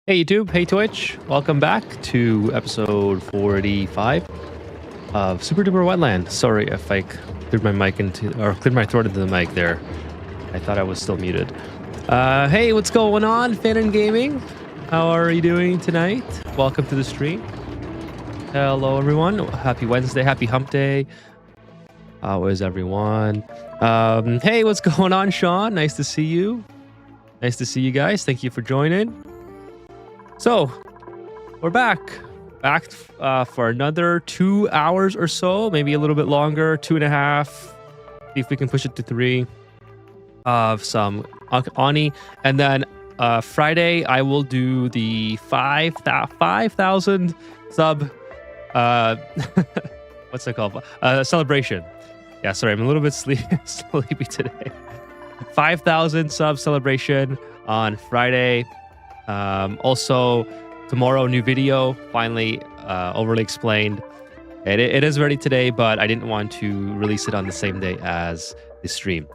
Hey YouTube, hey Twitch, welcome back to episode 45 of Super Duper Wetland. Sorry if I cleared my mic cleared my throat into the mic there. I thought I was still muted. Hey, what's going on, Fan and Gaming? How are you doing tonight? Welcome to the stream. Hello everyone, happy Wednesday, happy hump day. How is everyone? Hey, what's going on, Sean? Nice to see you. Nice to see you guys. Thank you for joining. So, we're back for another 2 hours or so, maybe a little bit longer, 2.5. See if we can push it to 3 of some Ani. And then Friday, I will do the 5,000 sub, what's it called? Celebration. Yeah, sorry, I'm a little bit sleepy today. 5,000 sub celebration on Friday. Also, tomorrow, new video, finally overly explained. It is ready today, but I didn't want to release it on the same day as the stream.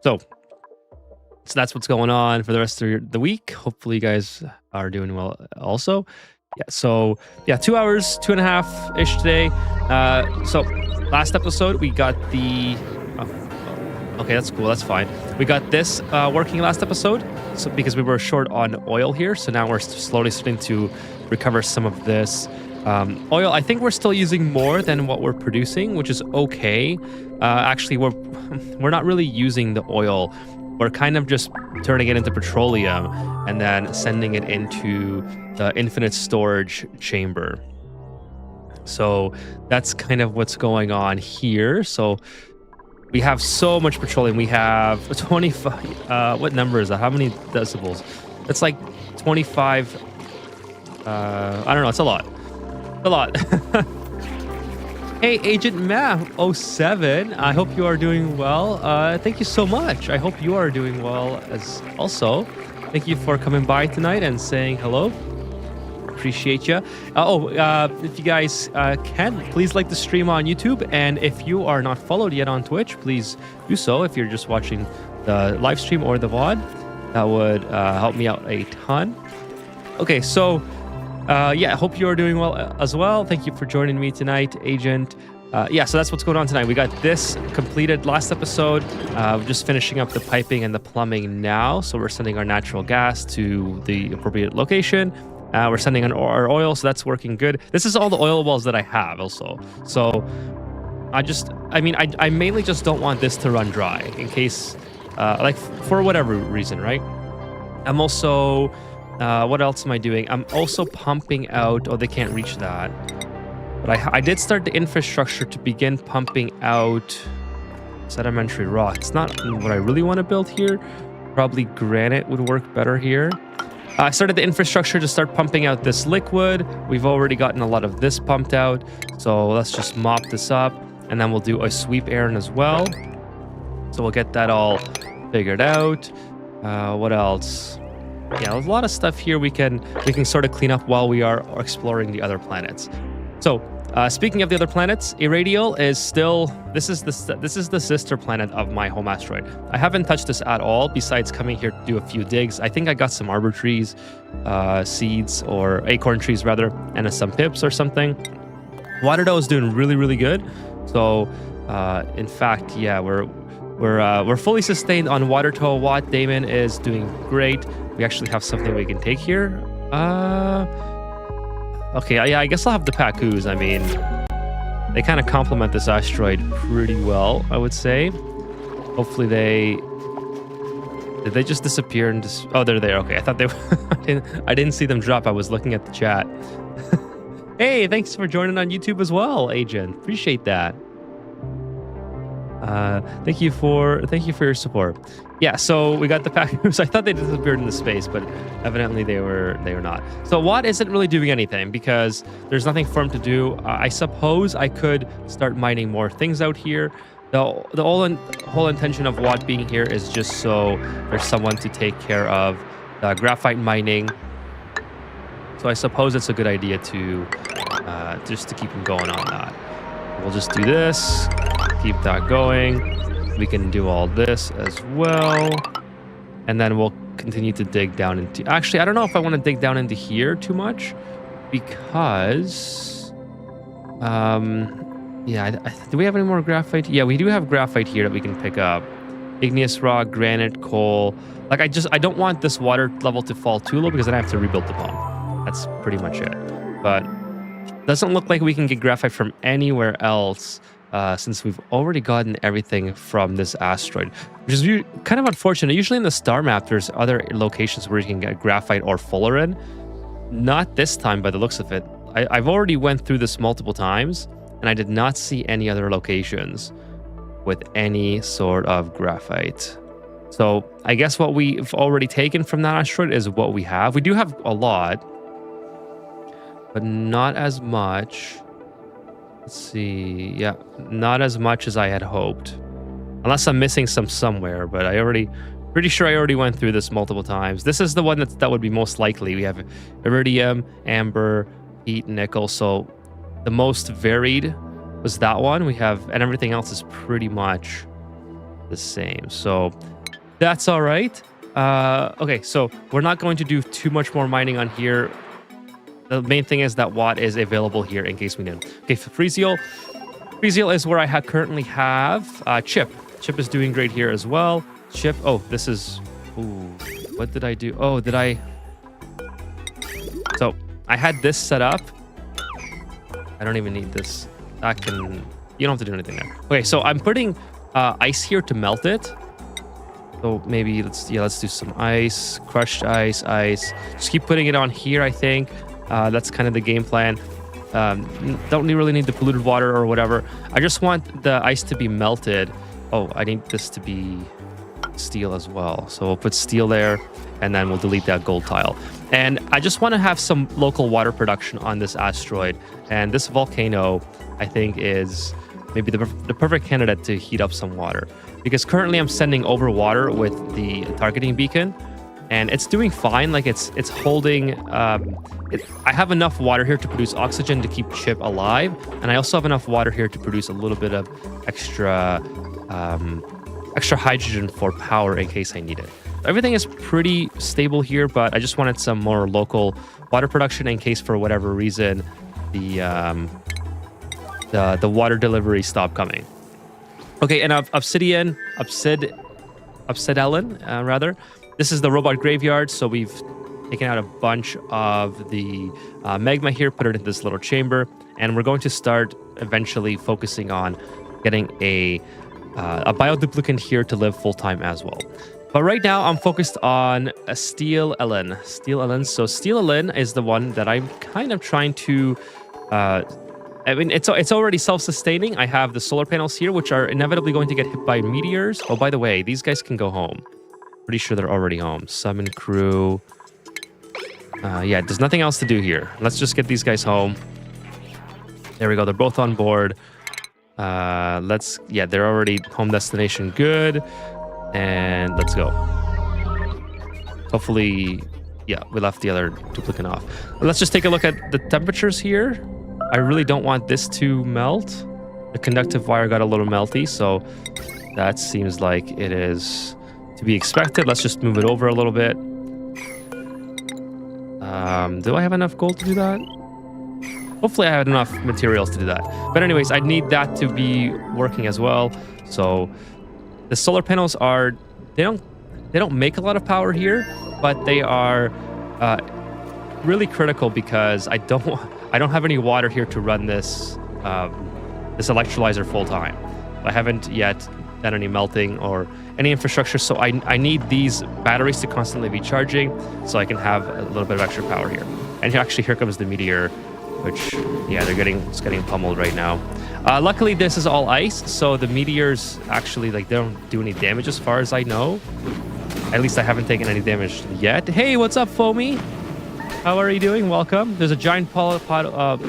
So that's what's going on for the rest of the week. Hopefully you guys are doing well also. Yeah, so yeah, 2 hours, 2.5-ish today. So last episode, we got the... okay, that's cool. That's fine. We got this working last episode, so because we were short on oil here, so now we're slowly starting to recover some of this oil. I think we're still using more than what we're producing, which is okay. Actually, we're not really using the oil. We're kind of just turning it into petroleum and then sending it into the infinite storage chamber. So that's kind of what's going on here. So we have so much petroleum. We have 25. What number is that? How many decibels? It's like 25. I don't know. It's a lot. A lot. Hey, Agent Ma07. I hope you are doing well. Thank you so much. I hope you are doing well as also. Thank you for coming by tonight and saying hello. Appreciate you. If you guys can, please like the stream on YouTube, and if you are not followed yet on Twitch, please do so. If you're just watching the live stream or the VOD, that would help me out a ton. Okay, so yeah, I hope you are doing well as well. Thank you for joining me tonight, Agent. Yeah, so that's what's going on tonight. We got this completed last episode. We're just finishing up the piping and the plumbing now, so we're sending our natural gas to the appropriate location. We're sending in our oil, so that's working good. This is all the oil wells that I have also. So I mainly just don't want this to run dry in case, like for whatever reason, right? I'm also, what else am I doing? I'm also pumping out, oh, they can't reach that. But I did start the infrastructure to begin pumping out sedimentary rock. It's not what I really want to build here. Probably granite would work better here. I started the infrastructure to start pumping out this liquid. We've already gotten a lot of this pumped out. So let's just mop this up, and then we'll do a sweep Aaron as well. So we'll get that all figured out. What else? Yeah, there's a lot of stuff here we can sort of clean up while we are exploring the other planets. So speaking of the other planets, Irradial is still, this is the sister planet of my home asteroid. I haven't touched this at all, besides coming here to do a few digs. I think I got some arbor trees, seeds, or acorn trees rather, and some pips or something. Water Dough is doing really, really good. So in fact, yeah, we're fully sustained on water tow. Watt Damon is doing great. We actually have something we can take here. Okay, yeah, I guess I'll have the Pacus. I mean, they kind of complement this asteroid pretty well, I would say. Hopefully did they just disappear and just... Oh, they're there. Okay, I thought they were... I didn't see them drop. I was looking at the chat. Hey, thanks for joining on YouTube as well, Agent. Appreciate that. Thank you for your support. Yeah, so we got the Pacus. I thought they disappeared into space, but evidently they were not. So Watt isn't really doing anything because there's nothing for him to do. I suppose I could start mining more things out here. The whole intention of Watt being here is just so there's someone to take care of the graphite mining. So I suppose it's a good idea to just to keep him going on that. We'll just do this, keep that going. We can do all this as well. and then we'll continue to dig down into... Actually, I don't know if I want to dig down into here too much, because... yeah, do we have any more graphite? Yeah, we do have graphite here that we can pick up. Igneous rock, granite, coal. Like, I don't want this water level to fall too low, because then I have to rebuild the pump. That's pretty much it. But doesn't look like we can get graphite from anywhere else, since we've already gotten everything from this asteroid, which is kind of unfortunate. Usually in the star map, there's other locations where you can get graphite or fullerene. Not this time by the looks of it. I've already went through this multiple times, and I did not see any other locations with any sort of graphite. So I guess what we've already taken from that asteroid is what we have. We do have a lot, but not as much. Let's see. Yeah, not as much as I had hoped. Unless I'm missing some somewhere, but pretty sure I already went through this multiple times. This is the one that would be most likely. We have iridium, amber, heat, nickel. So the most varied was that one. We have, and everything else is pretty much the same. So that's all right. Okay, so we're not going to do too much more mining on here. The main thing is that Watt is available here in case we need. Okay, for Freezil. Freezil is where I currently have Chip. Chip is doing great here as well. Chip, oh, this is, ooh, what did I do? Oh, so I had this set up. I don't even need this. That can, you don't have to do anything there. Okay, so I'm putting ice here to melt it. So maybe let's do some ice, crushed ice. Just keep putting it on here, I think. That's kind of the game plan. Don't really need the polluted water or whatever. I just want the ice to be melted. Oh, I need this to be steel as well. So we'll put steel there, and then we'll delete that gold tile. And I just want to have some local water production on this asteroid. And this volcano, I think, is maybe the perfect candidate to heat up some water. Because currently I'm sending over water with the targeting beacon, and it's doing fine. Like it's holding. I have enough water here to produce oxygen to keep Chip alive, and I also have enough water here to produce a little bit of extra hydrogen for power in case I need it. Everything is pretty stable here, but I just wanted some more local water production in case for whatever reason the water delivery stopped coming. Okay, and obsidian, rather. This is the robot graveyard, so we've taken out a bunch of the magma here, put it in this little chamber, and we're going to start eventually focusing on getting a bioduplicant here to live full-time as well. But right now, I'm focused on a steel Ellen. So steel Ellen is the one that I'm kind of trying to... I mean, it's already self-sustaining. I have the solar panels here, which are inevitably going to get hit by meteors. Oh, by the way, these guys can go home. Pretty sure they're already home. Summon crew. Yeah, there's nothing else to do here. Let's just get these guys home. There we go. They're both on board. Yeah, they're already home destination. Good. And let's go. Hopefully, yeah, we left the other duplicate off. Let's just take a look at the temperatures here. I really don't want this to melt. The conductive wire got a little melty, so that seems like it is to be expected. Let's just move it over a little bit. Do I have enough gold to do that? Hopefully I have enough materials to do that. But anyways, I need that to be working as well. So the solar panels are, they don't make a lot of power here, but they are really critical because I don't have any water here to run this this electrolyzer full time. I haven't yet done any melting or any infrastructure, so I need these batteries to constantly be charging so I can have a little bit of extra power here. And here comes the meteor, which, yeah, it's getting pummeled right now. Luckily, this is all ice, so the meteors actually, like, they don't do any damage as far as I know. At least I haven't taken any damage yet. Hey, what's up, Foamy? How are you doing? Welcome. There's a giant pile of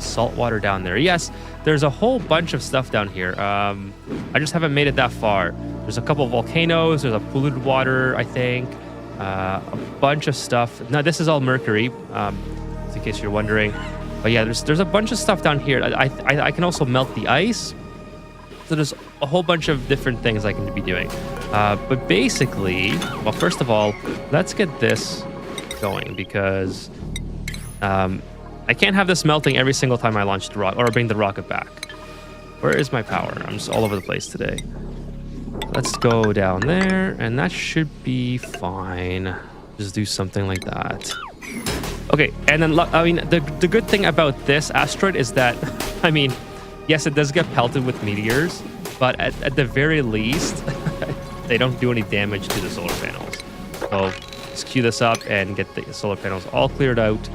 salt water down there. Yes, there's a whole bunch of stuff down here. I just haven't made it that far. There's a couple of volcanoes. There's a polluted water, I think. A bunch of stuff. Now, this is all Mercury, in case you're wondering. But yeah, there's a bunch of stuff down here. I can also melt the ice. So there's a whole bunch of different things I can be doing. But basically, well, first of all, let's get this going because I can't have this melting every single time I launch the rocket or bring the rocket back. Where is my power? I'm just all over the place today. Let's go down there, and that should be fine. Just do something like that. Okay, and then, I mean, the good thing about this asteroid is that, I mean, yes, it does get pelted with meteors, but at the very least, they don't do any damage to the solar panels. So just queue this up and get the solar panels all cleared out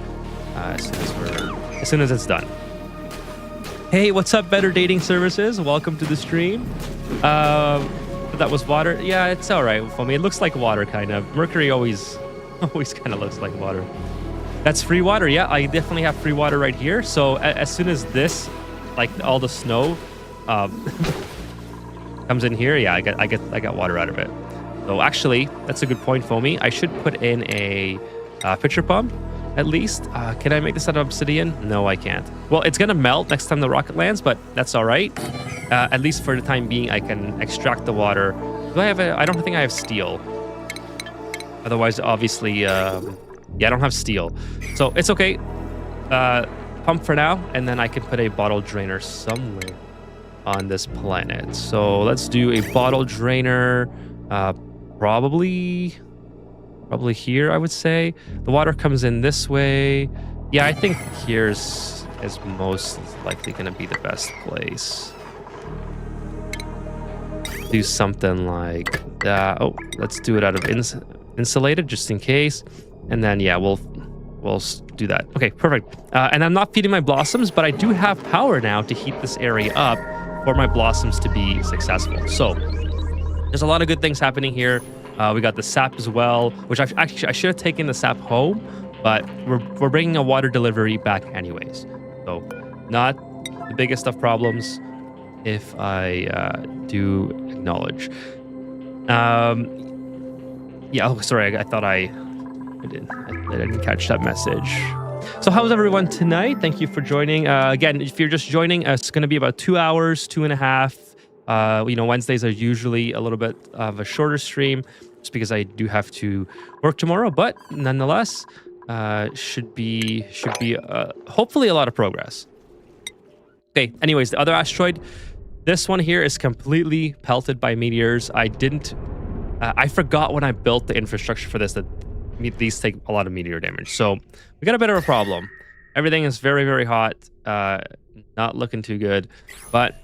as soon as it's done. Hey, what's up, Better Dating Services? Welcome to the stream. That was water. Yeah, it's all right for me. It looks like water, kind of. Mercury always kind of looks like water. That's free water. Yeah, I definitely have free water right here. So as soon as this, like all the snow, comes in here, yeah, I got water out of it. So actually, that's a good point, Foamy. I should put in a pitcher pump at least. Can I make this out of obsidian? No, I can't. Well, it's gonna melt next time the rocket lands, but that's all right. At least for the time being, I can extract the water. Do I have I don't think I have steel. Otherwise, obviously, yeah, I don't have steel. So it's okay. Pump for now, and then I can put a bottle drainer somewhere on this planet. So let's do a bottle drainer, probably here, I would say. The water comes in this way. Yeah, I think here's is most likely going to be the best place. Do something like that. Oh, let's do it out of insulated just in case. And then, yeah, we'll do that. Okay, perfect. And I'm not feeding my blossoms, but I do have power now to heat this area up for my blossoms to be successful. So there's a lot of good things happening here. We got the sap as well, which I should have taken the sap home, but we're bringing a water delivery back anyways. So not the biggest of problems, if I do acknowledge. Yeah. Oh, sorry. I thought I didn't catch that message. So how's everyone tonight? Thank you for joining. Again, if you're just joining, it's going to be about 2 hours, 2.5. Wednesdays are usually a little bit of a shorter stream, just because I do have to work tomorrow. But nonetheless, should be hopefully a lot of progress. Okay. Anyways, the other asteroid, this one here is completely pelted by meteors. I forgot when I built the infrastructure for this that these take a lot of meteor damage. So we got a bit of a problem. Everything is very, very hot. Not looking too good. But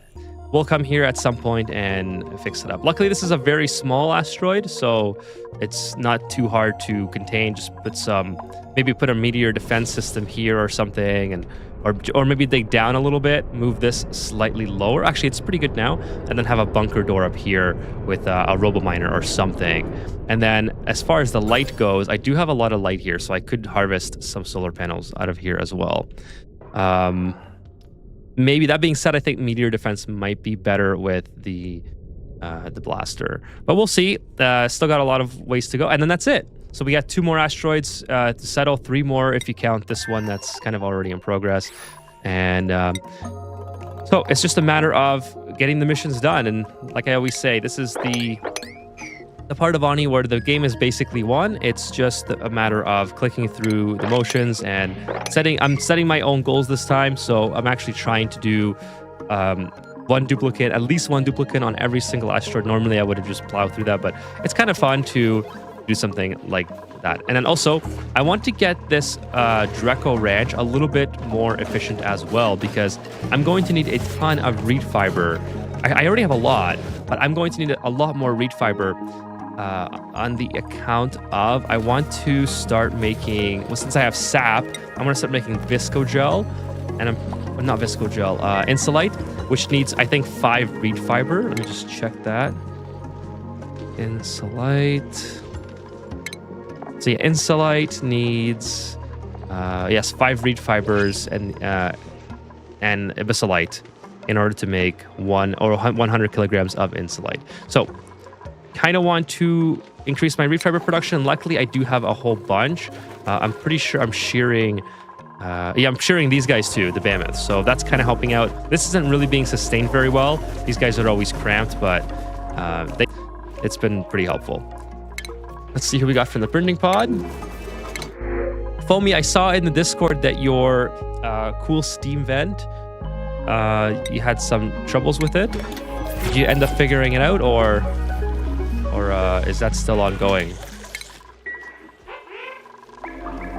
we'll come here at some point and fix it up. Luckily, this is a very small asteroid, so it's not too hard to contain. Just maybe put a meteor defense system here or something, or maybe dig down a little bit, move this slightly lower. Actually, it's pretty good now. And then have a bunker door up here with a robo-miner or something. And then as far as the light goes, I do have a lot of light here, so I could harvest some solar panels out of here as well. Maybe that being said, I think meteor defense might be better with the blaster, but we'll see. Still got a lot of ways to go, and then that's it. So we got 2 more asteroids to settle, 3 more if you count this one that's kind of already in progress, and so it's just a matter of getting the missions done. And like I always say, this is the part of Ani where the game is basically won. It's just a matter of clicking through the motions and I'm setting my own goals this time. So I'm actually trying to do at least one duplicate on every single asteroid. Normally I would have just plowed through that, but it's kind of fun to do something like that. And then also I want to get this Dreco Ranch a little bit more efficient as well, because I'm going to need a ton of reed fiber. I already have a lot, but I'm going to need a lot more reed fiber on the account of I want to start making, well, since I have sap, I'm going to start making Visco-Gel, and not Visco-Gel, Insulite, which needs, I think, 5 reed fiber. Let me just check that. Insulite. So yeah, Insulite needs, yes, 5 reed fibers and Abyssalite in order to make 100 kilograms of Insulite. So kind of want to increase my reed fiber production. Luckily, I do have a whole bunch. I'm pretty sure I'm shearing Yeah, I'm sharing these guys too, the Mammoths. So that's kind of helping out. This isn't really being sustained very well. These guys are always cramped, but it's been pretty helpful. Let's see who we got from the printing pod. Foamy, I saw in the Discord that your cool steam vent, you had some troubles with it. Did you end up figuring it out, or is that still ongoing?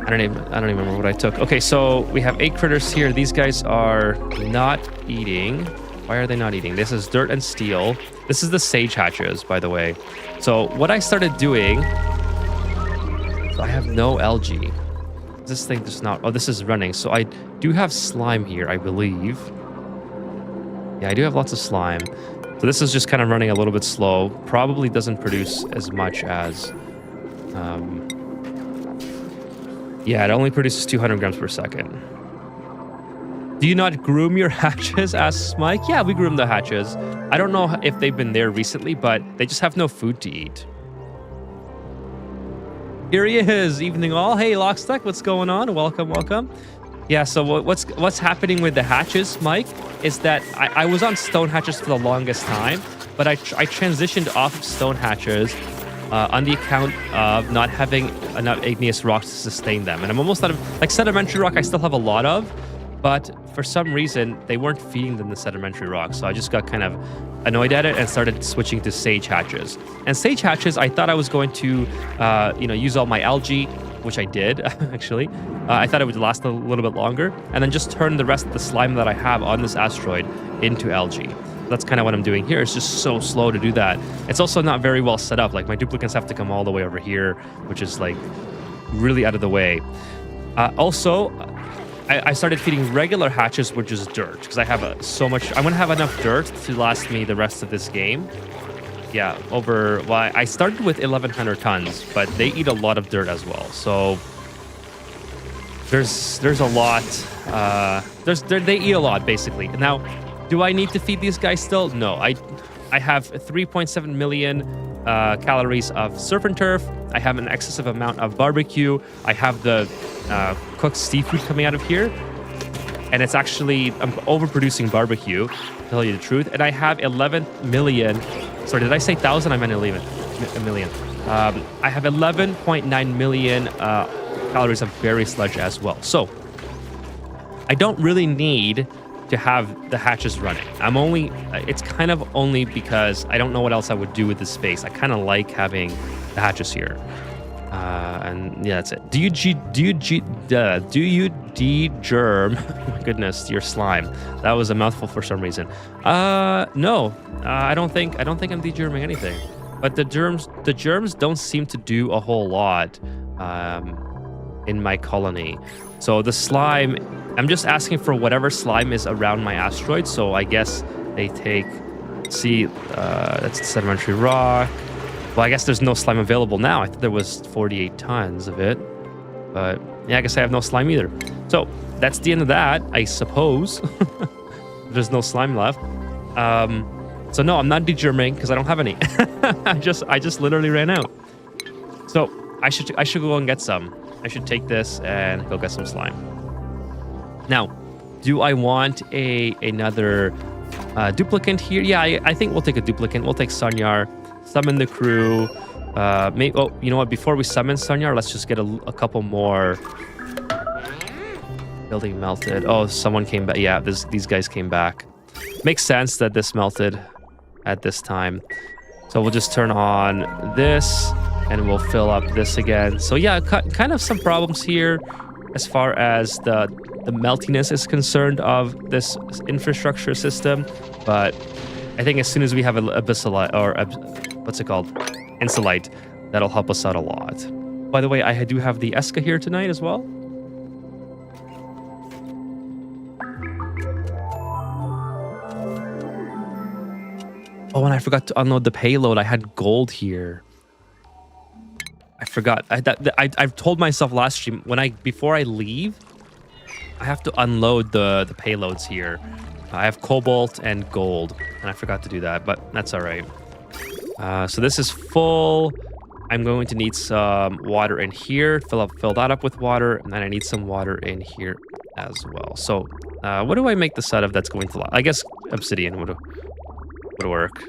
I don't even remember what I took. Okay, so we have 8 critters here. These guys are not eating. Why are they not eating? This is dirt and steel. This is the sage hatches, by the way. So what I started doing, so I have no algae. This thing does not, oh, this is running. So I do have slime here, I believe. Yeah, I do have lots of slime. So this is just kind of running a little bit slow. Probably doesn't produce as much as, yeah, it only produces 200 grams per second. Do you not groom your hatches? Asks Mike. Yeah, we groom the hatches. I don't know if they've been there recently, but they just have no food to eat. Here he is, evening all. Hey, Lockstuck, what's going on? Welcome, welcome. Yeah, so what's happening with the hatches, Mike, is that I was on stone hatches for the longest time, but I transitioned off of stone hatches on the account of not having enough igneous rocks to sustain them. And I'm almost out of, like, sedimentary rock I still have a lot of, but for some reason they weren't feeding them the sedimentary rock. So I just got kind of annoyed at it and started switching to sage hatches. And sage hatches, I thought I was going to, use all my algae, which I did, actually. I thought it would last a little bit longer, and then just turn the rest of the slime that I have on this asteroid into algae. That's kind of what I'm doing here. It's just so slow to do that. It's also not very well set up. Like, my duplicates have to come all the way over here, which is like really out of the way. Also, I started feeding regular hatches, which is dirt, because I have so much. I'm gonna have enough dirt to last me the rest of this game. Yeah, I started with 1,100 tons, but they eat a lot of dirt as well. So there's a lot. They eat a lot, basically. Now, do I need to feed these guys still? No, I have 3.7 million calories of surf and turf. I have an excessive amount of barbecue. I have the cooked seafood coming out of here, and it's actually, I'm overproducing barbecue, to tell you the truth. And I have 11 million. Sorry, did I say 1,000? I meant 11 million. I have 11.9 million calories of berry sludge as well. So I don't really need to have the hatches running. It's kind of only because I don't know what else I would do with this space. I kind of like having the hatches here. And yeah, that's it. Do you de-germ? My goodness, your slime. That was a mouthful for some reason. No, I don't think I'm de-germing anything. But the germs don't seem to do a whole lot in my colony. So the slime, I'm just asking for whatever slime is around my asteroid. So I guess they take, see, that's the sedimentary rock. Well, I guess there's no slime available now. I thought there was 48 tons of it. But yeah, I guess I have no slime either. So that's the end of that, I suppose. There's no slime left. So no, I'm not degerming because I don't have any. I just literally ran out. So I should go and get some. I should take this and go get some slime. Now, do I want another duplicant here? Yeah, I think we'll take a duplicant. We'll take Sanyar, summon the crew. Maybe, oh, you know what? Before we summon Sanyar, let's just get a couple more. Building melted. Oh, someone came back. Yeah, these guys came back. Makes sense that this melted at this time. So we'll just turn on this and we'll fill up this again. So yeah, kind of some problems here as far as the meltiness is concerned of this infrastructure system. But I think as soon as we have an Abyssalite, or what's it called? Insulite, that'll help us out a lot. By the way, I do have the Esca here tonight as well. Oh, and I forgot to unload the payload. I had gold here. I forgot. I've told myself last stream, before I leave, I have to unload the payloads here. I have cobalt and gold, and I forgot to do that, but that's all right. So this is full. I'm going to need some water in here. Fill that up with water, and then I need some water in here. as well. So what do I make this out of that's going to... I guess obsidian would work.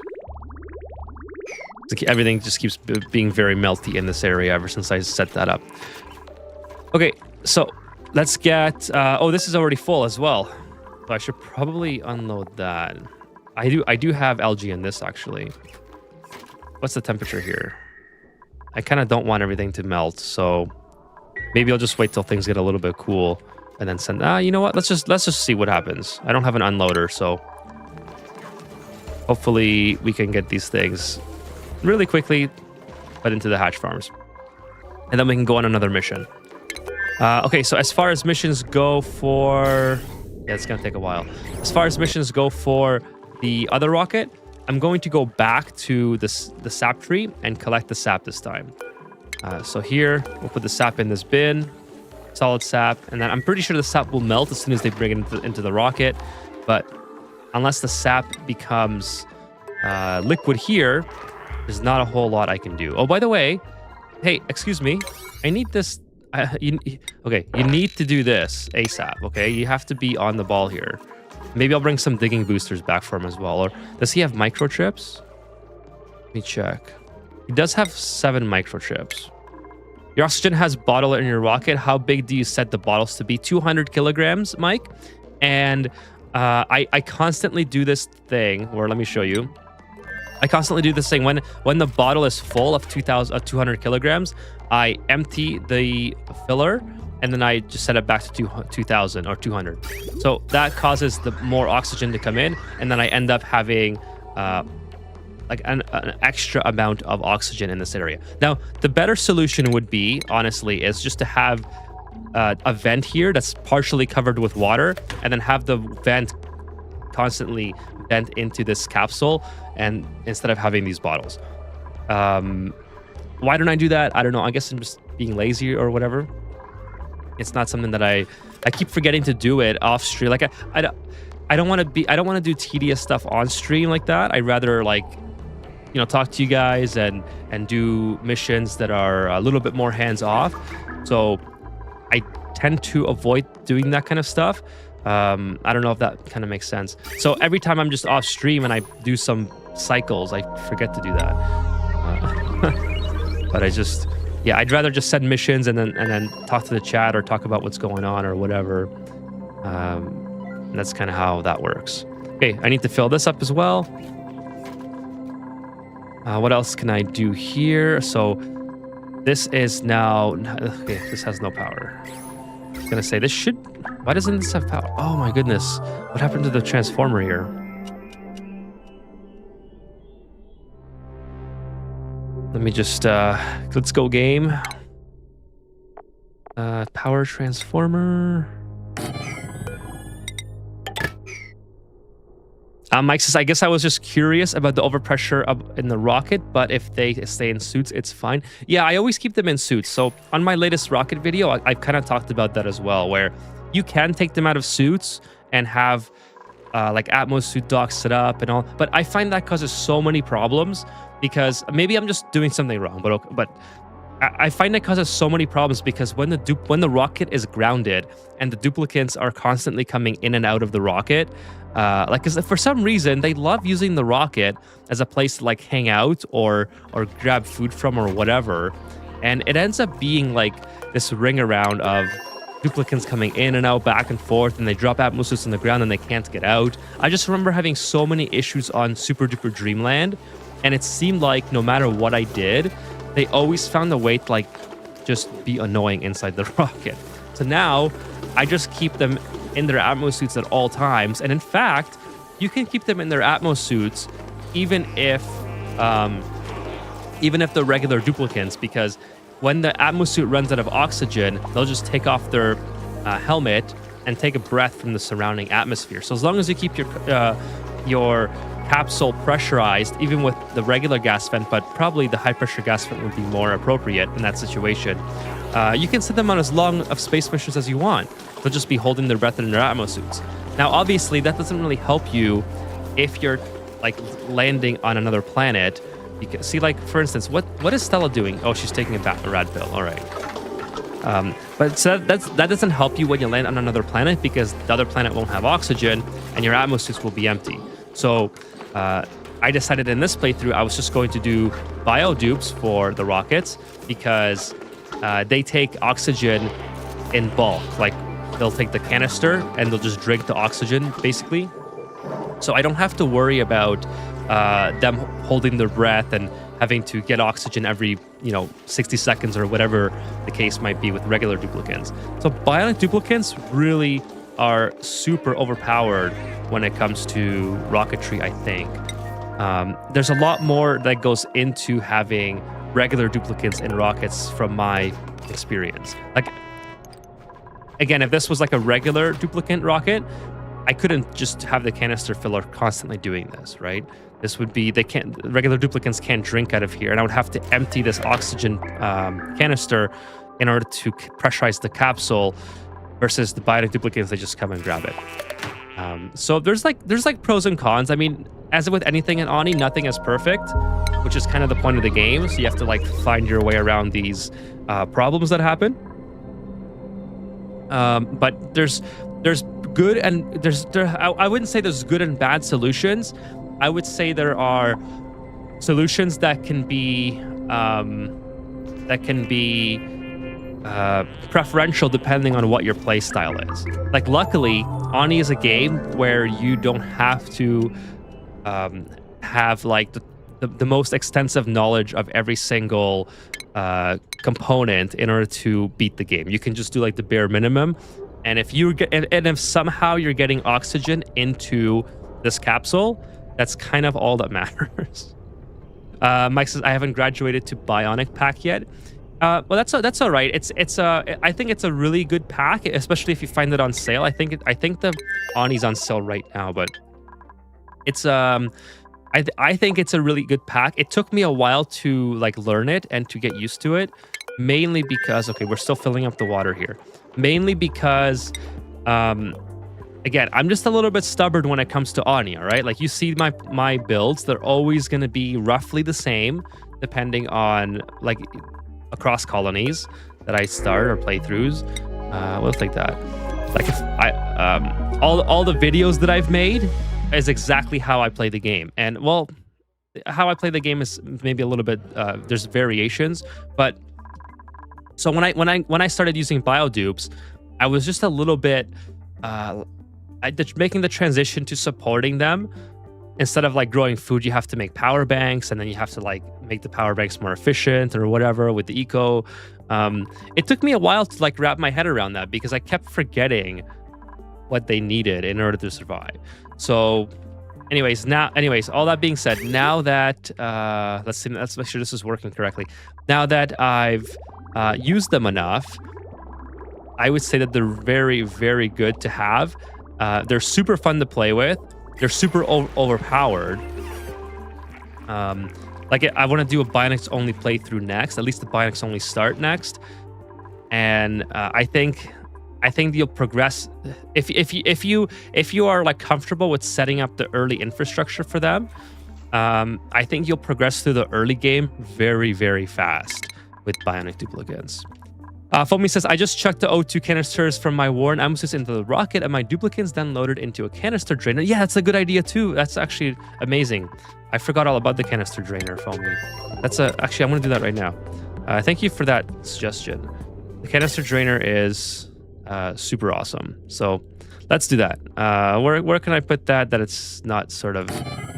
Everything just keeps being very melty in this area ever since I set that up. Okay, so let's get... oh, this is already full as well. So I should probably unload that. I do have algae in this, actually. What's the temperature here? I kind of don't want everything to melt, so maybe I'll just wait till things get a little bit cool and then send... you know what? Let's just see what happens. I don't have an unloader, so hopefully we can get these things really quickly put into the hatch farms. And then we can go on another mission. Okay, so as far as missions go for... Yeah, it's going to take a while. As far as missions go for the other rocket, I'm going to go back to the sap tree and collect the sap this time. So here, we'll put the sap in this bin, solid sap, and then I'm pretty sure the sap will melt as soon as they bring it into the rocket. But unless the sap becomes liquid here, there's not a whole lot I can do. Oh, by the way, hey, excuse me, I need this. Okay, you need to do this ASAP, okay? You have to be on the ball here. Maybe I'll bring some digging boosters back for him as well. Or does he have microchips? Let me check. He does have 7 microchips. Your oxygen has bottle in your rocket. How big do you set the bottles to be? 200 kilograms, Mike. And I constantly do this thing where, let me show you. I constantly do this thing when the bottle is full of 200 kilograms, I empty the filler and then I just set it back to 2000 or 200. So that causes the more oxygen to come in, and then I end up having like an extra amount of oxygen in this area. Now, the better solution would be, honestly, is just to have a vent here that's partially covered with water, and then have the vent constantly vent into this capsule, and instead of having these bottles. Why don't I do that? I don't know. I guess I'm just being lazy or whatever. It's not something that I keep forgetting to do it off stream. Like I don't want to do tedious stuff on stream like that. I'd rather, like, you know, talk to you guys and do missions that are a little bit more hands off. So I tend to avoid doing that kind of stuff. I don't know if that kind of makes sense. So every time I'm just off stream and I do some cycles, I forget to do that. But yeah, I'd rather just send missions and then talk to the chat or talk about what's going on or whatever. And that's kind of how that works. Okay, I need to fill this up as well. What else can I do here? So this is now... Okay, this has no power. I was going to say, this should... Why doesn't this have power? Oh my goodness. What happened to the transformer here? Let me just... let's go game. Power transformer... Mike says, I guess I was just curious about the overpressure up in the rocket, but if they stay in suits, it's fine. Yeah, I always keep them in suits. So on my latest rocket video, I've kind of talked about that as well, where you can take them out of suits and have like Atmos suit docks set up and all. But I find that causes so many problems because maybe I'm just doing something wrong, but I find it causes so many problems because when the rocket is grounded and the duplicates are constantly coming in and out of the rocket, like, cause for some reason they love using the rocket as a place to like hang out or grab food from or whatever, and it ends up being like this ring around of duplicates coming in and out, back and forth, and they drop atmospheres on the ground and they can't get out. I just remember having so many issues on Super Duper Dreamland, and it seemed like no matter what I did, they always found a way to like just be annoying inside the rocket. So now I just keep them in their Atmos suits at all times. And in fact, you can keep them in their Atmos suits even if the regular duplicates, because when the Atmos suit runs out of oxygen, they'll just take off their helmet and take a breath from the surrounding atmosphere. So as long as you keep your capsule pressurized, even with the regular gas vent, but probably the high pressure gas vent would be more appropriate in that situation. You can set them on as long of space missions as you want. They'll just be holding their breath in their Atmos suits. Now, obviously, that doesn't really help you if you're like landing on another planet. You can see, like, for instance, what is Stella doing? Oh, she's taking a rat pill. All right. But so that doesn't help you when you land on another planet, because the other planet won't have oxygen and your atmospheres will be empty. So I decided in this playthrough I was just going to do bio dupes for the rockets, because they take oxygen in bulk. Like, they'll take the canister and they'll just drink the oxygen, basically. So I don't have to worry about them holding their breath and having to get oxygen every 60 seconds or whatever the case might be with regular duplicants. So bionic duplicants really are super overpowered when it comes to rocketry, I think. There's a lot more that goes into having regular duplicants in rockets from my experience. Like, again, if this was like a regular duplicant rocket, I couldn't just have the canister filler constantly doing this, right? This would be, regular duplicants can't drink out of here, and I would have to empty this oxygen canister in order to pressurize the capsule, versus the bionic duplicants, they just come and grab it. So there's like pros and cons. I mean, as with anything in Oni, nothing is perfect, which is kind of the point of the game. So you have to like find your way around these problems that happen. But there's good and I wouldn't say there's good and bad solutions. I would say there are solutions that can be preferential depending on what your play style is. Like, luckily, Oni is a game where you don't have to have like the most extensive knowledge of every single component in order to beat the game. You can just do like the bare minimum, and if somehow you're getting oxygen into this capsule, that's kind of all that matters. Mike says, I haven't graduated to Bionic pack yet. Well, that's all right. I think it's a really good pack, especially if you find it on sale. I think the Oni's on sale right now, but it's I think it's a really good pack. It took me a while to like learn it and to get used to it, mainly because we're still filling up the water here. Mainly because again, I'm just a little bit stubborn when it comes to Oni, all right? Like, you see my builds, they're always going to be roughly the same depending on like across colonies that I start or playthroughs. We'll take that. Like, if I all the videos that I've made is exactly how I play the game. And well, how I play the game is maybe a little bit there's variations, but so when I started using biodupes, I was just a little bit making the transition to supporting them. Instead of like growing food, you have to make power banks, and then you have to like make the power banks more efficient or whatever with the eco. It took me a while to like wrap my head around that, because I kept forgetting what they needed in order to survive. So anyways, all that being said, now that let's make sure this is working correctly. Now that I've used them enough, I would say that they're very, very good to have. They're super fun to play with. They're super overpowered. Like, I want to do a Bionics only playthrough next, at least the Bionics only start next. And I think you'll progress if you are like comfortable with setting up the early infrastructure for them. I think you'll progress through the early game very, very fast with Bionic duplicates. Foamy says, I just chucked the O2 canisters from my Warren Amusis into the rocket, and my duplicants then loaded into a canister drainer. Yeah, that's a good idea too. That's actually amazing. I forgot all about the canister drainer, Foamy. Actually, I'm going to do that right now. Thank you for that suggestion. The canister drainer is super awesome. So let's do that. Where can I put that it's not sort of...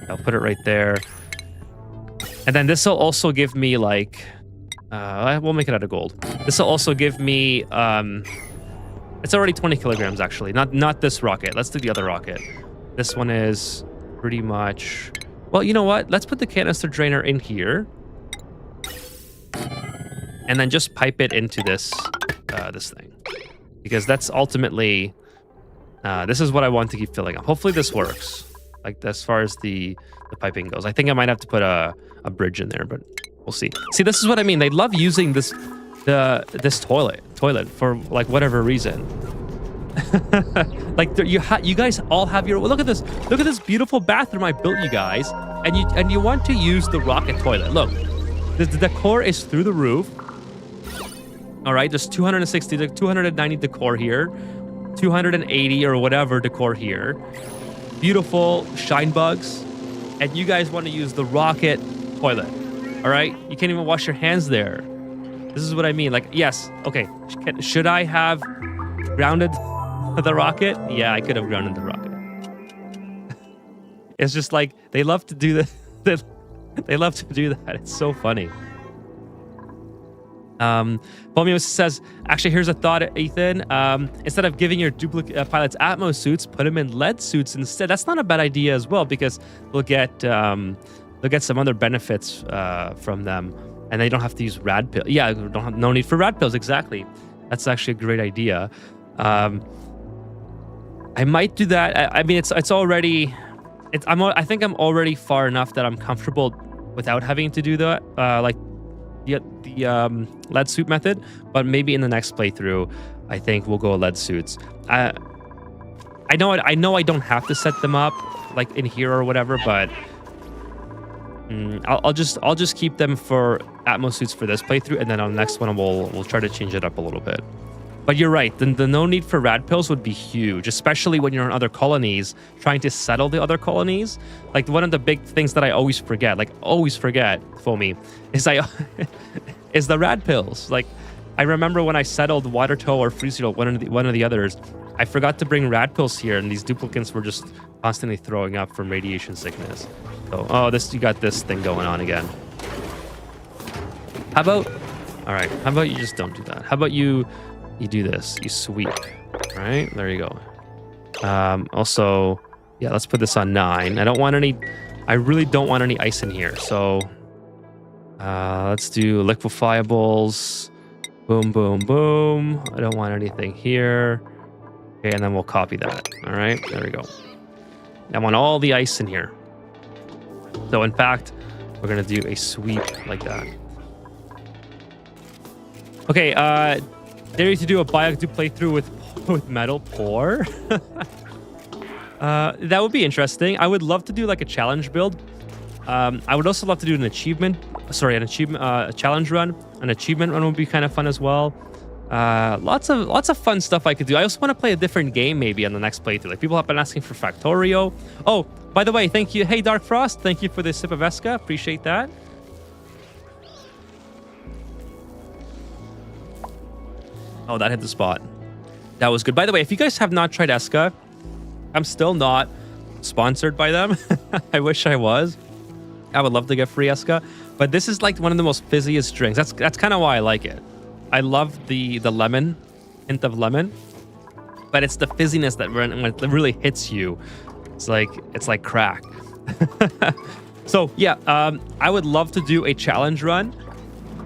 I'll put it right there. And then this will also give me like... we'll make it out of gold. This will also give me... it's already 20 kilograms, actually. Not this rocket. Let's do the other rocket. This one is pretty much... Well, you know what? Let's put the canister drainer in here. And then just pipe it into this this thing. Because that's ultimately... this is what I want to keep filling up. Hopefully this works. Like, as far as the piping goes. I think I might have to put a bridge in there, but... We'll see. See, this is what I mean. They love using this toilet for like whatever reason. Like, you guys all have your... Look at this beautiful bathroom I built, you guys, and you want to use the rocket toilet. Look, the decor is through the roof. All right, there's 260, 290 decor here, 280 or whatever decor here. Beautiful shine bugs. And you guys want to use the rocket toilet. All right, you can't even wash your hands there. This is what I mean. Like, yes, okay. Should I have grounded the rocket? Yeah, I could have grounded the rocket. It's just like they love to do that. They love to do that. It's so funny. Pomeo says, actually, here's a thought, Ethan. Instead of giving your duplicate pilots Atmos suits, put them in lead suits instead. That's not a bad idea as well, because they'll get some other benefits from them, and they don't have to use rad pills. Yeah, no need for rad pills. Exactly. That's actually a great idea. I might do that. I mean, it's already. I think I'm already far enough that I'm comfortable without having to do that. Like the lead suit method, but maybe in the next playthrough, I think we'll go lead suits. I know I don't have to set them up like in here or whatever, but I'll just keep them for Atmos suits for this playthrough, and then on the next one we'll try to change it up a little bit. But you're right, the no need for rad pills would be huge, especially when you're in other colonies trying to settle the other colonies. Like, one of the big things that I always forget, Foamy, is the rad pills. Like, I remember when I settled Watertoe or Freezil, one of the others, I forgot to bring rad pills here, and these duplicates were just constantly throwing up from radiation sickness. So, you got this thing going on again. All right, how about you just don't do that? How about you do this, you sweep, right? There you go. Also, yeah, let's put this on 9. I really don't want any ice in here. So let's do liquefiables. Boom, boom, boom. I don't want anything here. Okay, and then we'll copy that. All right, there we go. I want all the ice in here. So in fact, we're gonna do a sweep like that. Okay, dare you to do a Biodupe playthrough with metal pour? That would be interesting. I would love to do like a challenge build. I would also love to do a challenge run. An achievement run would be kind of fun as well. Lots of fun stuff I could do. I also want to play a different game maybe on the next playthrough. Like, people have been asking for Factorio. Oh, by the way, thank you. Hey, Dark Frost, thank you for the sip of Esca. Appreciate that. Oh, that hit the spot. That was good. By the way, if you guys have not tried Esca, I'm still not sponsored by them. I wish I was. I would love to get free Esca, but this is like one of the most fizziest drinks. That's kind of why I like it. I love the lemon, hint of lemon, but it's the fizziness that when it really hits you, it's like crack. So yeah, I would love to do a challenge run.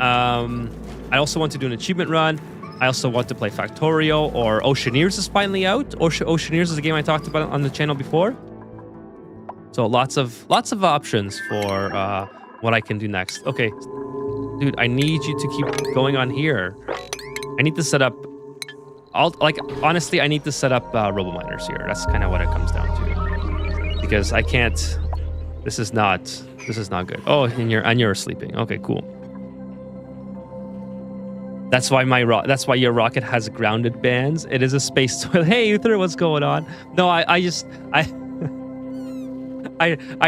I also want to do an achievement run. I also want to play Factorio, or Oceaneers is finally out. Oceaneers is a game I talked about on the channel before. So lots of options for what I can do next. Okay, dude, I need you to keep going on here. I need to set up. Honestly, I need to set up RoboMiners here. That's kind of what it comes down to, because I can't. This is not good. Oh, and you're sleeping. Okay, cool. That's why your rocket has grounded bands. It is a space toilet. Hey, Uther, what's going on? No, I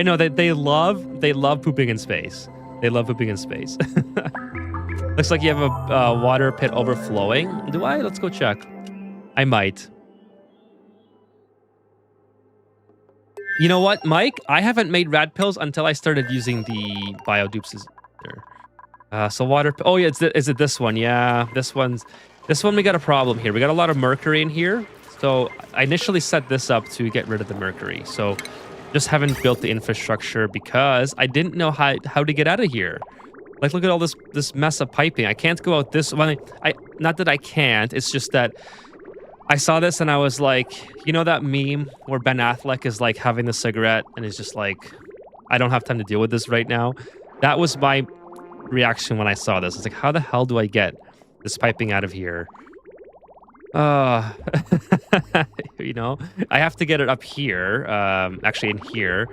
know that they love pooping in space. They love pooping in space. Looks like you have a water pit overflowing. Do I? Let's go check. I might. You know what, Mike? I haven't made rad pills until I started using the biodupes. So water. Oh yeah, is it this one? Yeah, this one. We got a problem here. We got a lot of mercury in here. So I initially set this up to get rid of the mercury. So just haven't built the infrastructure because I didn't know how to get out of here. Like, look at all this mess of piping. I can't go out this way. Not that I can't. It's just that I saw this and I was like, you know that meme where Ben Affleck is like having the cigarette and is just like, I don't have time to deal with this right now. That was my reaction when I saw this. It's like, how the hell do I get this piping out of here? You know, I have to get it up here, actually in here.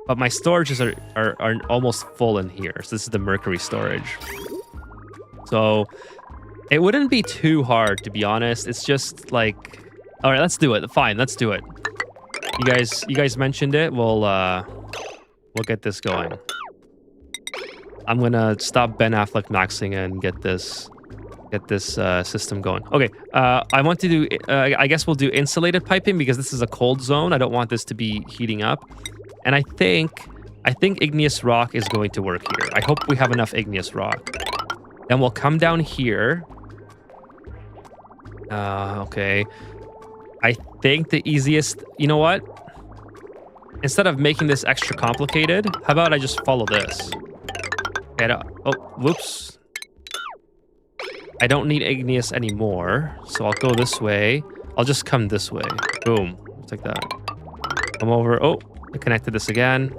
But my storages are almost full in here. So this is the mercury storage. So It wouldn't be too hard, to be honest. It's just like, all right, let's do it. Fine, let's do it. You guys mentioned it. We'll get this going. I'm gonna stop Ben Affleck maxing and get this system going. Okay, I want to do. I guess we'll do insulated piping because this is a cold zone. I don't want this to be heating up, and I think igneous rock is going to work here. I hope we have enough igneous rock. Then we'll come down here. Okay. I think the easiest. You know what? Instead of making this extra complicated, how about I just follow this? Okay, oh, whoops. I don't need igneous anymore, so I'll go this way. I'll just come this way. Boom. Just like that. Come over. Oh, I connected this again.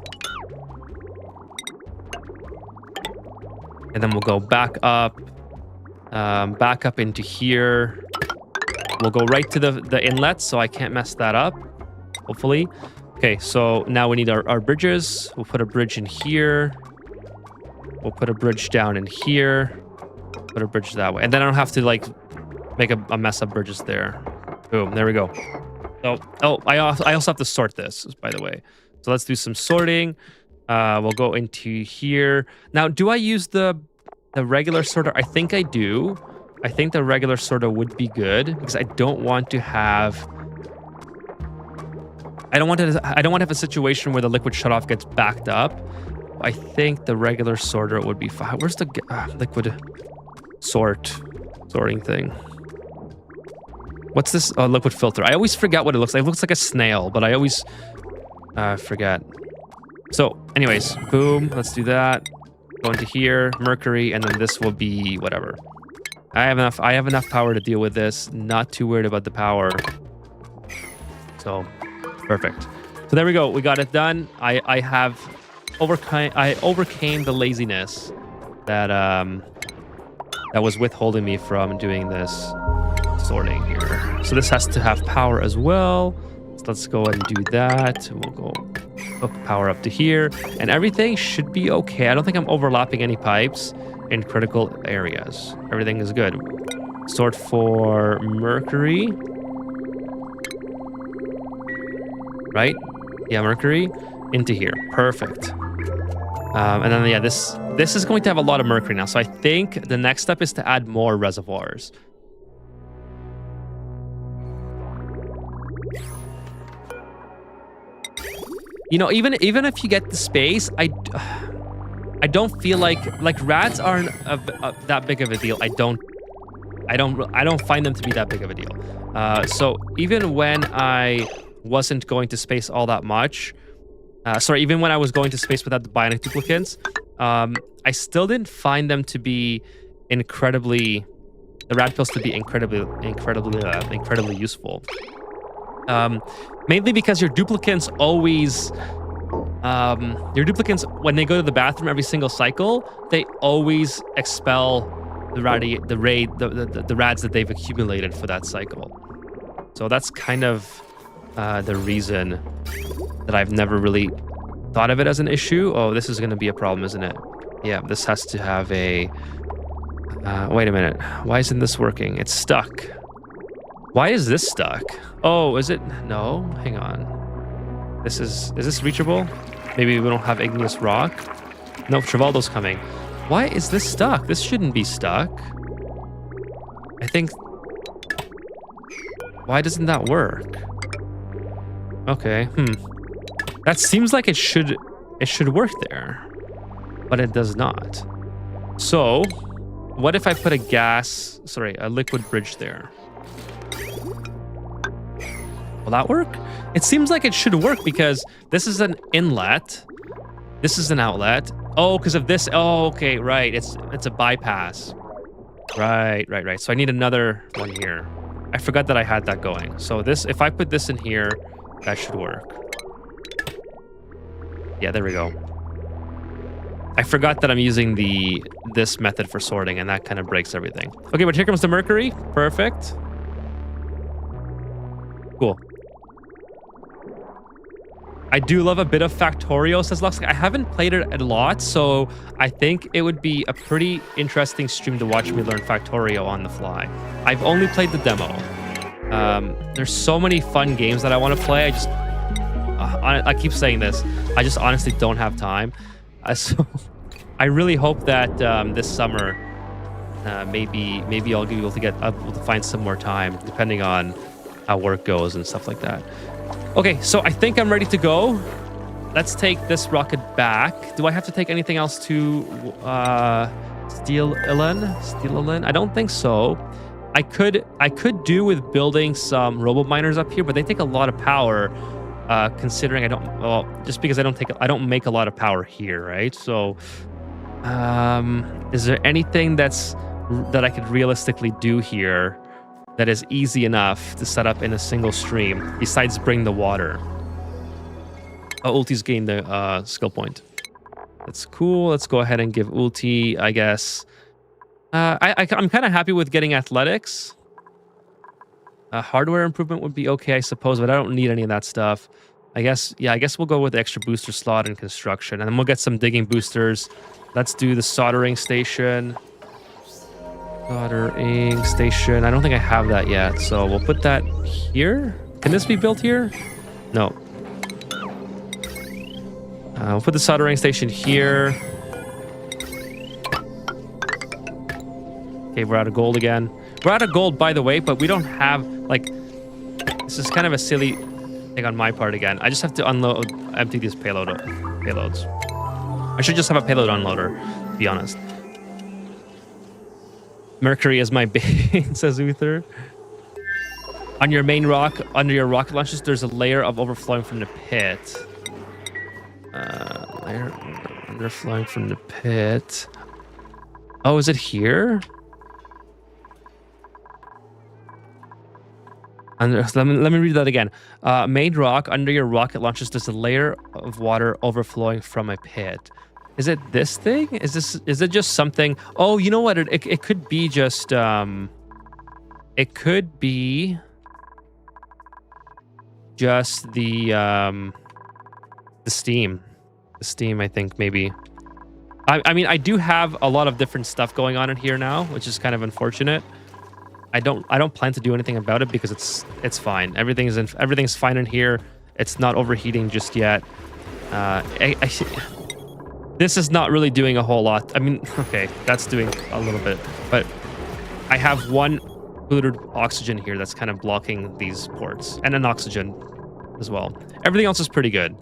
And then we'll go back up into here. We'll go right to the inlet, so I can't mess that up, hopefully. Okay, so now we need our bridges. We'll put a bridge in here. We'll put a bridge down in here. Put a bridge that way. And then I don't have to, like, make a mess of bridges there. Boom, there we go. So, I also have to sort this, by the way. So let's do some sorting. We'll go into here. Now, do I use the regular sorter? I think I do. I think the regular sorter would be good because I don't want to have... I don't want to have a situation where the liquid shutoff gets backed up. I think the regular sorter would be fine. Where's the liquid sorting thing? What's this? Oh, liquid filter. I always forget what it looks like. It looks like a snail, but I always forget. So anyways, boom. Let's do that. Go into here, Mercury, and then this will be whatever. I have enough power to deal with this. Not too worried about the power. So perfect. So there we go. We got it done. I overcame the laziness that that was withholding me from doing this sorting here. So this has to have power as well. So let's go ahead and do that. We'll go hook power up to here, and everything should be okay. I don't think I'm overlapping any pipes in critical areas. Everything is good. Sort for Mercury. Right? Yeah, Mercury into here. Perfect. And then, yeah, this is going to have a lot of mercury now. So I think the next step is to add more reservoirs. You know, even if you get the space, I don't feel like rads aren't that big of a deal. I don't find them to be that big of a deal. So even when I wasn't going to space all that much, even when I was going to space without the bionic duplicants, I still didn't find them to be incredibly useful. Mainly because your duplicants always, when they go to the bathroom every single cycle, they always expel the rads that they've accumulated for that cycle. So that's kind of the reason that I've never really thought of it as an issue. Oh, this is going to be a problem, isn't it? Yeah, this has to have a... wait a minute. Why isn't this working? It's stuck. Why is this stuck? Oh, is it? No, hang on. Is this reachable? Maybe we don't have igneous rock? No, Travaldo's coming. Why is this stuck? This shouldn't be stuck. I think... Why doesn't that work? Okay, That seems like it should work there, but it does not. So, what if I put a liquid bridge there? Will that work? It seems like it should work because this is an inlet. This is an outlet. Oh, because of this. Oh, okay, right. It's a bypass. Right. So I need another one here. I forgot that I had that going. So this, if I put this in here, that should work. Yeah, there we go. I forgot that I'm using this method for sorting, and that kind of breaks everything. Okay, but here comes the Mercury. Perfect. Cool. I do love a bit of Factorio, says Lux. I haven't played it a lot, so I think it would be a pretty interesting stream to watch me learn Factorio on the fly. I've only played the demo. There's so many fun games that I want to play. I keep saying this. I just honestly don't have time. So I really hope that this summer, maybe I'll be able to find some more time, depending on how work goes and stuff like that. Okay, so I think I'm ready to go. Let's take this rocket back. Do I have to take anything else to Steel Island? I don't think so. I could do with building some robo miners up here, but they take a lot of power. Considering just because I don't make a lot of power here, right? So, is there anything that I could realistically do here that is easy enough to set up in a single stream besides bring the water? Ulti's gained the skill point. That's cool. Let's go ahead and give Ulti, I guess. I'm kind of happy with getting athletics. Hardware improvement would be okay, I suppose, but I don't need any of that stuff. I guess we'll go with the extra booster slot and construction, and then we'll get some digging boosters. Let's do the soldering station. Soldering station. I don't think I have that yet, so we'll put that here. Can this be built here? No. We'll put the soldering station here. Okay, we're out of gold again. We're out of gold, by the way, but we don't have, like, this is kind of a silly thing on my part again. I just have to empty these payloads. I should just have a payload unloader, to be honest. Mercury is my bane, says Uther. On your main rock, under your rocket launches, there's a layer of overflowing from the pit. Layer underflowing from the pit. Oh, is it here? Let me read that again. Main rock, under your rocket launches, there's a layer of water overflowing from a pit. Is it this thing? Is it just something? Oh, you know what? It could be just it could be just the steam. The steam, I think, maybe. I mean, I do have a lot of different stuff going on in here now, which is kind of unfortunate. I don't plan to do anything about it because it's fine. Everything's fine in here. It's not overheating just yet. This is not really doing a whole lot. I mean, okay, that's doing a little bit, but I have one polluted oxygen here that's kind of blocking these ports, and an oxygen as well. Everything else is pretty good.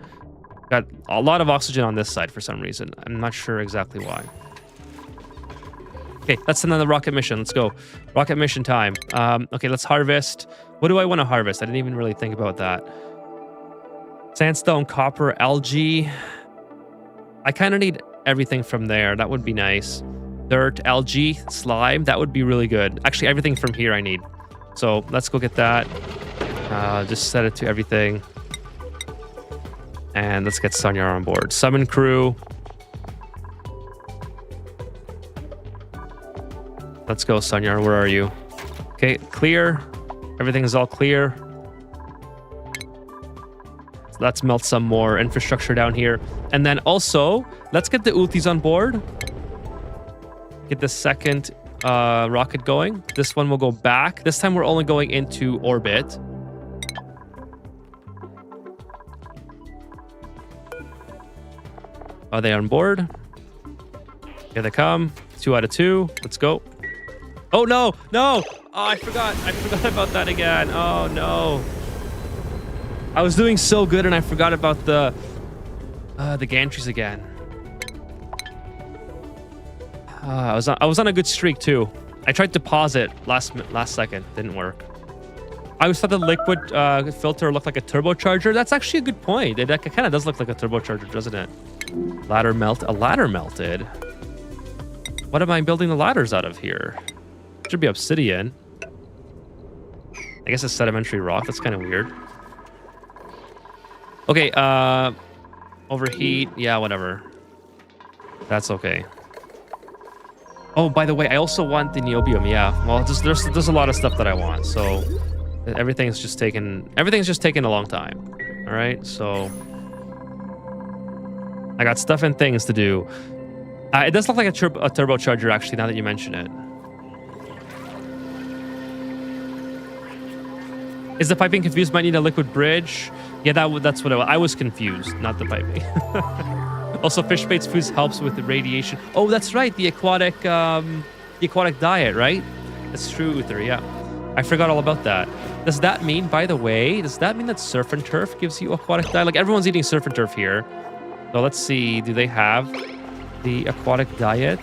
Got a lot of oxygen on this side for some reason. I'm not sure exactly why. Okay, that's another rocket mission. Let's go. Rocket mission time. Okay, let's harvest. What do I want to harvest? I didn't even really think about that. Sandstone, copper, algae. I kind of need everything from there. That would be nice. Dirt, algae, slime. That would be really good. Actually, everything from here I need. So let's go get that. Just set it to everything. And let's get Sanyar on board. Summon crew. Let's go, Sanyar. Where are you? Okay, clear. Everything is all clear. Let's melt some more infrastructure down here. And then also, let's get the Ultis on board. Get the second rocket going. This one will go back. This time we're only going into orbit. Are they on board? Here they come. 2 out of 2. Let's go. Oh, no. No. Oh, I forgot about that again. Oh, no. I was doing so good and I forgot about the gantries again. I was on a good streak too. I tried to pause it last second. Didn't work. I always thought the liquid filter looked like a turbocharger. That's actually a good point. It kind of does look like a turbocharger, doesn't it? Ladder melt. A ladder melted. What am I building the ladders out of here? Should be obsidian. I guess it's sedimentary rock. That's kind of weird. Okay, overheat. Yeah, whatever. That's okay. Oh, by the way, I also want the niobium. Yeah, well, there's a lot of stuff that I want. So everything's just taking a long time. All right, so I got stuff and things to do. It does look like a turbocharger, actually, now that you mention it. Is the piping confused? Might need a liquid bridge. Yeah, that's what I was confused, not the piping. Also, fish baits foods helps with the radiation. Oh, that's right, the aquatic diet, right? That's true, Uther, yeah. I forgot all about that. Does that mean, by the way, does that mean that surf and turf gives you aquatic diet? Like, everyone's eating surf and turf here. So let's see, do they have the aquatic diet?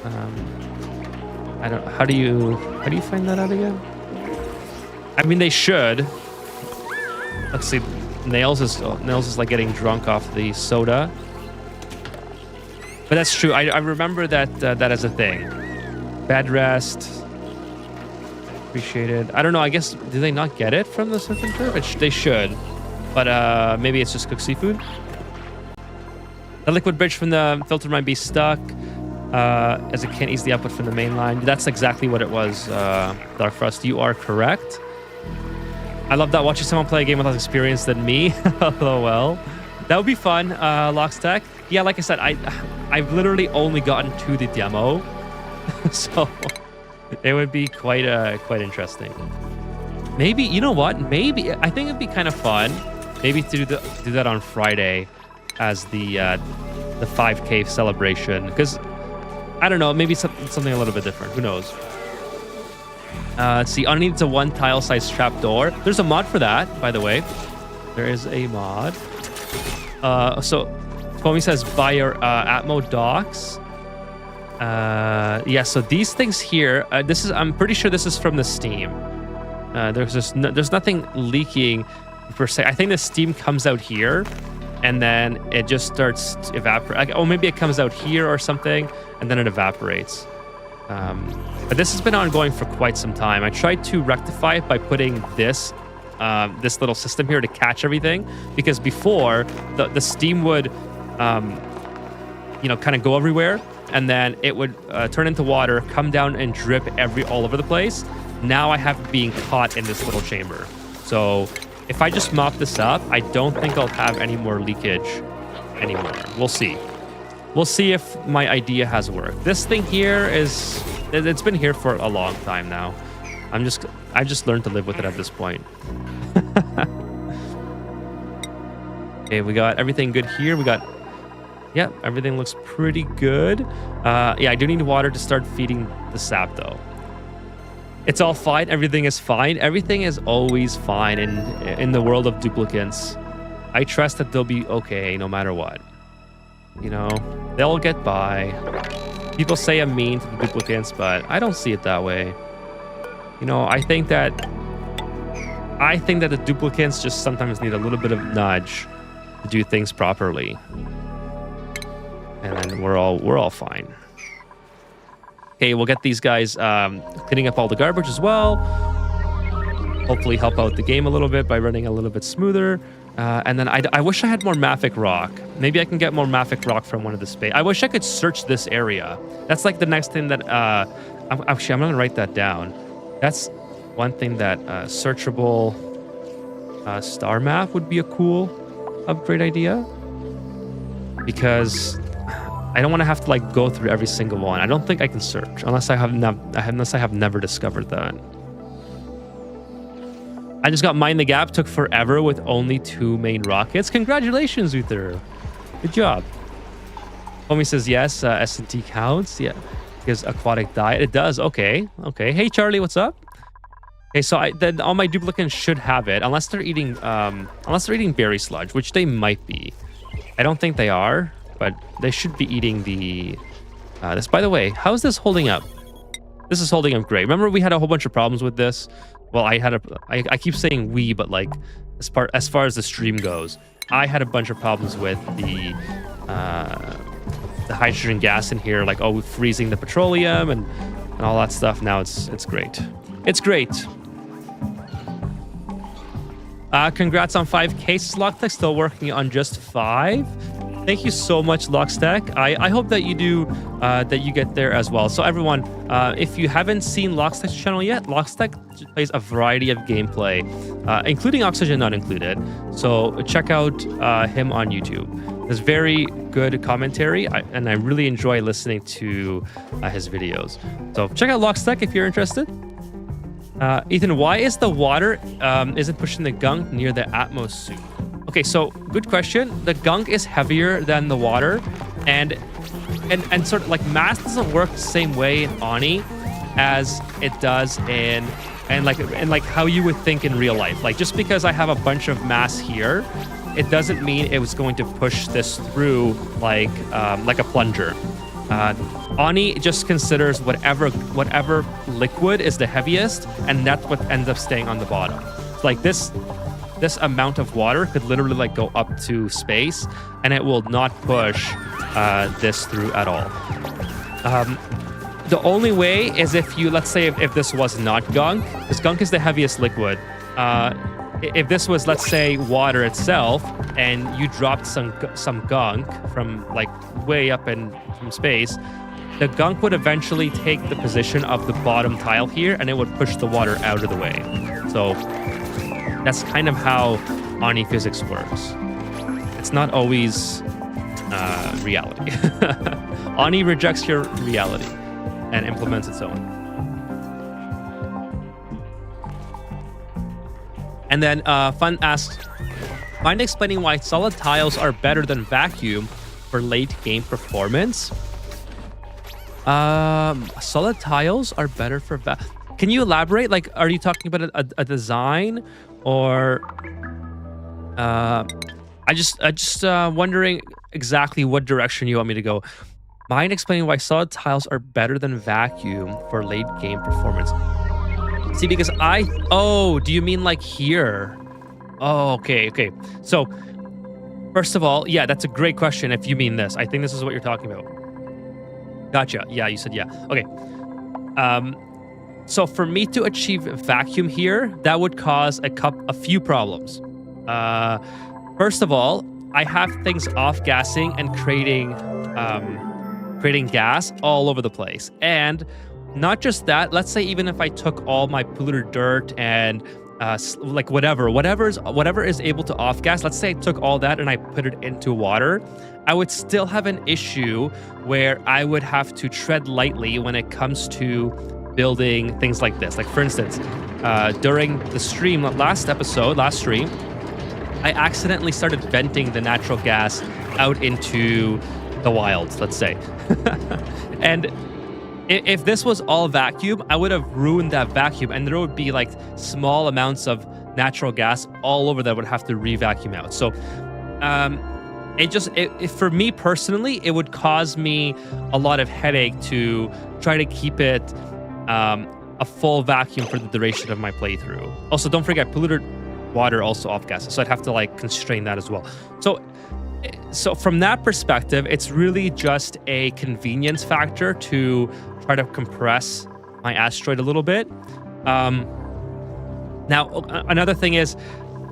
I don't. How do you find that out again? I mean, they should. Let's see. Nails is like getting drunk off the soda. But that's true. I remember that that is a thing. Bed rest. Appreciated. I don't know. I guess, do they not get it from the surf and turf? They should. But maybe it's just cooked seafood. The liquid bridge from the filter might be stuck, as it can't easily output from the main line. That's exactly what it was, Dark Frost. You are correct. I love that, watching someone play a game with less experience than me. LOL. That would be fun, Lockstack. Yeah, like I said, I've literally only gotten to the demo, so it would be quite interesting. Maybe, you know what? Maybe I think it'd be kind of fun. Maybe to do that on Friday as the 5K celebration, because I don't know, maybe something a little bit different. Who knows? Let's see. Underneath it's a 1 tile size trapdoor. There's a mod for that, by the way. There is a mod. So Foamy says buy your Atmo docks. Yeah. So these things here. I'm pretty sure this is from the steam. There's nothing leaking per se. I think the steam comes out here, and then it just starts to evaporate. Oh, maybe it comes out here or something, and then it evaporates. But this has been ongoing for quite some time. I tried to rectify it by putting this little system here to catch everything, because before the steam would, kind of go everywhere, and then it would turn into water, come down and drip all over the place. Now I have it being caught in this little chamber. So if I just mop this up, I don't think I'll have any more leakage anymore. We'll see. We'll see if my idea has worked. This thing here it's been here for a long time now. I've just learned to live with it at this point. Okay, we got everything good here. Yeah, everything looks pretty good. Yeah, I do need water to start feeding the sap though. It's all fine. Everything is fine. Everything is always fine in the world of duplicants. I trust that they'll be okay no matter what. You know, they'll get by. People say I'm mean to the duplicants, but I don't see it that way. You know, I think that the duplicants just sometimes need a little bit of nudge to do things properly. And then we're all fine. Okay, we'll get these guys cleaning up all the garbage as well. Hopefully help out the game a little bit by running a little bit smoother. And then I wish I had more Mafic rock. Maybe I can get more Mafic rock from one of the space. I wish I could search this area. That's like the next thing that... I'm going to write that down. That's one thing that searchable star map would be a cool upgrade idea. Because I don't want to have to like go through every single one. I don't think I can search unless I have never discovered that. I just got Mind the Gap. Took forever with only 2 main rockets. Congratulations, Uther. Good job. Homie says yes. S&T counts. Yeah, because aquatic diet. It does. Okay. Okay. Hey, Charlie, what's up? Okay, so then all my duplicants should have it, unless they're eating berry sludge, which they might be. I don't think they are, but they should be eating the. This, by the way, how is this holding up? This is holding up great. Remember, we had a whole bunch of problems with this. Well, I keep saying we, but like as far as the stream goes, I had a bunch of problems with the hydrogen gas in here, like freezing the petroleum and all that stuff. Now it's great. It's great. Congrats on 5 cases, Lockstack. Still working on just 5. Thank you so much, Lockstack. I hope that you do, that you get there as well. So everyone, if you haven't seen Lockstack's channel yet, Lockstack plays a variety of gameplay, including Oxygen not included. So check out him on YouTube. There's very good commentary, and I really enjoy listening to his videos. So check out Lockstack if you're interested. Ethan, why is the water isn't pushing the gunk near the Atmos suit? Okay, so good question. The gunk is heavier than the water, and sort of like mass doesn't work the same way in Oni as it does in like how you would think in real life. Like just because I have a bunch of mass here, it doesn't mean it was going to push this through like a plunger. Oni just considers whatever liquid is the heaviest, and that's what ends up staying on the bottom. Like this amount of water could literally like go up to space, and it will not push this through at all. The only way is if you, let's say if this was not gunk, because gunk is the heaviest liquid. If this was, let's say, water itself, and you dropped some gunk from like way up from space, the gunk would eventually take the position of the bottom tile here, and it would push the water out of the way. So that's kind of how Oni physics works. It's not always reality. Oni rejects your reality and implements its own. And then Fun asks, mind explaining why solid tiles are better than vacuum for late game performance? Solid tiles are better for Can you elaborate? Like, are you talking about a design, or I just wondering exactly what direction you want me to go. Mind explaining why solid tiles are better than vacuum for late game performance? See, because do you mean like here? Oh, okay. So, first of all, yeah, that's a great question if you mean this. I think this is what you're talking about. Gotcha. Yeah, you said yeah. Okay. So for me to achieve vacuum here, that would cause a few problems. First of all, I have things off-gassing and creating gas all over the place. And not just that, let's say even if I took all my polluted dirt and like whatever is able to off-gas, let's say I took all that and I put it into water, I would still have an issue where I would have to tread lightly when it comes to building things like this. Like for instance, during the stream, last stream, I accidentally started venting the natural gas out into the wilds, let's say. And if this was all vacuum, I would have ruined that vacuum, and there would be like small amounts of natural gas all over that would have to re-vacuum out. So for me personally, it would cause me a lot of headache to try to keep it a full vacuum for the duration of my playthrough. Also, don't forget, polluted water also off gases, so I'd have to like constrain that as well. So from that perspective, it's really just a convenience factor to try to compress my asteroid a little bit. Now, another thing is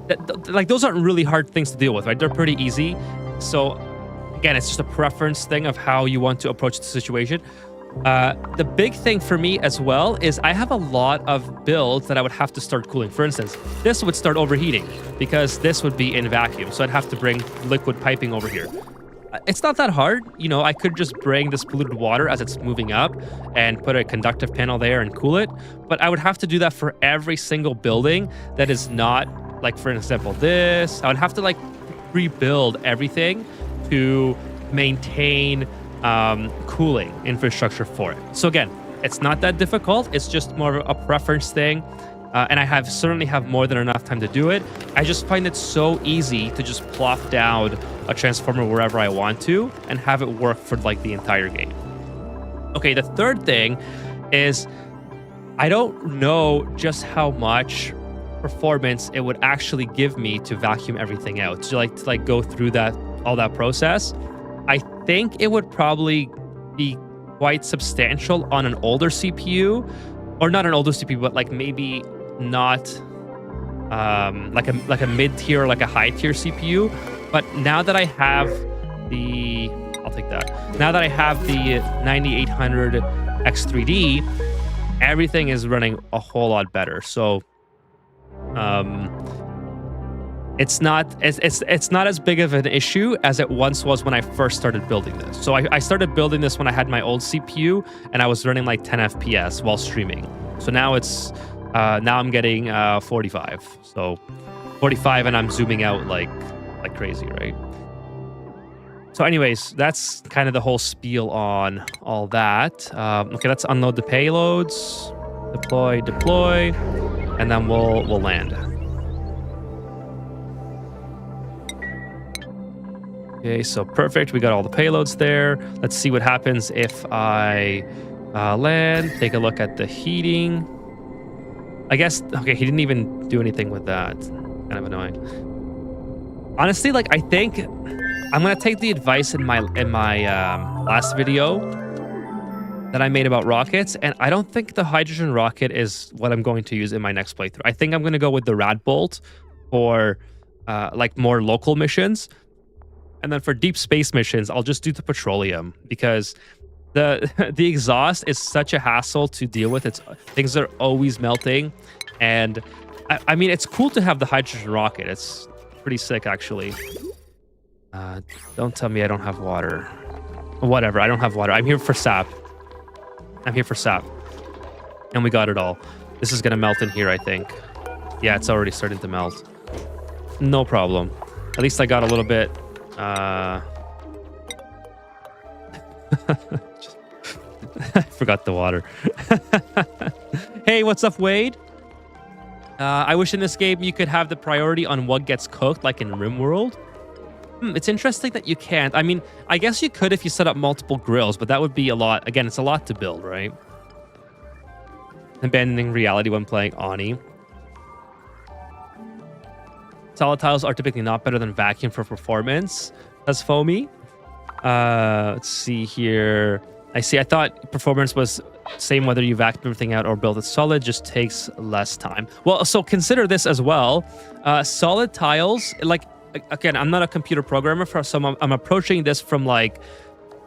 that like those aren't really hard things to deal with, right? They're pretty easy. So again, it's just a preference thing of how you want to approach the situation. The big thing for me as well is I have a lot of builds that I would have to start cooling. For instance, this would start overheating because this would be in vacuum. So I'd have to bring liquid piping over here. It's not that hard. You know, I could just bring this polluted water as it's moving up and put a conductive panel there and cool it. But I would have to do that for every single building that is not, like, for example, this. I would have to, like, rebuild everything to maintain cooling infrastructure for it. So again, it's not that difficult. It's just more of a preference thing. And I certainly have more than enough time to do it. I just find it so easy to just plop down a transformer wherever I want to and have it work for like the entire game. Okay, the third thing is I don't know just how much performance it would actually give me to vacuum everything out, to go through all that process. I think it would probably be quite substantial on an older CPU, or not an older CPU, but like maybe not like a mid-tier or like a high-tier CPU. But now that I have I'll take that. Now that I have the 9800 X3D, everything is running a whole lot better. So it's not as big of an issue as it once was when I first started building this. So I started building this when I had my old CPU and I was running like 10 FPS while streaming. So now it's now I'm getting 45. So 45 and I'm zooming out like crazy, right? So anyways, that's kind of the whole spiel on all that. Okay, let's unload the payloads. Deploy, and then we'll land. Okay, so perfect. We got all the payloads there. Let's see what happens if I land. Take a look at the heating. I guess, okay, he didn't even do anything with that. Kind of annoying. Honestly, like, I think I'm gonna take the advice in my last video that I made about rockets, and I don't think the hydrogen rocket is what I'm going to use in my next playthrough. I think I'm gonna go with the rad bolt for like more local missions, and then for deep space missions, I'll just do the petroleum because the exhaust is such a hassle to deal with. Things are always melting, and I mean it's cool to have the hydrogen rocket. It's pretty sick actually. Don't tell me I don't have water. Whatever, I don't have water. I'm here for sap. And we got it all. This is gonna melt in here, I think. Yeah, it's already starting to melt. No problem. At least I got a little bit. I forgot the water. Hey, what's up, Wade? I wish in this game you could have the priority on what gets cooked, like in RimWorld. It's interesting that you can't. I mean, I guess you could if you set up multiple grills, but that would be a lot. Again, it's a lot to build, right? Abandoning reality when playing Ani. Solid tiles are typically not better than vacuum for performance. That's foamy. Let's see here. I thought performance was same whether you vacuum everything out or build it solid, just takes less time. Well, so consider this as well. Solid tiles, like, again, I'm not a computer programmer, so I'm approaching this from like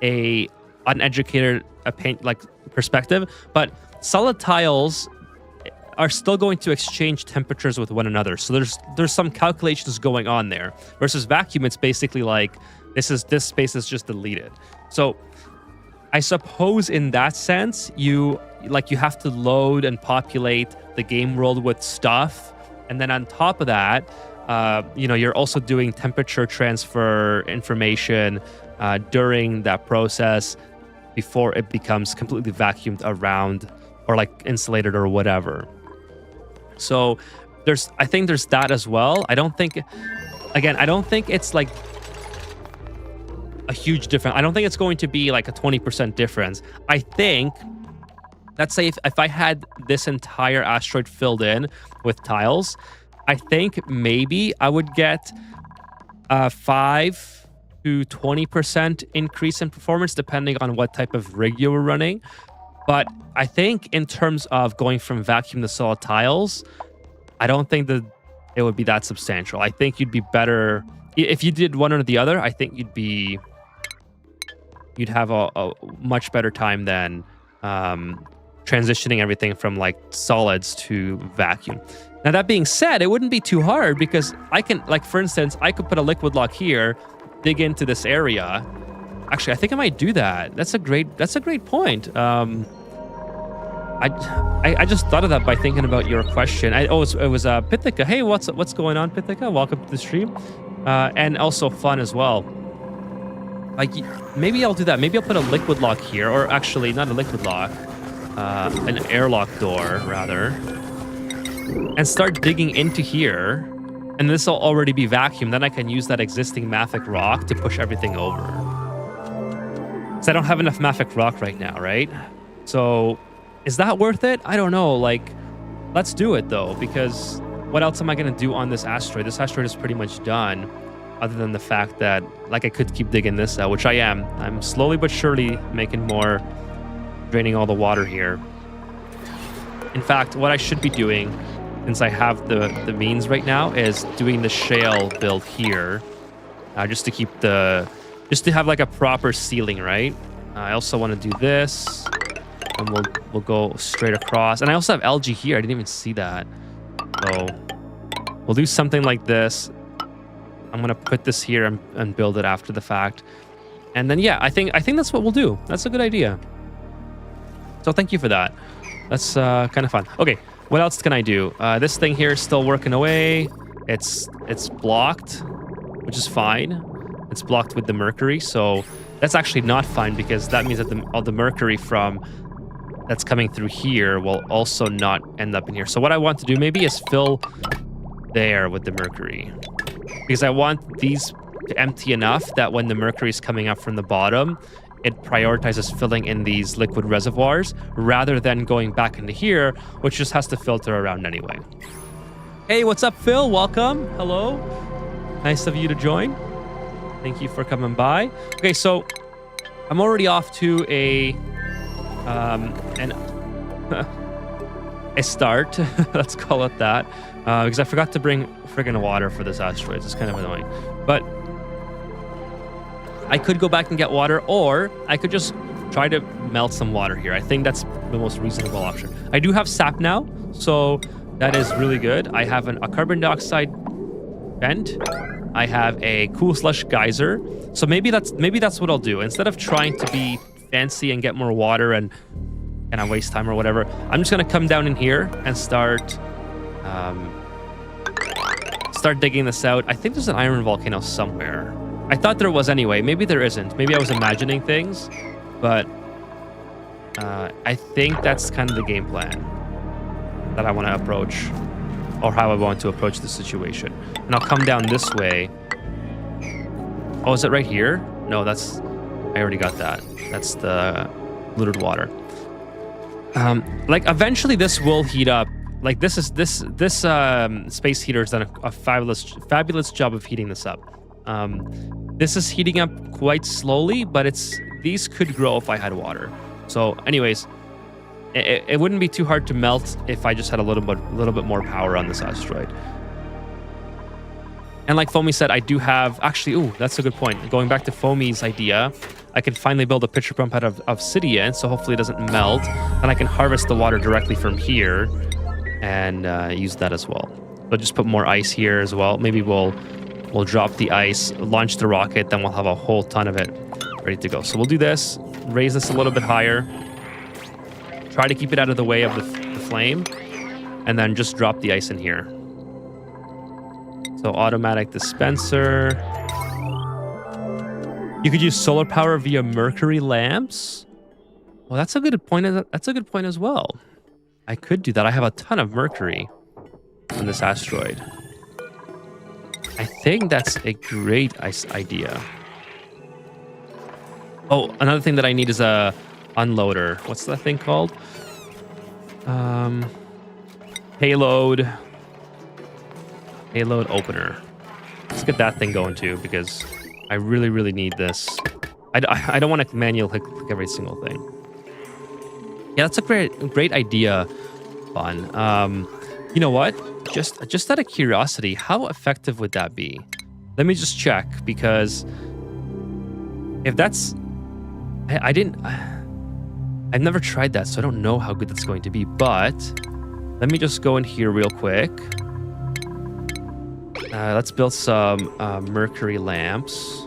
a uneducated perspective. But solid tiles are still going to exchange temperatures with one another. So there's some calculations going on there. Versus vacuum, it's basically like this space is just deleted. So I suppose in that sense, you have to load and populate the game world with stuff, and then on top of that, you're also doing temperature transfer information during that process before it becomes completely vacuumed around or like insulated or whatever. So I think there's that as well. I don't think it's like a huge difference. I don't think it's going to be like a 20% difference. I think, let's say if I had this entire asteroid filled in with tiles, I think maybe I would get a 5 to 20% increase in performance depending on what type of rig you were running. But I think in terms of going from vacuum to solid tiles, I don't think that it would be that substantial. I think you'd be better if you did one or the other. I think you'd have a much better time than transitioning everything from like solids to vacuum. Now, that being said, it wouldn't be too hard because I can, like, for instance, I could put a liquid lock here, dig into this area. Actually, I think I might do that. That's a great point. I just thought of that by thinking about your question. It was Pithika. Hey, what's going on, Pithika? Welcome to the stream. And also fun as well. Like, maybe I'll do that. Maybe I'll put a liquid lock here, or actually not a liquid lock, an airlock door rather, and start digging into here. And this will already be vacuumed. Then I can use that existing mafic rock to push everything over. Because I don't have enough mafic rock right now, right? So is that worth it? I don't know. Like, let's do it though, because what else am I going to do on this asteroid? This asteroid is pretty much done, other than the fact that, like, I could keep digging this out, which I am. I'm slowly but surely making more, draining all the water here. In fact, what I should be doing, since I have the means right now, is doing the shale build here, just to have like a proper ceiling, right? I also want to do this, and we'll go straight across. And I also have algae here. I didn't even see that. So we'll do something like this. I'm gonna put this here and build it after the fact. And then yeah, I think that's what we'll do. That's a good idea. So thank you for that. That's kind of fun. Okay, what else can I do? This thing here is still working away. It's blocked, which is fine. It's blocked with the Mercury, so that's actually not fine because that means that all the Mercury from that's coming through here will also not end up in here. So what I want to do maybe is fill there with the Mercury, because I want these to empty enough that when the Mercury is coming up from the bottom, it prioritizes filling in these liquid reservoirs rather than going back into here, which just has to filter around anyway. Hey, what's up, Phil? Welcome. Hello. Nice of you to join. Thank you for coming by. Okay, so I'm already off to a start. Let's call it that, because I forgot to bring friggin' water for this asteroid. It's kind of annoying, but I could go back and get water, or I could just try to melt some water here. I think that's the most reasonable option. I do have sap now, so that is really good. I have a carbon dioxide vent. I have a cool slush geyser. So maybe that's what I'll do. Instead of trying to be fancy and get more water and I waste time or whatever, I'm just gonna come down in here and start digging this out. I think there's an iron volcano somewhere. I thought there was anyway. Maybe there isn't. Maybe I was imagining things, but I think that's kind of the game plan that I want to approach, or how I want to approach the situation. And I'll come down this way. Oh, is it right here? No, I already got that. That's the polluted water. Like eventually this will heat up. Like this space heater has done a fabulous job of heating this up. This is heating up quite slowly, but these could grow if I had water. So anyways, it wouldn't be too hard to melt if I just had a little bit more power on this asteroid. And like Foamy said, I do have actually. Ooh, that's a good point. Going back to Foamy's idea, I can finally build a pitcher pump out of obsidian, so hopefully it doesn't melt, and I can harvest the water directly from here and use that as well. So just put more ice here as well. Maybe we'll drop the ice, launch the rocket, then we'll have a whole ton of it ready to go. So we'll do this, raise this a little bit higher, try to keep it out of the way of the flame, and then just drop the ice in here. So automatic dispenser. You could use solar power via Mercury lamps. Well, that's a good point. That's a good point as well. I could do that. I have a ton of Mercury on this asteroid. I think that's a great idea. Oh, another thing that I need is a unloader. What's that thing called? Payload opener. Let's get that thing going too, because I really, really need this. I don't want to manually click every single thing. Yeah, that's a great idea, Fun. You know what? Just out of curiosity, how effective would that be? Let me just check, because if that's... I've never tried that, so I don't know how good that's going to be, but let me just go in here real quick. Let's build some Mercury lamps.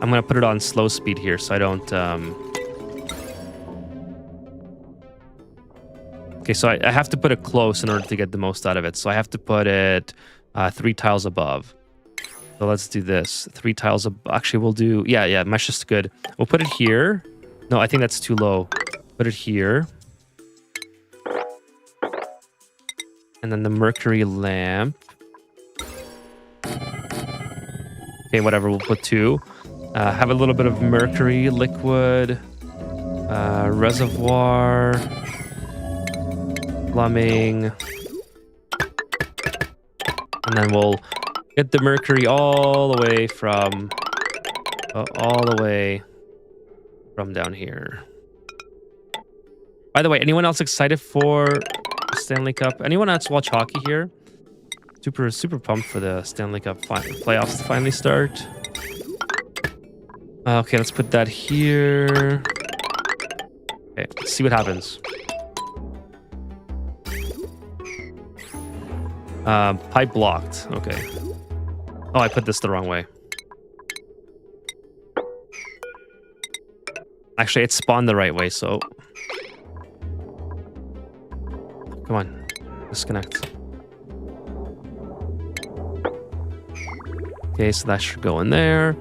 I'm going to put it on slow speed here so I don't... Okay, so I have to put it close in order to get the most out of it. So I have to put it 3 tiles above. So let's do this. 3 tiles above. Actually, we'll do... Yeah, mesh is good. We'll put it here. No, I think that's too low. Put it here. And then the Mercury lamp. Okay, whatever. We'll put 2. Have a little bit of Mercury liquid. Reservoir. Plumbing. And then we'll get the Mercury all the way from down here. By the way, anyone else excited for Stanley Cup? Anyone else watch hockey here? Super pumped for the Stanley Cup playoffs to finally start. Okay, let's put that here. Okay, let's see what happens. Pipe blocked. Okay. Oh, I put this the wrong way. Actually, it spawned the right way, so... Come on. Disconnect. Okay, so that should go in there.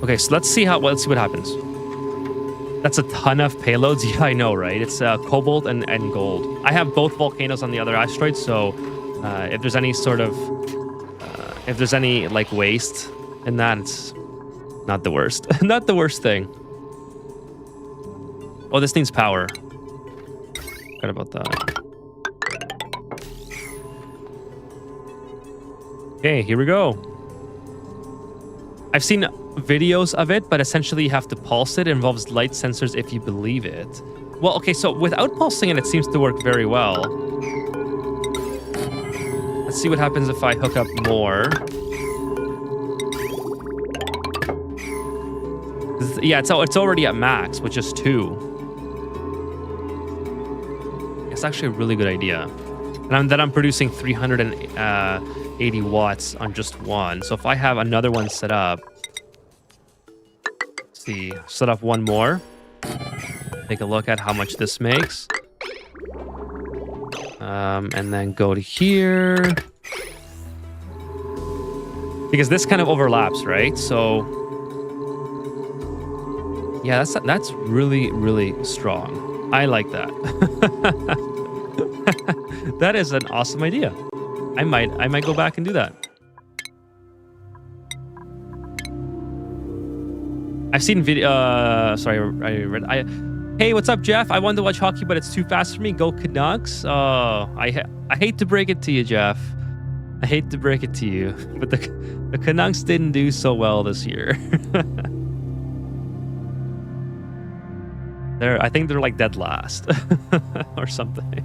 Okay, so let's see what happens. That's a ton of payloads. Yeah, I know, right? It's cobalt and gold. I have both volcanoes on the other asteroids, so if there's any sort of if there's any like waste in that, it's not the worst. Not the worst thing. Oh, this needs power. Forgot about that. Okay, here we go. I've seen videos of it, but essentially you have to pulse it. It involves light sensors if you believe it. Well, okay, so without pulsing it, it seems to work very well. Let's see what happens if I hook up more. Yeah, it's already at max, which is 2. It's actually a really good idea. And then I'm producing 380 watts on just one. So if I have another one set up, set up one more. Take a look at how much this makes. And then go to here. Because this kind of overlaps, right? So yeah, that's really, really strong. I like that. That is an awesome idea. I might go back and do that. I've seen video. Hey, what's up, Jeff? I wanted to watch hockey, but it's too fast for me. Go Canucks. Oh, I hate to break it to you, Jeff. I hate to break it to you, but the Canucks didn't do so well this year. I think they're like dead last or something.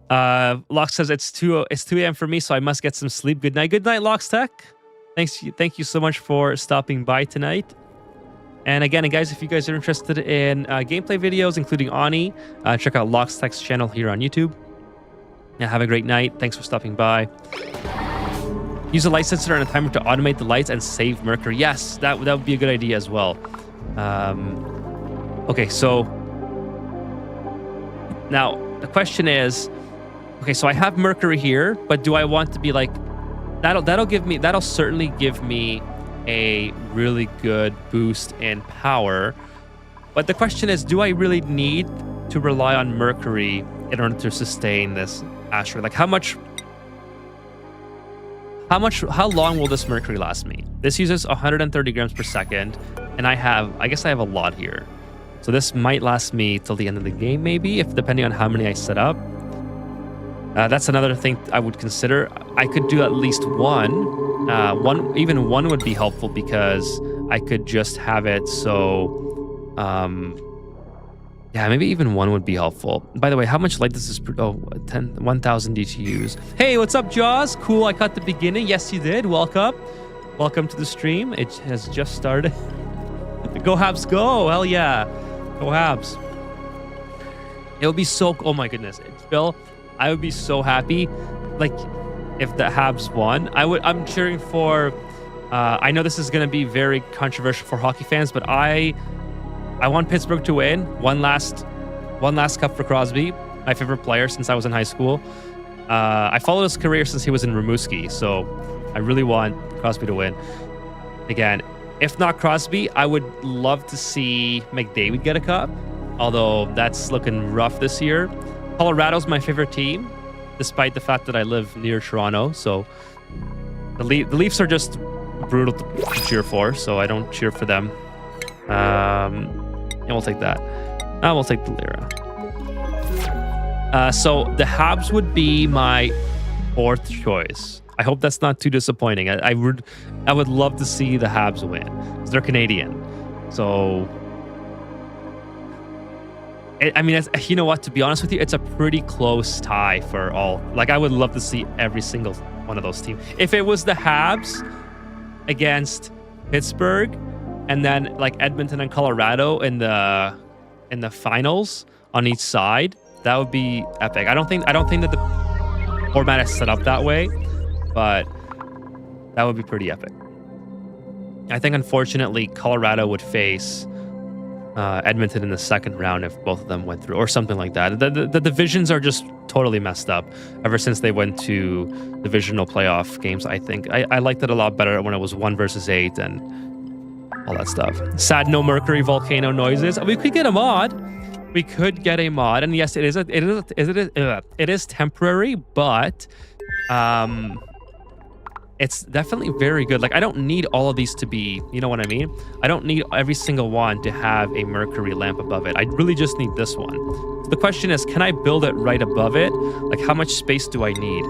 Lox says it's 2 a.m. for me, so I must get some sleep. Good night, Lox Tech. Thank you so much for stopping by tonight. And again, guys, if you guys are interested in gameplay videos, including Ani, check out Lox Tech's channel here on YouTube. Yeah, have a great night. Thanks for stopping by. Use a light sensor and a timer to automate the lights and save Mercury. Yes, that would be a good idea as well. Okay, so now the question is, okay, so I have Mercury here, but do I want to be like that'll certainly give me a really good boost in power. But the question is, do I really need to rely on Mercury in order to sustain this asteroid? Like how long will this Mercury last me? This uses 130 grams per second, and I guess I have a lot here. So this might last me till the end of the game, maybe, depending on how many I set up. That's another thing I would consider. I could do at least one. Even one would be helpful because I could just have it so... yeah, maybe even one would be helpful. By the way, how much light does this... 1,000 DTUs. Hey, what's up, Jaws? Cool, I caught the beginning. Yes, you did. Welcome. Welcome to the stream. It has just started. Go Habs, go. Hell yeah. Go Habs. It would be so... Oh my goodness. Bill, I would be so happy. Like, if the Habs won. I'm cheering for... I know this is going to be very controversial for hockey fans, but I want Pittsburgh to win. One last cup for Crosby, my favorite player since I was in high school. I followed his career since he was in Rimouski, so I really want Crosby to win. Again, if not Crosby, I would love to see McDavid get a cup, although that's looking rough this year. Colorado's my favorite team, despite the fact that I live near Toronto, so the Leafs are just brutal to cheer for, so I don't cheer for them. And we'll take that. We'll take the Lyra. So the Habs would be my fourth choice. I hope that's not too disappointing. I would love to see the Habs win because they're Canadian. So, I mean, you know what? To be honest with you, it's a pretty close tie for all. Like, I would love to see every single one of those teams. If it was the Habs against Pittsburgh, and then like Edmonton and Colorado in the finals on each side, that would be epic. I don't think that format is set up that way, but that would be pretty epic. I think, unfortunately, Colorado would face Edmonton in the second round if both of them went through, or something like that. The divisions are just totally messed up ever since they went to divisional playoff games. I think I liked it a lot better when it was 1 versus 8 and all that stuff. Sad no Mercury volcano noises. We could get a mod. We could get a mod, and yes, it is temporary, but it's definitely very good. Like, I don't need all of these to be, you know what I mean? I don't need every single one to have a Mercury lamp above it. I really just need this one. So the question is, can I build it right above it? Like, how much space do I need?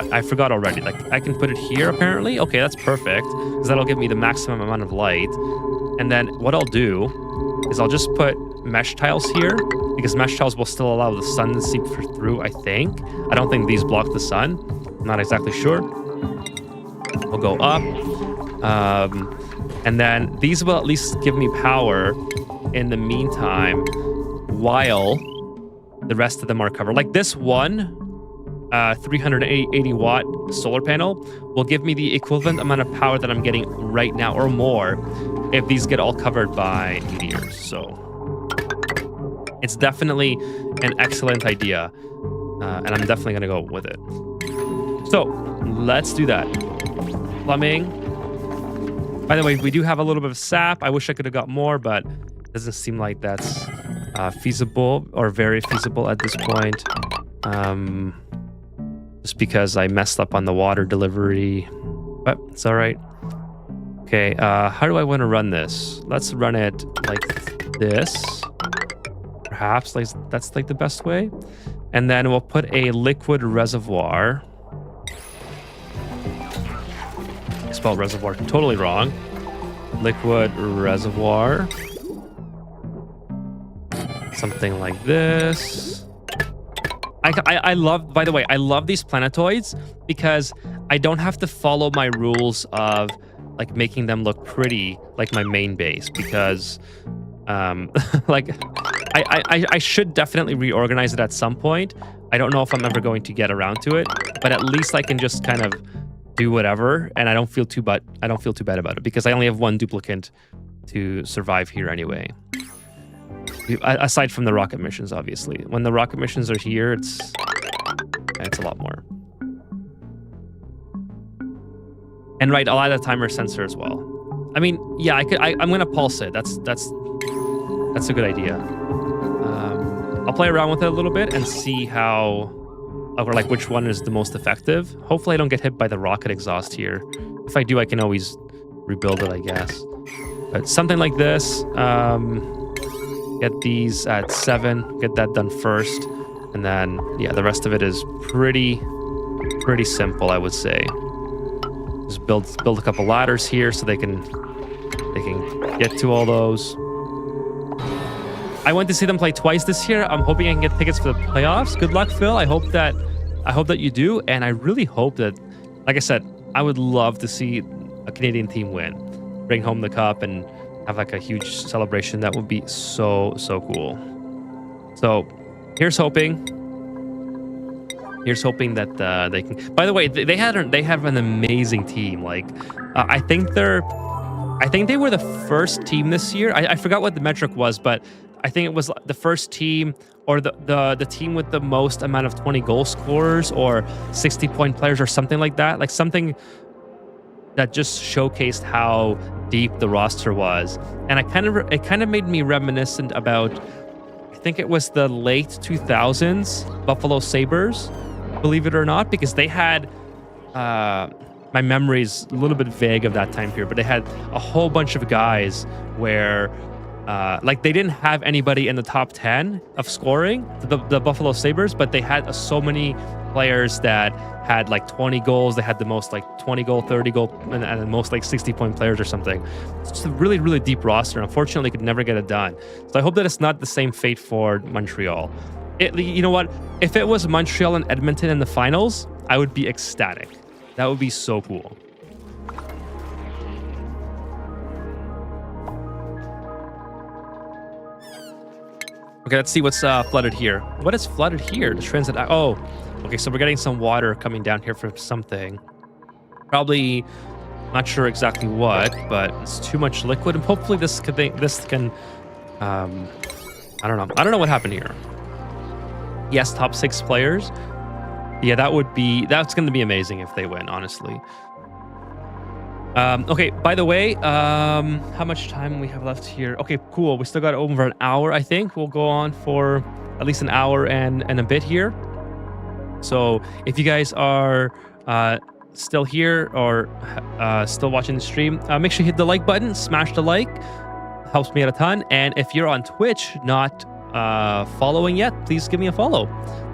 I forgot already. Like, I can put it here, apparently. Okay, that's perfect, because that'll give me the maximum amount of light. And then what I'll do is I'll just put mesh tiles here, because mesh tiles will still allow the sun to seep through, I think. I don't think these block the sun. I'm not exactly sure. We'll go up. And then these will at least give me power in the meantime while the rest of them are covered. Like this one 380 watt solar panel will give me the equivalent amount of power that I'm getting right now or more if these get all covered by meteors. So it's definitely an excellent idea, and I'm definitely going to go with it. So let's do that. Plumbing. By the way, we do have a little bit of sap. I wish I could have got more, but it doesn't seem like that's feasible or very feasible at this point. Just because I messed up on the water delivery, but it's all right. Okay, how do I want to run this? Let's run it like this. Perhaps like that's like the best way. And then we'll put a liquid reservoir. I spelled reservoir totally wrong. Liquid reservoir. Something like this. I love, by the way, I love these planetoids because I don't have to follow my rules of like making them look pretty like my main base, because like I should definitely reorganize it at some point. I don't know if I'm ever going to get around to it, but at least I can just kind of do whatever, and I don't feel too bad about it because I only have one duplicate to survive here anyway. Aside from the rocket missions, obviously. When the rocket missions are here, it's a lot more. And right, I'll add a timer sensor as well. I mean, yeah, I'm gonna pulse it. That's a good idea. I'll play around with it a little bit and see how, or like which one is the most effective. Hopefully I don't get hit by the rocket exhaust here. If I do, I can always rebuild it, I guess. But something like this. Get these at 7, get that done first, and then yeah, the rest of it is pretty simple, I would say. Just build a couple ladders here so they can get to all those. I went to see them play twice this year. I'm hoping I can get tickets for the playoffs. Good luck, Phil. I hope that you do, and I really hope that, like I said, I would love to see a Canadian team win, bring home the cup, and have like a huge celebration. That would be so cool. So here's hoping that they can. By the way, they have an amazing team. Like I think they were the first team this year. I forgot what the metric was, but I think it was the first team or the team with the most amount of 20 goal scorers or 60-point players or something like that. Like something that just showcased how deep the roster was. And it kind of made me reminiscent about, I think it was the late 2000s Buffalo Sabres, believe it or not, because they had, my memory's a little bit vague of that time period, but they had a whole bunch of guys where like they didn't have anybody in the top 10 of scoring, the Buffalo Sabres, but they had so many players that had like 20 goals. They had the most like 20 goal, 30 goal, and the most like 60-point players or something. It's just a really deep roster. Unfortunately, could never get it done. So I hope that it's not the same fate for Montreal. You know what? If it was Montreal and Edmonton in the finals, I would be ecstatic. That would be so cool. Okay, let's see what's flooded here. What is flooded here? The transit. Oh, okay. So we're getting some water coming down here from something. Probably not sure exactly what, but it's too much liquid, and hopefully this can. I don't know. I don't know what happened here. Yes, top 6 players. Yeah, that's going to be amazing if they win, honestly. Okay, by the way, how much time we have left here? Okay, cool. We still got over an hour, I think. We'll go on for at least an hour and a bit here. So if you guys are still here or still watching the stream, make sure you hit the like button, smash the like. Helps me out a ton. And if you're on Twitch, not following yet, please give me a follow.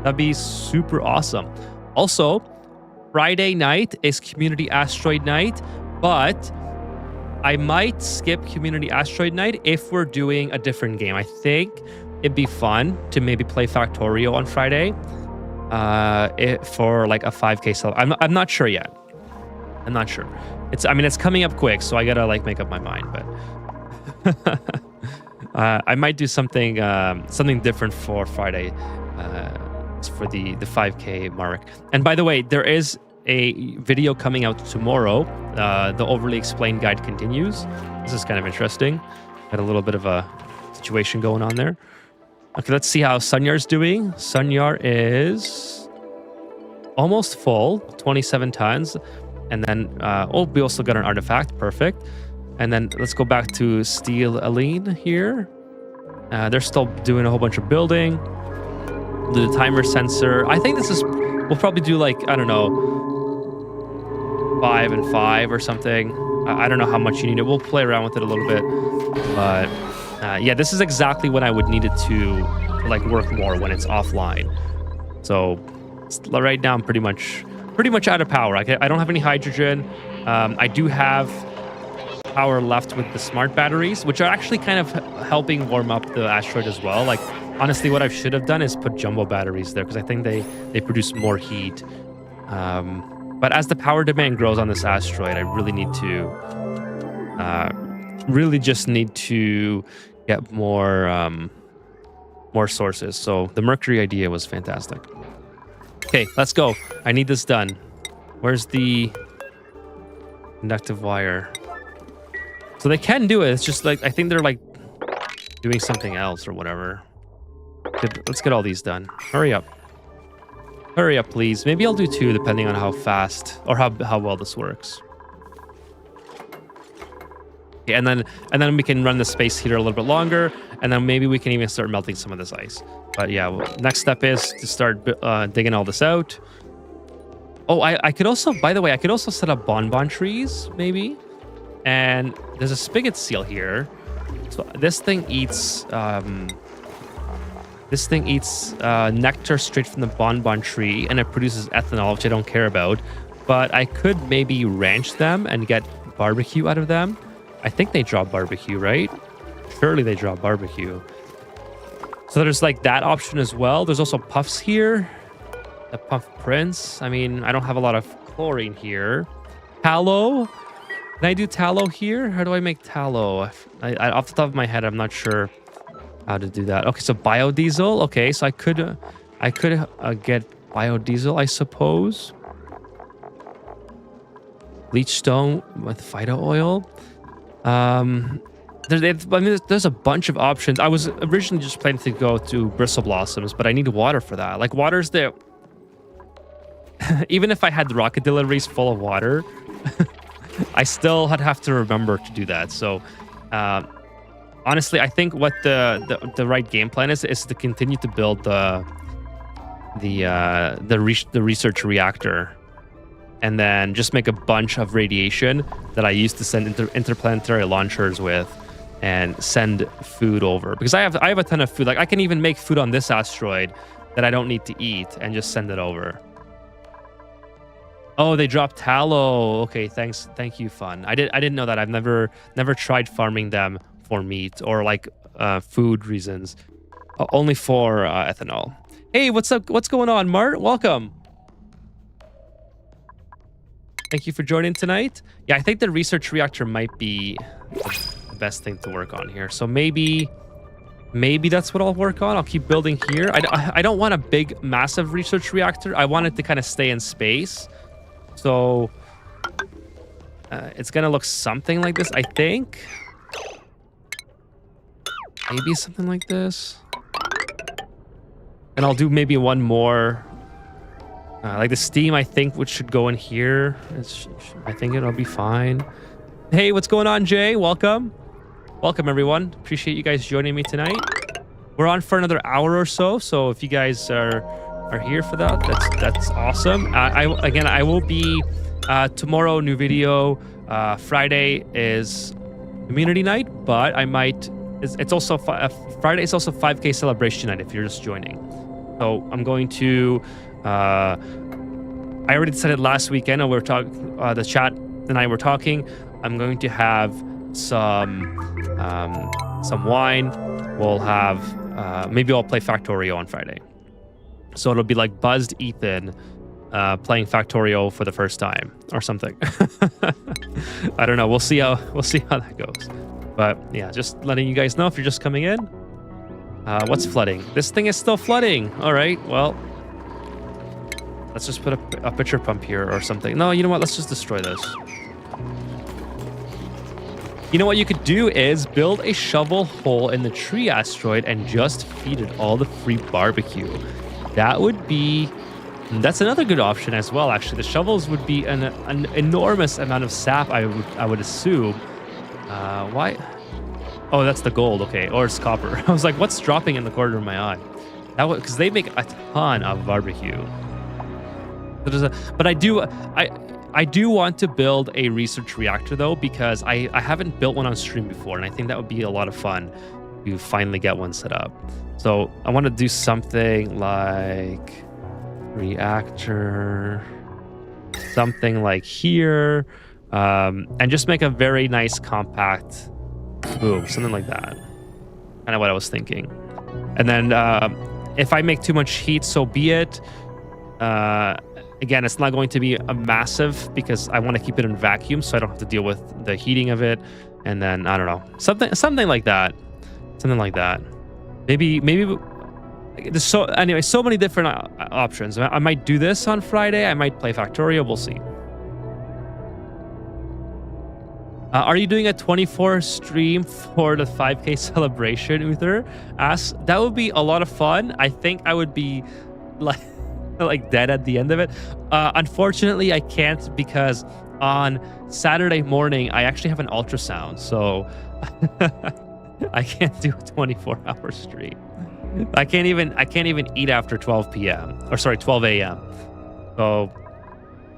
That'd be super awesome. Also, Friday night is Community Asteroid Night, but I might skip Community Asteroid Night if we're doing a different game. I think it'd be fun to maybe play Factorio on Friday for like a 5K sell. I'm not sure yet. I'm not sure. It's coming up quick, so I gotta like make up my mind. But I might do something different for Friday for the 5K mark. And by the way, there is a video coming out tomorrow. The Overly Explained Guide continues. This is kind of interesting. Got a little bit of a situation going on there. Okay, let's see how Sunyar's doing. Sunyar is almost full, 27 tons. And then, we also got an artifact. Perfect. And then let's go back to Steel Aline here. They're still doing a whole bunch of building. Do the timer sensor. I think we'll probably do like, I don't know, 5 and 5 or something. I don't know how much you need it. We'll play around with it a little bit. But yeah, this is exactly when I would need it to like work more when it's offline. So right now I'm pretty much out of power. I don't have any hydrogen. I do have power left with the smart batteries, which are actually kind of helping warm up the asteroid as well. Like, honestly, what I should have done is put jumbo batteries there because I think they produce more heat. But as the power demand grows on this asteroid, I really need to just need to get more sources. So the Mercury idea was fantastic. Okay, let's go. I need this done. Where's the conductive wire? So they can do it. It's just like, I think they're like doing something else or whatever. Let's get all these done. Hurry up. Hurry up, please. Maybe I'll do 2 depending on how fast or how well this works. Okay, and then we can run the space heater a little bit longer, and then maybe we can even start melting some of this ice. But yeah, next step is to start digging all this out. Oh, I could also, by the way, I could also set up bonbon trees, maybe. And there's a spigot seal here. So this thing eats nectar straight from the bonbon tree, and it produces ethanol, which I don't care about. But I could maybe ranch them and get barbecue out of them. I think they draw barbecue, right? Surely they draw barbecue. So there's like that option as well. There's also puffs here. The puff prints. I mean, I don't have a lot of chlorine here. Tallow. Can I do tallow here? How do I make tallow? I off the top of my head, I'm not sure how to do that. Okay, so biodiesel. Okay, so I could get biodiesel, I suppose. Bleach stone with phyto oil. There's a bunch of options. I was originally just planning to go to bristle blossoms, but I need water for that. Like, water's there. Even if I had the rocket deliveries full of water, I still have to remember to do that. So, honestly, I think what the right game plan is to continue to build the research reactor, and then just make a bunch of radiation that I use to send interplanetary launchers with, and send food over, because I have a ton of food. Like, I can even make food on this asteroid that I don't need to eat and just send it over. Oh, they dropped tallow. Okay, thanks. Thank you, Fun. I didn't know that. I've never tried farming them for meat or like food reasons. Only for ethanol. Hey, what's up? What's going on, Mart? Welcome. Thank you for joining tonight. Yeah, I think the research reactor might be the best thing to work on here. So maybe maybe that's what I'll work on. I'll keep building here. I don't want a big, massive research reactor. I want it to kind of stay in space. So it's going to look something like this, I think. Maybe something like this. And I'll do maybe one more. Like the steam, I think, which should go in here. I think it'll be fine. Hey, what's going on, Jay? Welcome. Welcome, everyone. Appreciate you guys joining me tonight. We're on for another hour or so. So if you guys are here for that, that's awesome. I will be tomorrow, new video. Friday is community night, but I might. It's also Friday. It's also 5K celebration night if you're just joining. So I'm going to. I already said it last weekend. We were talking. The chat and I were talking. I'm going to have some wine. We'll have maybe I'll play Factorio on Friday. So it'll be like buzzed Ethan playing Factorio for the first time or something. I don't know. We'll see how that goes. But yeah, just letting you guys know if you're just coming in. What's flooding? This thing is still flooding. All right. Well, let's just put a pitcher pump here or something. No, you know what? Let's just destroy this. You know what you could do is build a shovel hole in the tree asteroid and just feed it all the free barbecue. That would be... That's another good option as well, actually. The shovels would be an enormous amount of sap, I would assume. Why? Oh, that's the gold. Okay, or it's copper. I was like, what's dropping in the corner of my eye? That was because they make a ton of barbecue. But I do want to build a research reactor though, because I haven't built one on stream before, and I think that would be a lot of fun to finally get one set up. So I want to do something like reactor, something like here. And just make a very nice compact boom, something like that. Kind of what I was thinking. And then if I make too much heat, so be it. Again, it's not going to be a massive because I want to keep it in vacuum so I don't have to deal with the heating of it. And then, I don't know, something like that. Something like that. Maybe there's so many different options. I might do this on Friday. I might play Factorio. We'll see. Are you doing a 24 stream for the 5K celebration, Uther? That would be a lot of fun. I think I would be like dead at the end of it. Unfortunately, I can't because on Saturday morning, I actually have an ultrasound. So I can't do a 24-hour stream. I can't even eat after 12 p.m. or sorry, 12 a.m. So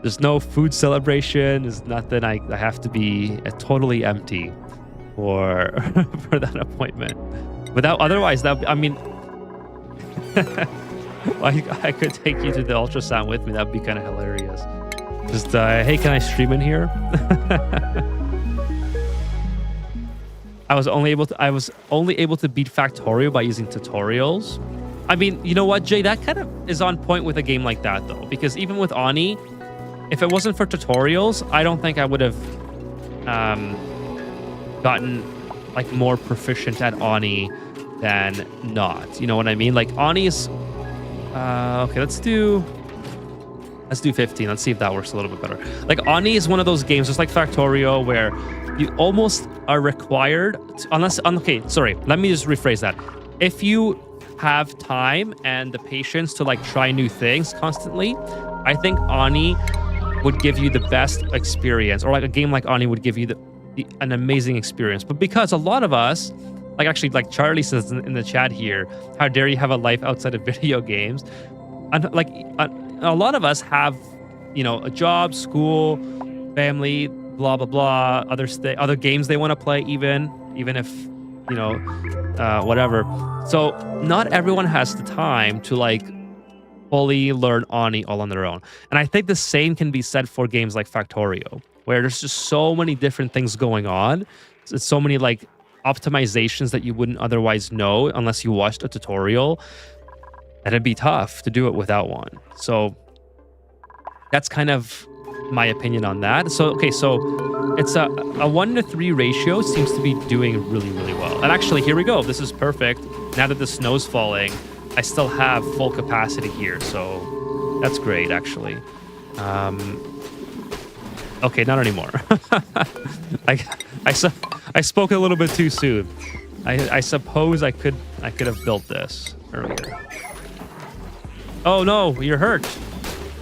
there's no food celebration. There's nothing. I have to be totally empty for that appointment. Without otherwise, I mean, I could take you to the ultrasound with me. That'd be kind of hilarious. Just hey, can I stream in here? I was only able to beat Factorio by using tutorials. I mean, you know what, Jay? That kind of is on point with a game like that, though, because even with Ani, if it wasn't for tutorials, I don't think I would have gotten like more proficient at Ani than not. You know what I mean? Like Ani is okay. Let's do 15. Let's see if that works a little bit better. Like Ani is one of those games, just like Factorio, where you almost are required to, okay, sorry, let me just rephrase that. If you have time and the patience to like try new things constantly, I think Ani would give you the best experience, or like a game like Ani would give you an amazing experience. But because a lot of us, like actually like Charlie says in the chat here, how dare you have a life outside of video games? And like a lot of us have, you know, a job, school, family, blah blah blah, other games they want to play, even if, you know, whatever. So not everyone has the time to like fully learn Ani all on their own. And I think the same can be said for games like Factorio, where there's just so many different things going on. It's so many like optimizations that you wouldn't otherwise know unless you watched a tutorial. And it'd be tough to do it without one. So that's kind of my opinion on that. So, okay, so it's a 1-to-3 ratio seems to be doing really, really well. And actually, here we go. This is perfect. Now that the snow's falling, I still have full capacity here. So that's great, actually. Okay, not anymore. I spoke a little bit too soon. I suppose I could have built this earlier. Oh no, you're hurt.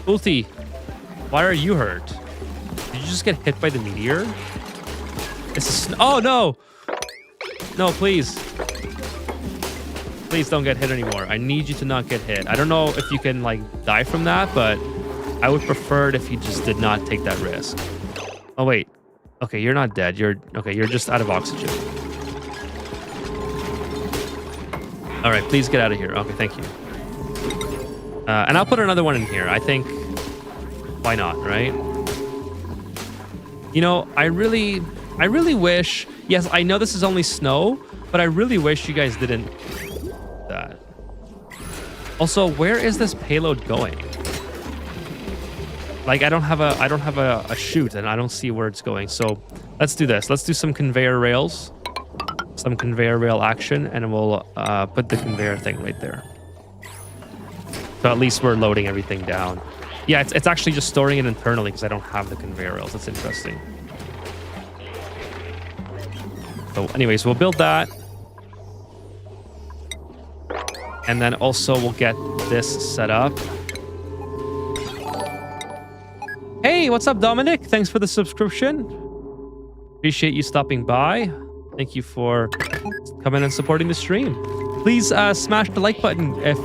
Ulti, why are you hurt? Did you just get hit by the meteor? Oh no! No, please. Please don't get hit anymore. I need you to not get hit. I don't know if you can like die from that, but I would prefer it if you just did not take that risk. Oh wait. Okay, you're not dead. You're just out of oxygen. All right, please get out of here. Okay, thank you. And I'll put another one in here. I think, why not, right? You know, I really wish, yes, I know this is only snow, but I really wish you guys didn't do that. Also, where is this payload going? Like, I don't have a chute, and I don't see where it's going. So let's do this. Let's do some conveyor rails, some conveyor rail action, and we'll put the conveyor thing right there. So at least we're loading everything down. Yeah, it's actually just storing it internally because I don't have the conveyor rails. That's interesting. So anyways, we'll build that. And then also we'll get this set up. Hey, what's up, Dominic? Thanks for the subscription. Appreciate you stopping by. Thank you for coming and supporting the stream. Please smash the like button if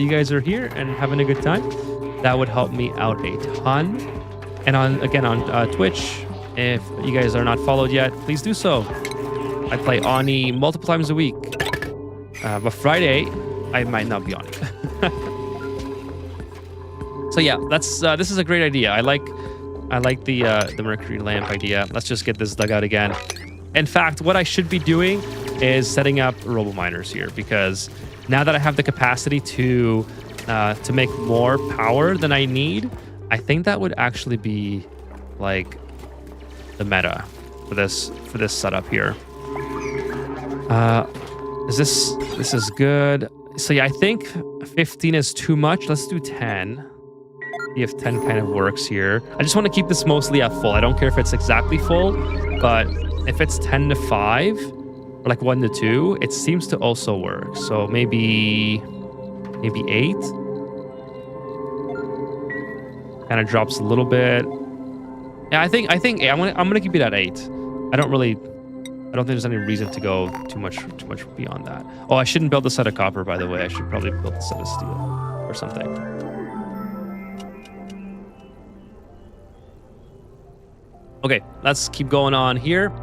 you guys are here and having a good time. That would help me out a ton. And on Twitch, if you guys are not followed yet, please do so. I play Oni multiple times a week. But Friday, I might not be on it. So yeah, this is a great idea. I like the Mercury lamp idea. Let's just get this dug out again. In fact, what I should be doing is setting up robo-miners here, because now that I have the capacity to make more power than I need, I think that would actually be like the meta for this setup here. This is good. So yeah, I think 15 is too much. Let's do 10. See if 10 kind of works here. I just want to keep this mostly at full. I don't care if it's exactly full, but if it's 10 to 5 or like 1 to 2, it seems to also work. So maybe 8. Kind of drops a little bit. Yeah, I think I'm gonna keep it at 8. I don't think there's any reason to go too much beyond that. Oh, I shouldn't build a set of copper, by the way. I should probably build a set of steel or something. Okay, let's keep going on here.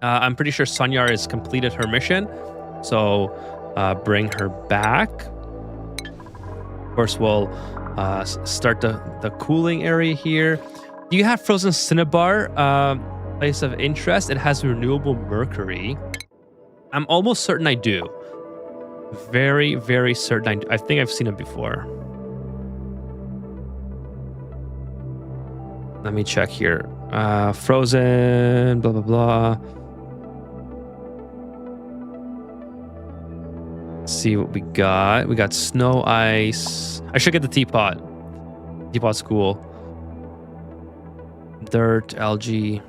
I'm pretty sure Sonyar has completed her mission, so bring her back. Of course, we'll start the cooling area here. Do you have frozen cinnabar? Place of interest. It has renewable mercury. I'm almost certain I do. Very, very certain I do. I think I've seen it before. Let me check here. Frozen, blah, blah, blah. Let's see what we got. We got snow, ice. I should get the teapot. Teapot's cool. Dirt, algae.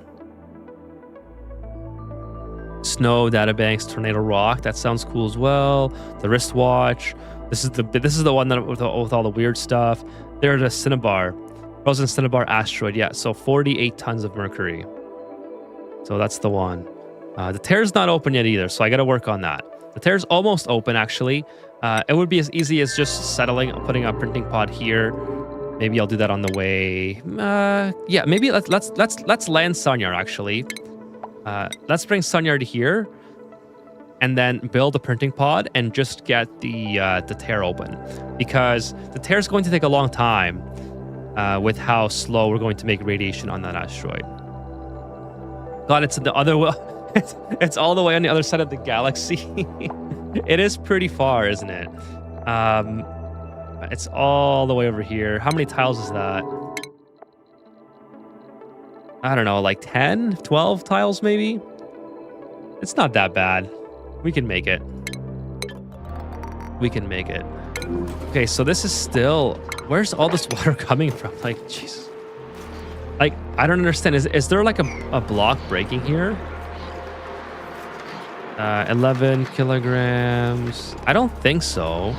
Snow, databanks, tornado rock. That sounds cool as well. The wristwatch. This is the one that with all the weird stuff. There's a cinnabar. Frozen Cinnabar Asteroid, yeah, so 48 tons of mercury. So that's the one. The tear's not open yet either, so I got to work on that. The tear's almost open, actually. It would be as easy as just putting a printing pod here. Maybe I'll do that on the way. Yeah, maybe let's land Sonyar, actually. Let's bring Sonyar to here, and then build a printing pod and just get the tear open, because the tear's going to take a long time. With how slow we're going to make radiation on that asteroid. God, it's the other way. It's all the way on the other side of the galaxy. It is pretty far, isn't it? It's all the way over here. How many tiles is that? I don't know, like 10, 12 tiles maybe. It's not that bad. We can make it. We can make it. Okay, so this is still... Where's all this water coming from? Like, Jesus. Like, I don't understand. Is there like a block breaking here? 11 kilograms. I don't think so.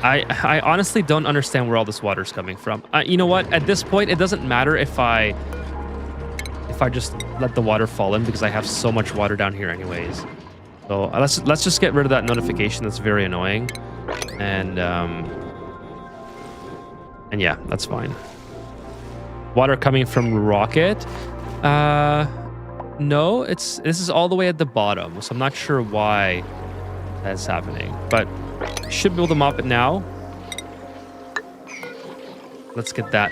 I honestly don't understand where all this water's coming from. You know what? At this point, it doesn't matter if I just let the water fall in because I have so much water down here anyways. So let's just get rid of that notification. That's very annoying. And yeah, that's fine. Water coming from rocket. No, this is all the way at the bottom, so I'm not sure why that's happening, but should be able to mop it now. Let's get that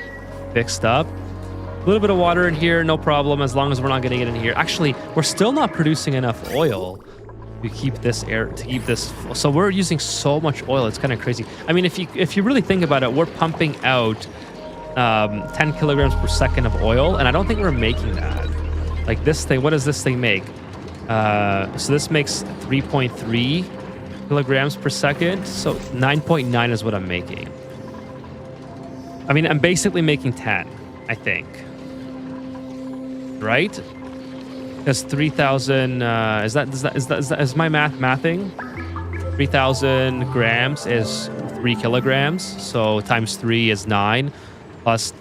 fixed up. A little bit of water in here, no problem, as long as we're not getting it in here. Actually, we're still not producing enough oil to keep this so we're using so much oil. It's kind of crazy. I mean, if you really think about it, we're pumping out 10 kilograms per second of oil, and I don't think we're making that. Like this thing, what does this thing make? So this makes 3.3 kilograms per second. So 9.9 is what I'm making. I mean, I'm basically making 10, I think. Right? That's 3,000. Is my mathing? 3,000 grams is 3 kilograms. So times 3 is 9, plus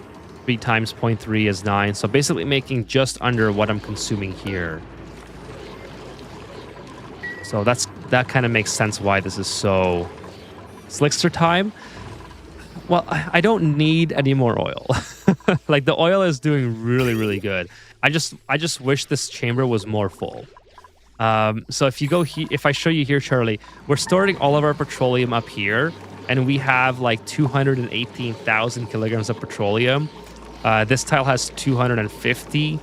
3 times 0.3 is 9. So basically making just under what I'm consuming here. So that kind of makes sense why this is so Slickster time. Well, I don't need any more oil. Like the oil is doing really, really good. I just wish this chamber was more full. So if I show you here, Charlie, we're storing all of our petroleum up here, and we have like 218,000 kilograms of petroleum. This tile has 250,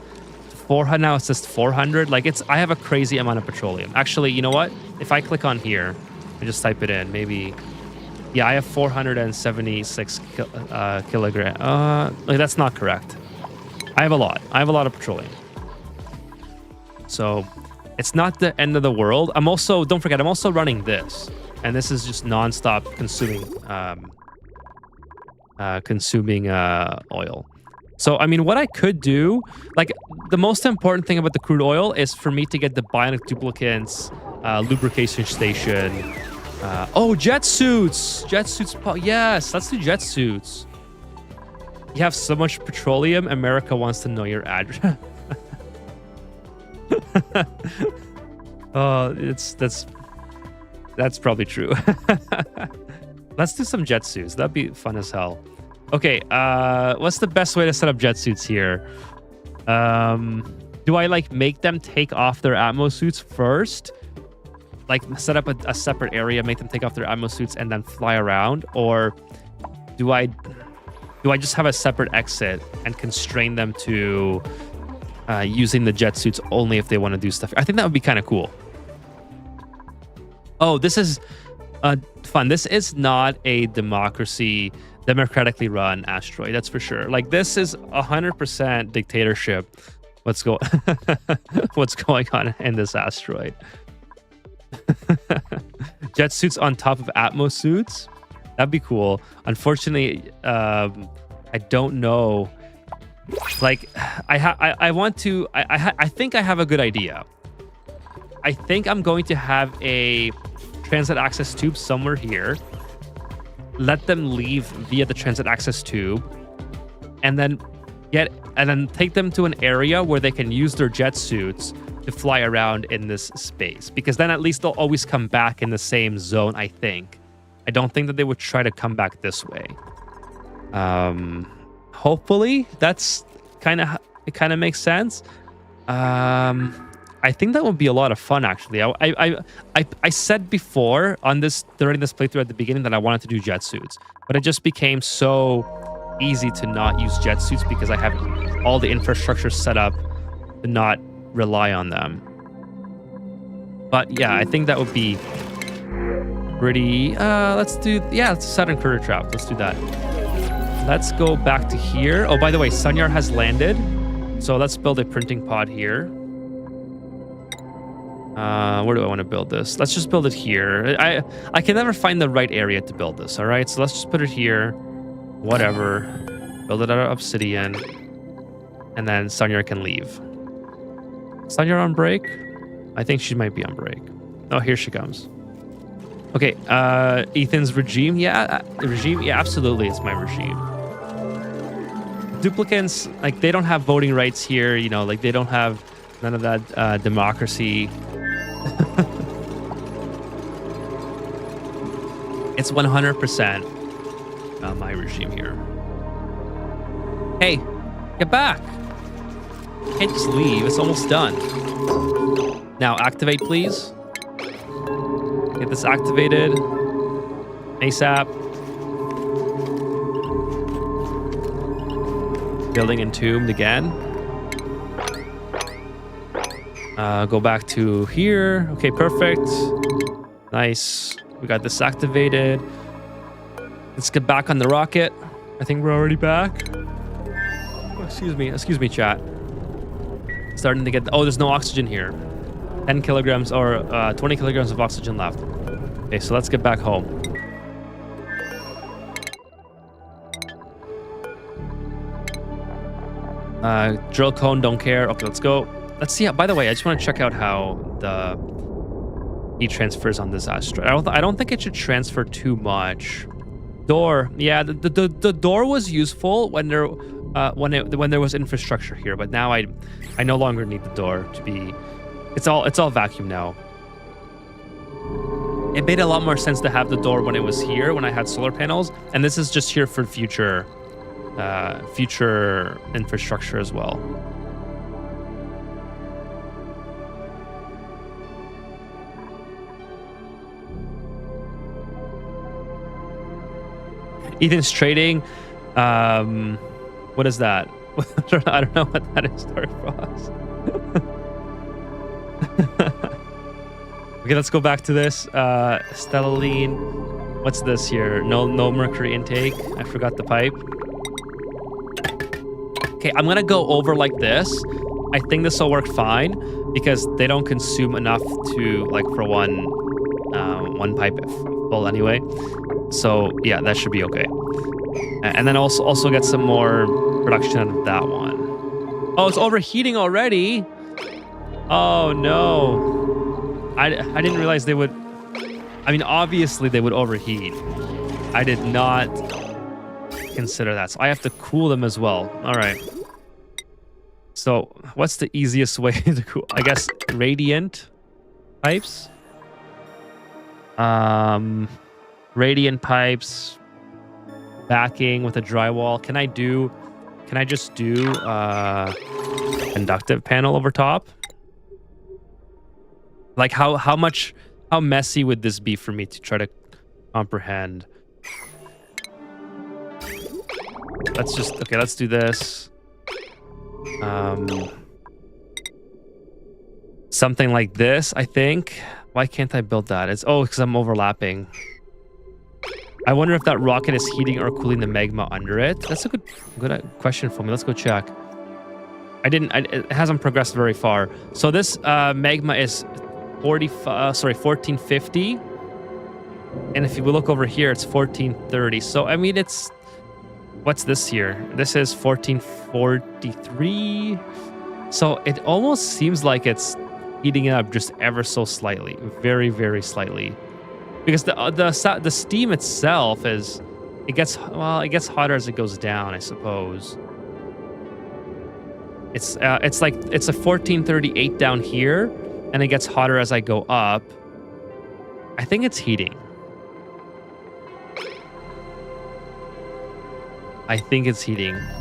400. Now it's just 400. Like I have a crazy amount of petroleum. Actually, you know what? If I click on here and just type it in, maybe, yeah, I have 476 kilograms. Like that's not correct. I have a lot. I have a lot of petroleum. So it's not the end of the world. Don't forget, I'm also running this, and this is just nonstop consuming oil. So, I mean, what I could do, like, the most important thing about the crude oil is for me to get the bionic duplicants, lubrication station. Jet suits! Jet suits. Yes, let's do jet suits. You have so much petroleum, America wants to know your address. That's probably true. Let's do some jet suits. That'd be fun as hell. Okay, what's the best way to set up jet suits here? Do I like make them take off their Atmo suits first? Like set up a separate area, make them take off their Atmo suits and then fly around? Or do I just have a separate exit and constrain them to using the jet suits only if they want to do stuff? I think that would be kind of cool. Oh, this is fun. This is not a democratically run asteroid, that's for sure. Like this is 100% dictatorship. What's going on in this asteroid? Jet suits on top of Atmo suits. That'd be cool. Unfortunately, I don't know. Like, I think I have a good idea. I think I'm going to have a transit access tube somewhere here. Let them leave via the transit access tube, and then take them to an area where they can use their jet suits to fly around in this space. Because then at least they'll always come back in the same zone, I think. I don't think that they would try to come back this way. Hopefully that's it kind of makes sense. I think that would be a lot of fun, actually. I said before during this playthrough at the beginning that I wanted to do jet suits, but it just became so easy to not use jet suits because I have all the infrastructure set up to not rely on them. But yeah, I think that would be pretty. Let's do Saturn Critter Trap. Let's do that. Let's go back to here. Oh, by the way, Sunyar has landed. So let's build a printing pod here. Where do I want to build this? Let's just build it here. I can never find the right area to build this, all right? So let's just put it here. Whatever. Build it out of obsidian. And then Sonia can leave. Sonia on break? I think she might be on break. Oh, here she comes. Okay, Ethan's regime. Yeah, regime. Yeah, absolutely, it's my regime. Duplicants, like, they don't have voting rights here. You know, like, they don't have none of that democracy. It's 100% my regime here. Hey, get back. You can't just leave. It's almost done. Now, activate, please. Get this activated. ASAP. Building entombed again. Go back to here. Okay, perfect. Nice. We got this activated. Let's get back on the rocket. I think we're already back. Oh, excuse me, chat. Starting to get... Oh, there's no oxygen here. 10 kilograms or 20 kilograms of oxygen left. Okay, so let's get back home. Drill cone, don't care. Okay, let's go. Let's see. By the way, I just want to check out how the heat transfers on this asteroid. I don't think it should transfer too much. Door, yeah, the door was useful when there was infrastructure here, but now I no longer need the door to be. It's all vacuum now. It made a lot more sense to have the door when it was here, when I had solar panels, and this is just here for future infrastructure as well. Ethan's trading. What is that? I don't know what that is. Dark Frost. Okay, let's go back to this. Stellarine. What's this here? No mercury intake. I forgot the pipe. Okay, I'm gonna go over like this. I think this will work fine because they don't consume enough to like for one pipe full anyway. So yeah, that should be okay. And then also get some more production out of that one. Oh, it's overheating already. Oh no. I didn't realize they would. I mean, obviously they would overheat. I did not consider that. So I have to cool them as well. All right. So what's the easiest way to cool? I guess radiant pipes. Radiant pipes, backing with a drywall. Can I just do conductive panel over top? Like how messy would this be for me to try to comprehend? Let's do this. Something like this, I think. Why can't I build that? It's because I'm overlapping. I wonder if that rocket is heating or cooling the magma under it. That's a good question for me. Let's go check. It hasn't progressed very far. So this magma is 1450. And if you look over here, it's 1430. So, I mean, what's this here? This is 1443. So it almost seems like it's heating up just ever so slightly. Very, very slightly. Because the steam itself it gets hotter as it goes down, I suppose. It's a 1438 down here, and it gets hotter as I go up. I think it's heating.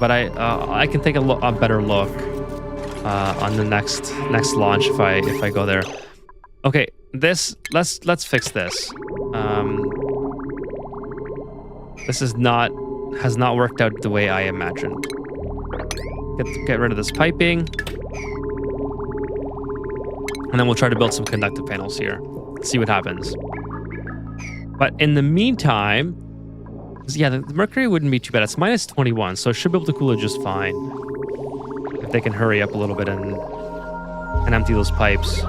But I can take a better look on the next launch if I go there. Okay, let's fix this. This has not worked out the way I imagined. Get rid of this piping, and then we'll try to build some conductive panels here. See what happens. But in the meantime, yeah, the mercury wouldn't be too bad. It's minus 21, so it should be able to cool it just fine. they can hurry up a little bit and empty those pipes.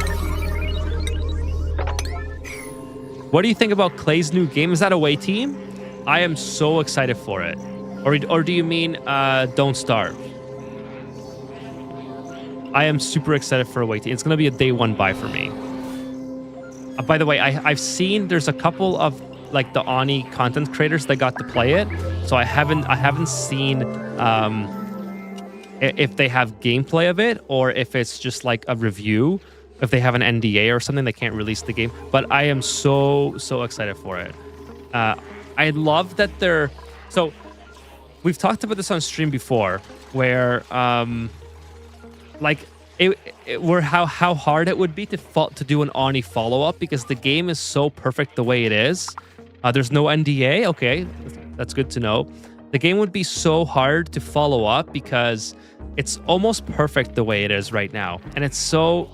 What do you think about Clay's new game? Is that away team? I am so excited for it. Or do you mean Don't Starve? I am super excited for away team. It's gonna be a day one buy for me. By the way, I've seen there's a couple of like the Oni content creators that got to play it, so I haven't seen if they have gameplay of it or if it's just like a review. If they have an NDA or something, they can't release the game. But I am so excited for it. I love that they're so. We've talked about this on stream before, where like how hard it would be to do an Oni follow-up because the game is so perfect the way it is. There's no NDA. Okay, that's good to know. The game would be so hard to follow up because it's almost perfect the way it is right now, and it's so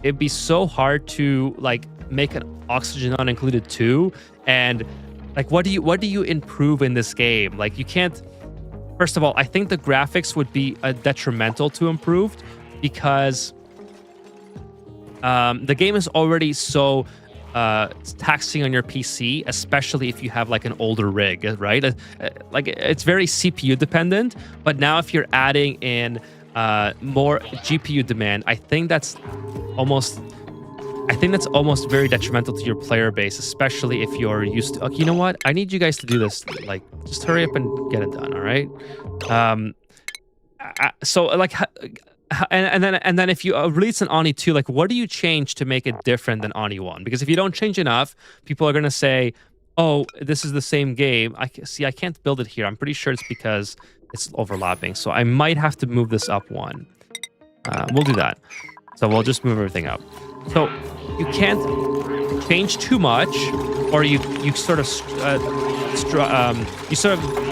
it'd be so hard to like make an Oxygen Not Included 2, and like what do you improve in this game? Like you can't. First of all, I think the graphics would be detrimental to improved because the game is already so taxing on your PC, especially if you have like an older rig, right? Like it's very CPU dependent, but now if you're adding in more GPU demand, I think that's almost very detrimental to your player base, especially if you're used to. Okay, you know what? I need you guys to do this. Like, just hurry up and get it done. All right. So like, and then if you release an Oni 2, like, what do you change to make it different than Oni 1? Because if you don't change enough, people are gonna say, "Oh, this is the same game." I can't build it here. I'm pretty sure it's because it's overlapping. So I might have to move this up one. We'll do that. So we'll just move everything up. So you can't change too much, or you sort of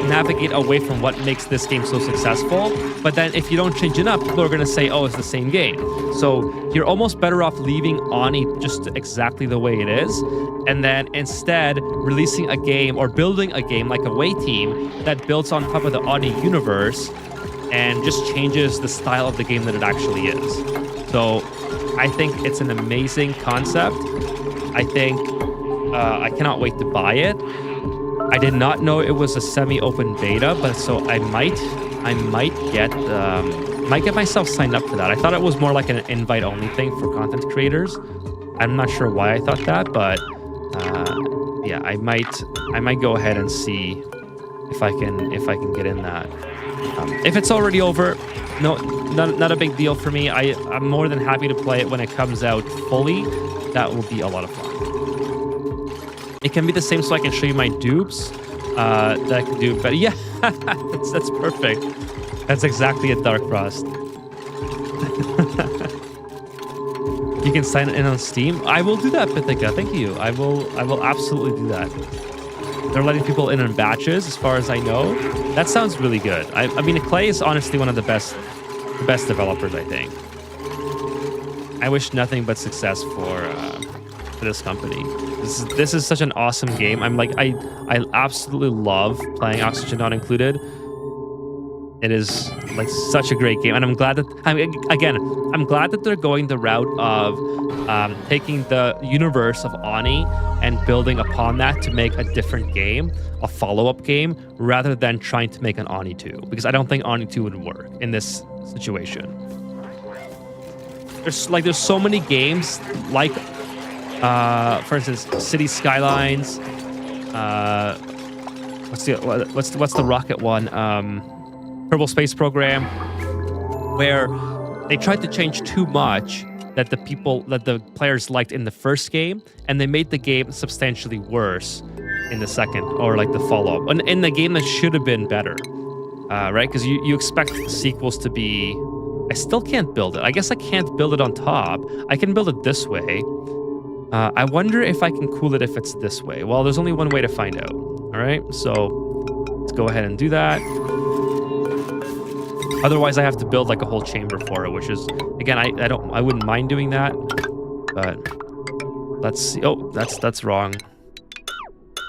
navigate away from what makes this game so successful. But then if you don't change enough, people are going to say, "Oh, it's the same game." So you're almost better off leaving Oni just exactly the way it is, and then instead releasing a game or building a game like Away Team that builds on top of the Oni universe and just changes the style of the game that it actually is. So I think it's an amazing concept. I think I cannot wait to buy it. I did not know it was a semi-open beta, but so I might get myself signed up for that. I thought it was more like an invite-only thing for content creators. I'm not sure why I thought that, but yeah, I might go ahead and see if I can get in that. If it's already over, no, not a big deal for me. I'm more than happy to play it when it comes out fully. That will be a lot of fun. It can be the same, so I can show you my dupes that I can do. But yeah, that's perfect. That's exactly a Dark Frost. You can sign in on Steam. I will do that, Pithika. Thank you. I will absolutely do that. They're letting people in batches, as far as I know. That sounds really good. I mean, Clay is honestly one of the best developers, I think. I wish nothing but success for this company. This is such an awesome game. I absolutely love playing Oxygen Not Included. It is like such a great game, and I'm glad that I'm glad that they're going the route of taking the universe of Oni and building upon that to make a different game, a follow-up game, rather than trying to make an Oni 2, because I don't think Oni 2 would work in this situation. There's so many games like for instance, City Skylines. What's the rocket one? Kerbal Space Program, where they tried to change too much that the players liked in the first game, and they made the game substantially worse in the second, or like the follow-up, and in the game that should have been better, right? Because you expect sequels to be. I still can't build it. I guess I can't build it on top. I can build it this way. I wonder if I can cool it if it's this way. Well, there's only one way to find out. All right, so let's go ahead and do that. Otherwise, I have to build like a whole chamber for it, which is, again, I wouldn't mind doing that, but let's see. Oh, that's wrong.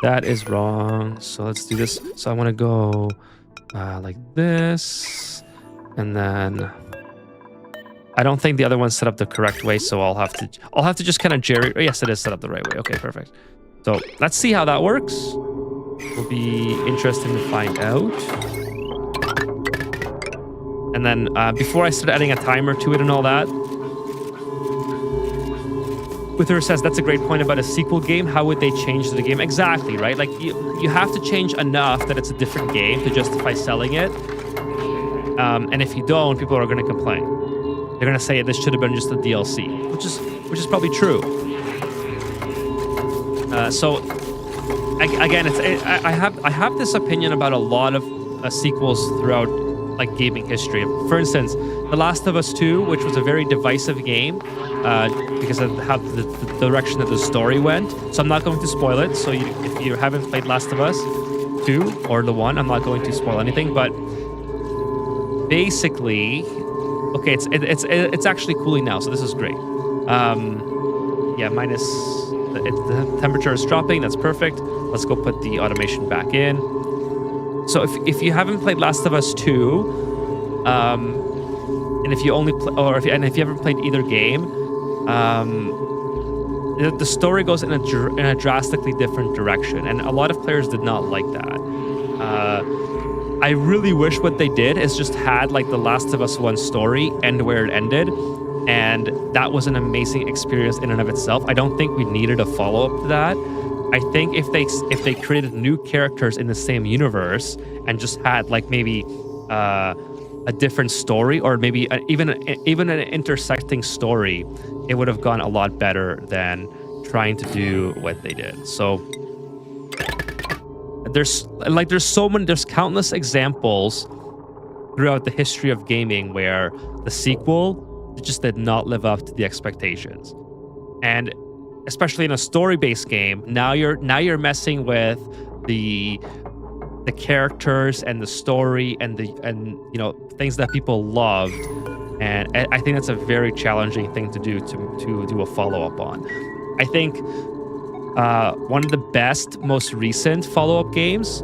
That is wrong. So let's do this. So I want to go like this, And then I don't think the other one's set up the correct way, so I'll have to just kind of jerry. Oh, yes, it is set up the right way. Okay, perfect. So let's see how that works. Will be interesting to find out. And then before I start adding a timer to it and all that, Wither says that's a great point about a sequel game. How would they change the game? Exactly, right? Like you have to change enough that it's a different game to justify selling it. And if you don't, people are going to complain. They're going to say this should have been just a DLC, which is probably true. So again, I have this opinion about a lot of sequels throughout like gaming history. For instance, The Last of Us 2, which was a very divisive game because of how the direction that the story went. So I'm not going to spoil it. So if you haven't played Last of Us 2 or the 1, I'm not going to spoil anything. But basically, okay, it's actually cooling now, so this is great. Yeah, minus the temperature is dropping. That's perfect. Let's go put the automation back in. So if you haven't played Last of Us 2, and if you only if you haven't played either game, the story goes in a drastically different direction, and a lot of players did not like that. I really wish what they did is just had like the Last of Us 1 story end where it ended, and that was an amazing experience in and of itself. I don't think we needed a follow-up to that. I think if they created new characters in the same universe and just had like maybe a different story, or maybe even an intersecting story, it would have gone a lot better than trying to do what they did. So there's countless examples throughout the history of gaming where the sequel just did not live up to the expectations. And especially in a story-based game, now you're messing with the characters and the story and things that people loved, and I think that's a very challenging thing to do to do a follow-up on. I think one of the best, most recent follow-up games,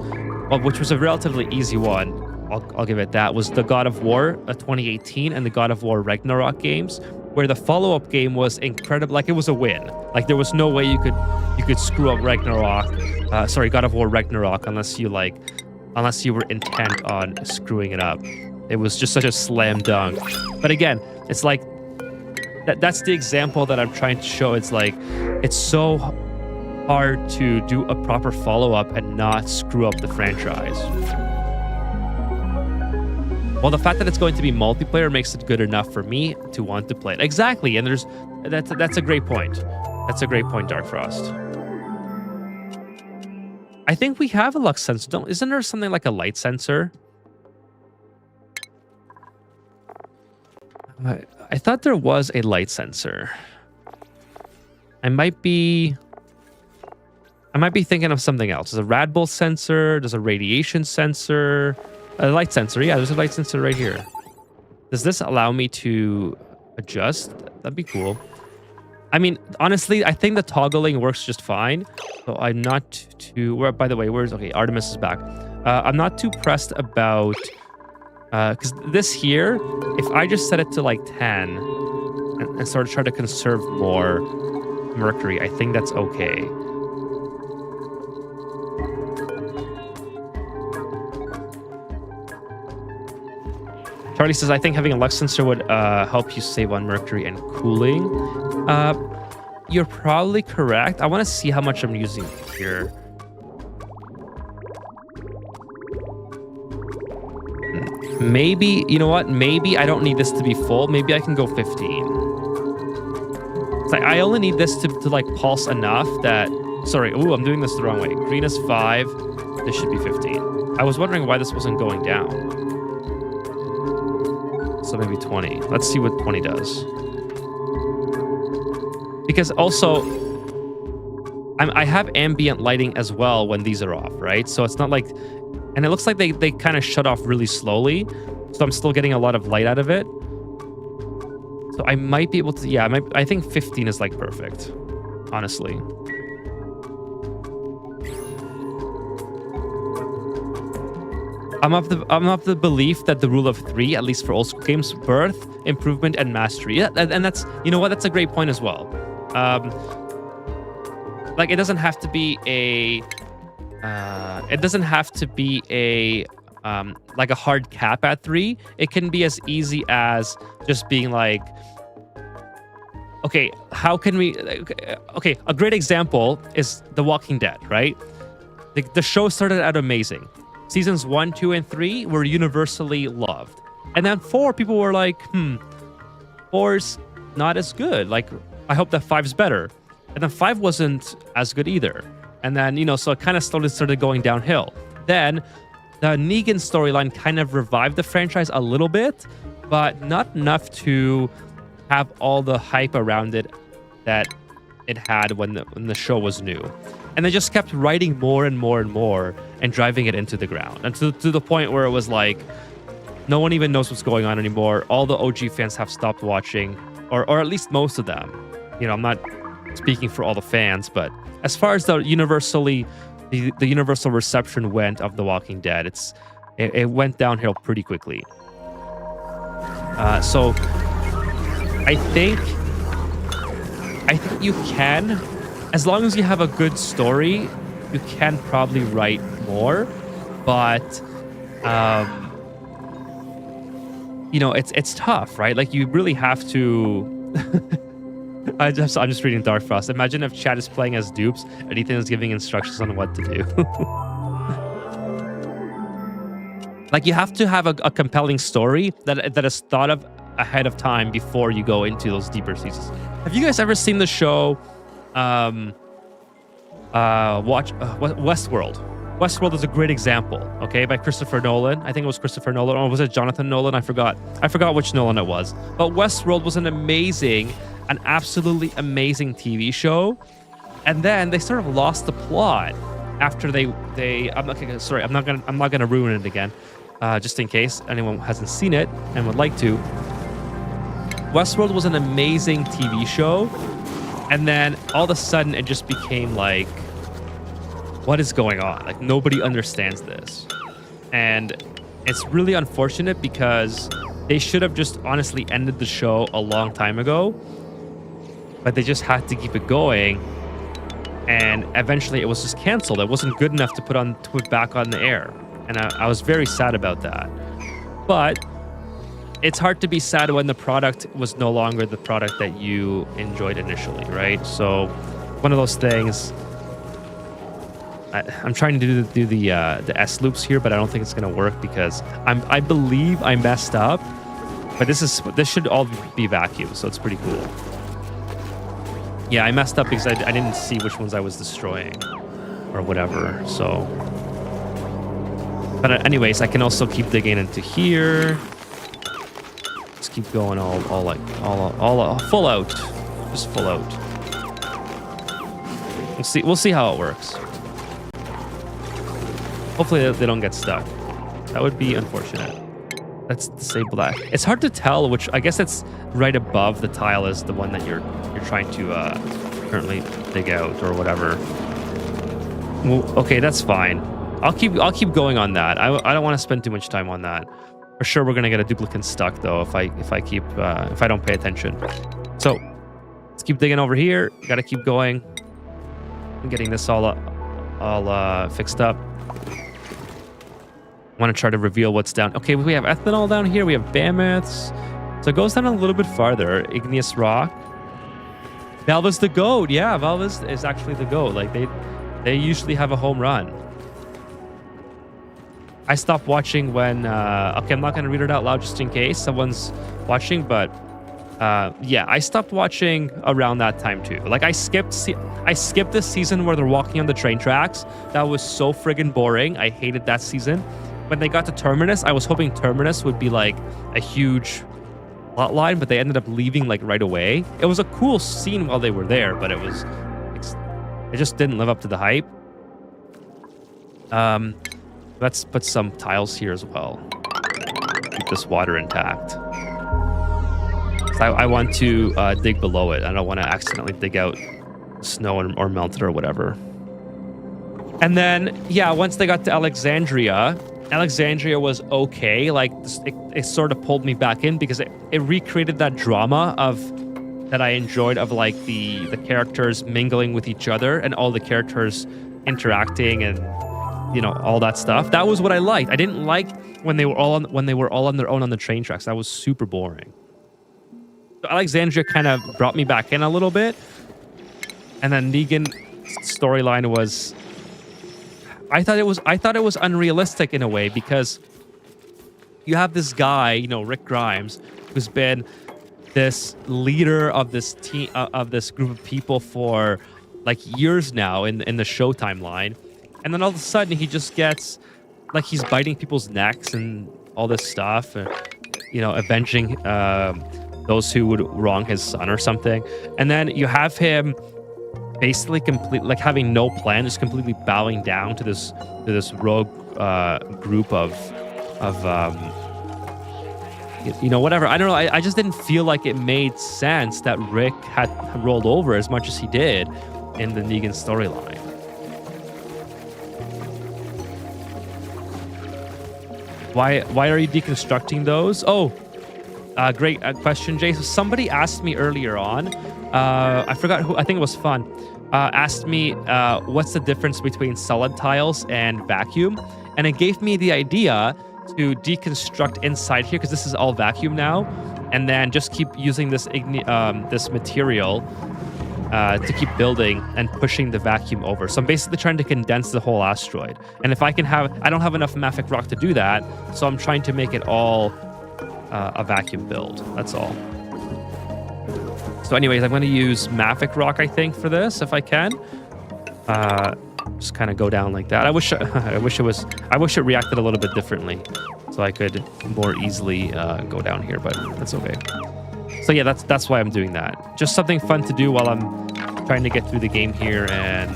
which was a relatively easy one, I'll give it that, was the God of War 2018 and the God of War Ragnarok games, where the follow-up game was incredible. Like, it was a win. Like, there was no way you could screw up God of War Ragnarok unless you were intent on screwing it up. It was just such a slam dunk. But again, it's like that's the example that I'm trying to show. It's like it's so hard to do a proper follow-up and not screw up the franchise. Well, the fact that it's going to be multiplayer makes it good enough for me to want to play it. Exactly, and that's a great point. That's a great point, Dark Frost. I think we have a lux sensor. Isn't there something like a light sensor? I thought there was a light sensor. I might be thinking of something else. There's a rad bull sensor. There's a radiation sensor. A light sensor. Yeah, there's a light sensor right here. Does this allow me to adjust? That'd be cool. I mean, honestly, I think the toggling works just fine. So I'm not too... By the way, okay, Artemis is back. I'm not too pressed about... Because this here, if I just set it to like 10 and sort of try to conserve more Mercury, I think that's okay. Charlie says, I think having a lux sensor would help you save on Mercury and cooling. You're probably correct. I want to see how much I'm using here. Maybe, you know what? Maybe I don't need this to be full. Maybe I can go 15. It's like I only need this to like pulse enough that... Sorry, ooh, I'm doing this the wrong way. Green is 5. This should be 15. I was wondering why this wasn't going down. So maybe 20. Let's see what 20 does. Because also, I have ambient lighting as well when these are off, right? So it's not like... And it looks like they kind of shut off really slowly. So I'm still getting a lot of light out of it. So I might be able to... Yeah, I think 15 is like perfect, honestly. I'm of the belief that the rule of three, at least for old school games, birth, improvement, and mastery. Yeah, and that's, you know what, that's a great point as well. Like it doesn't have to be a like a hard cap at 3. It can be as easy as just being like, okay, how can we? Okay, a great example is The Walking Dead, right? The show started out amazing. Seasons 1, 2, and 3 were universally loved. And then 4, people were like, 4's not as good. Like, I hope that 5's better. And then 5 wasn't as good either. And then, you know, so it kind of slowly started going downhill. Then the Negan storyline kind of revived the franchise a little bit, but not enough to have all the hype around it that it had when the show was new. And they just kept writing more and more and more and driving it into the ground. And to the point where it was like, no one even knows what's going on anymore. All the OG fans have stopped watching, or at least most of them. You know, I'm not speaking for all the fans, but as far as the universal reception went of The Walking Dead, it went downhill pretty quickly. So I think you can, as long as you have a good story, you can probably write more. But you know, it's tough, right? Like you really have to. I'm just reading Dark Frost. Imagine if Chad is playing as dupes and Ethan is giving instructions on what to do. Like you have to have a compelling story that is thought of ahead of time before you go into those deeper seasons. Have you guys ever seen the show Westworld? Westworld is a great example, okay, by Christopher Nolan. I think it was Christopher Nolan, or was it Jonathan Nolan? I forgot which Nolan it was. But Westworld was an absolutely amazing TV show. And then they sort of lost the plot after I'm not gonna ruin it again, just in case anyone hasn't seen it and would like to. Westworld was an amazing TV show, and then all of a sudden it just became like, what is going on? Like nobody understands this. And it's really unfortunate because they should have just honestly ended the show a long time ago, but they just had to keep it going. And eventually it was just canceled. It wasn't good enough to put back on the air. And I was very sad about that. But it's hard to be sad when the product was no longer the product that you enjoyed initially, right? So one of those things. I'm trying to do the S loops here, but I don't think it's gonna work because I believe I messed up. But this should all be vacuum, so it's pretty cool. Yeah, I messed up because I didn't see which ones I was destroying or whatever. So, but anyways, I can also keep digging into here. Just keep going all full out, just full out. We'll see how it works. Hopefully they don't get stuck. That would be unfortunate. Let's disable that. It's hard to tell which. I guess it's right above the tile is the one that you're trying to currently dig out or whatever. Well, okay, that's fine. I'll keep going on that. I don't want to spend too much time on that. For sure, we're gonna get a duplicate stuck though if I don't pay attention. So let's keep digging over here. Got to keep going. I'm getting this all fixed up. Want to try to reveal what's down. Okay, we have ethanol down here. We have mammoths. So it goes down a little bit farther. Igneous rock. Valve is the GOAT. Yeah, Valve is actually the GOAT. Like they usually have a home run. I stopped watching when okay, I'm not gonna read it out loud just in case someone's watching, but yeah, I stopped watching around that time too. Like I skipped this season where they're walking on the train tracks. That was so friggin' boring. I hated that season. When they got to Terminus, I was hoping Terminus would be like a huge plot line, but they ended up leaving like right away. It was a cool scene while they were there, but it just didn't live up to the hype. Let's put some tiles here as well. Keep this water intact. I want to dig below it. I don't want to accidentally dig out snow or melt it or whatever. And then, yeah, once they got to Alexandria, Alexandria was okay. Like it sort of pulled me back in because it recreated that drama of that I enjoyed of like the characters mingling with each other and all the characters interacting and all that stuff. That was what I liked. I didn't like when they were all on their own on the train tracks. That was super boring. So Alexandria kind of brought me back in a little bit. And then Negan's storyline was I thought it was unrealistic in a way because you have this guy, Rick Grimes, who's been this leader of this team of this group of people for like years now in the show timeline, and then all of a sudden he just gets like he's biting people's necks and all this stuff, avenging those who would wrong his son or something, and then you have him basically like having no plan, just completely bowing down to this rogue group of whatever. I don't know. I just didn't feel like it made sense that Rick had rolled over as much as he did in the Negan storyline. Why are you deconstructing those? Oh, great question, Jay. So somebody asked me earlier on. I forgot who. I think it was Fun. Asked me what's the difference between solid tiles and vacuum, and it gave me the idea to deconstruct inside here because this is all vacuum now, and then just keep using this this material to keep building and pushing the vacuum over. So I'm basically trying to condense the whole asteroid, and if I don't have enough mafic rock to do that, so I'm trying to make it all a vacuum build. That's all. So anyways, I'm going to use mafic rock, I think, for this, if I can. Just kind of go down like that. I wish it reacted a little bit differently, so I could more easily go down here, but that's okay. So yeah, that's why I'm doing that. Just something fun to do while I'm trying to get through the game here and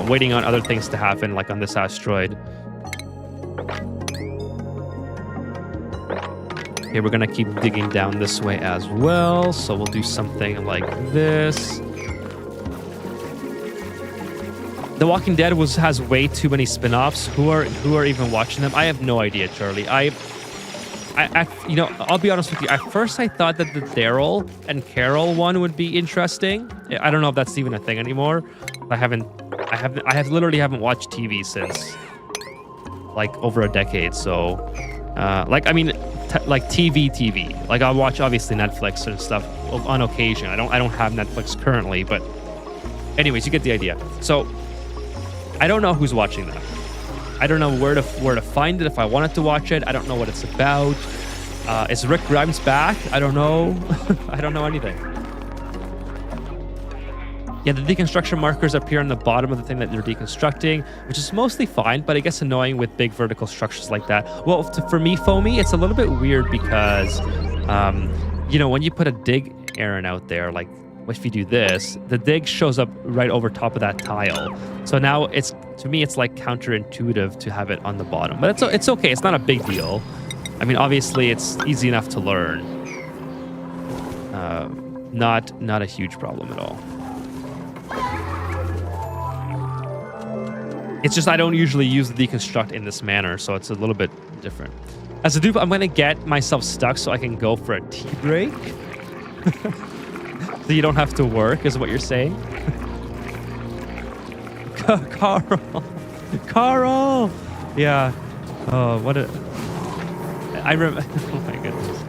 waiting on other things to happen, like on this asteroid. Okay, we're gonna keep digging down this way as well. So we'll do something like this. The Walking Dead has way too many spin-offs. Who are even watching them? I have no idea, Charlie. I'll be honest with you. At first, I thought that the Daryl and Carol one would be interesting. I don't know if that's even a thing anymore. I literally haven't watched TV since like over a decade. So, like TV. Like I'll watch obviously Netflix and stuff on occasion. I don't have Netflix currently, but anyways, you get the idea. So I don't know who's watching that. I don't know where to find it if I wanted to watch it. I don't know what it's about. Is Rick Grimes back? I don't know. I don't know anything. Yeah, the deconstruction markers appear on the bottom of the thing that you're deconstructing, which is mostly fine, but it gets annoying with big vertical structures like that. Well, for me, Foamy, it's a little bit weird because, when you put a dig errand out there, like if you do this, the dig shows up right over top of that tile. So now to me, it's like counterintuitive to have it on the bottom, but it's okay. It's not a big deal. I mean, obviously, it's easy enough to learn. Not a huge problem at all. It's just I don't usually use the deconstruct in this manner, so it's a little bit different. As a dupe, I'm going to get myself stuck so I can go for a tea break. So you don't have to work, is what you're saying? Carl! Yeah. Oh, what a... oh my goodness.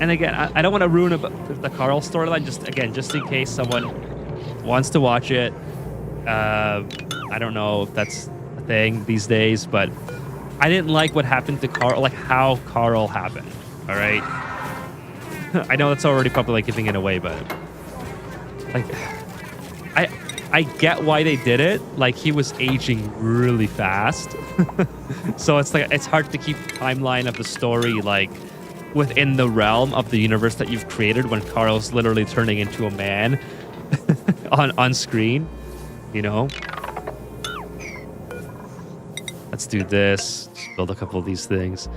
And again, I don't want to ruin the Carl storyline, just in case someone wants to watch it. I don't know if that's a thing these days, but I didn't like what happened to Carl, like how Carl happened, all right? I know that's already probably like giving it away, but like, I get why they did it. Like he was aging really fast. So it's hard to keep timeline of the story like within the realm of the universe that you've created when Carl's literally turning into a man on screen, Let's do this. Just build a couple of these things.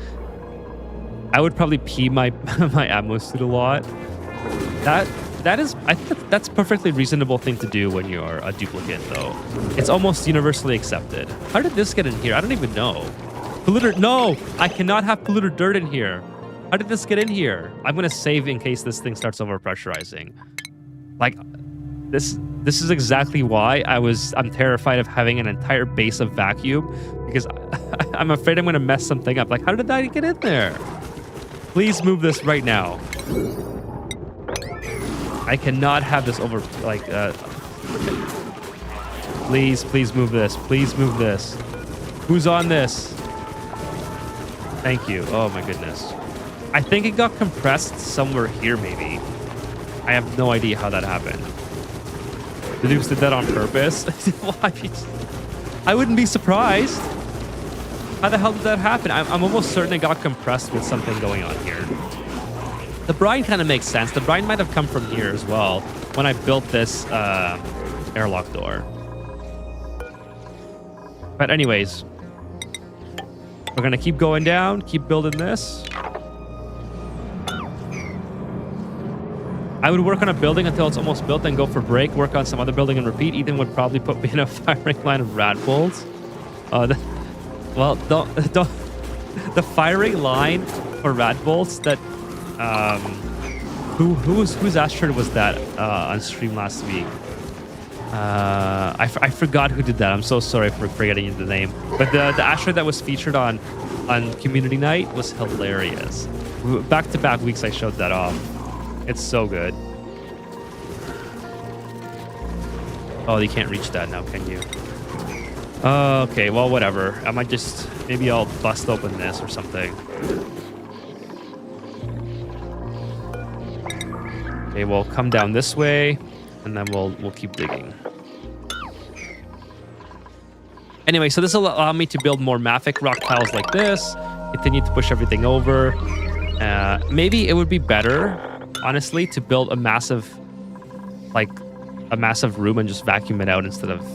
I would probably pee my my ammo suit a lot. I think that's perfectly reasonable thing to do when you're a duplicate, though. It's almost universally accepted. How did this get in here? I don't even know. Polluter, no! I cannot have polluter dirt in here. How did this get in here? I'm gonna save in case this thing starts overpressurizing. Like, this is exactly why I'm terrified of having an entire base of vacuum, because I'm afraid I'm gonna mess something up. Like, how did that get in there? Please move this right now. I cannot have this over, like, please move this. Please move this. Who's on this? Thank you. Oh my goodness. I think it got compressed somewhere here, maybe. I have no idea how that happened. The dupes did that on purpose? Why? I wouldn't be surprised. How the hell did that happen? I'm almost certain it got compressed with something going on here. The brine kind of makes sense. The brine might have come from here as well when I built this airlock door. But anyways, we're going to keep going down, keep building this. I would work on a building until it's almost built, then go for break, work on some other building and repeat. Ethan would probably put me in a firing line of rat bolts. Well, don't the firing line for rat bolts that whose asteroid was that on stream last week? I forgot who did that. I'm so sorry for forgetting the name. But the asteroid that was featured on community night was hilarious. Back-to-back weeks I showed that off. It's so good. Oh, you can't reach that now, can you? Okay, well, whatever. I might just... Maybe I'll bust open this or something. Okay, we'll come down this way, and then we'll keep digging. Anyway, so this will allow me to build more mafic rock tiles like this. Continue to push everything over. Maybe it would be better, honestly, to build a massive room and just vacuum it out instead of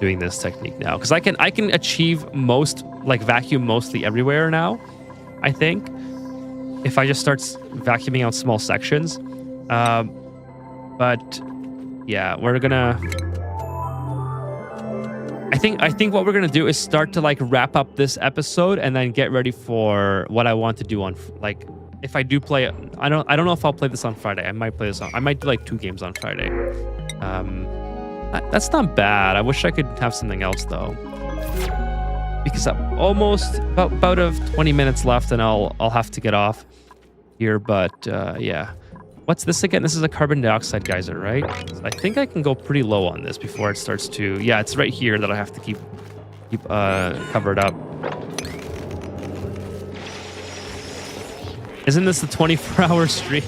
doing this technique now, because I can achieve vacuum mostly everywhere now, I think, if I just start vacuuming out small sections. But yeah, we're gonna, I think what we're gonna do is start to wrap up this episode and then get ready for what I want to do on if I do play. I don't know if I'll play this on Friday. I might do 2 games on Friday. That's not bad. I wish I could have something else though, because I'm almost about 20 minutes left and I'll have to get off here. But yeah, what's this again? This is a carbon dioxide geyser, right? So I think I can go pretty low on this before it starts to. Yeah, it's right here that I have to keep covered up. Isn't this the 24-hour stream?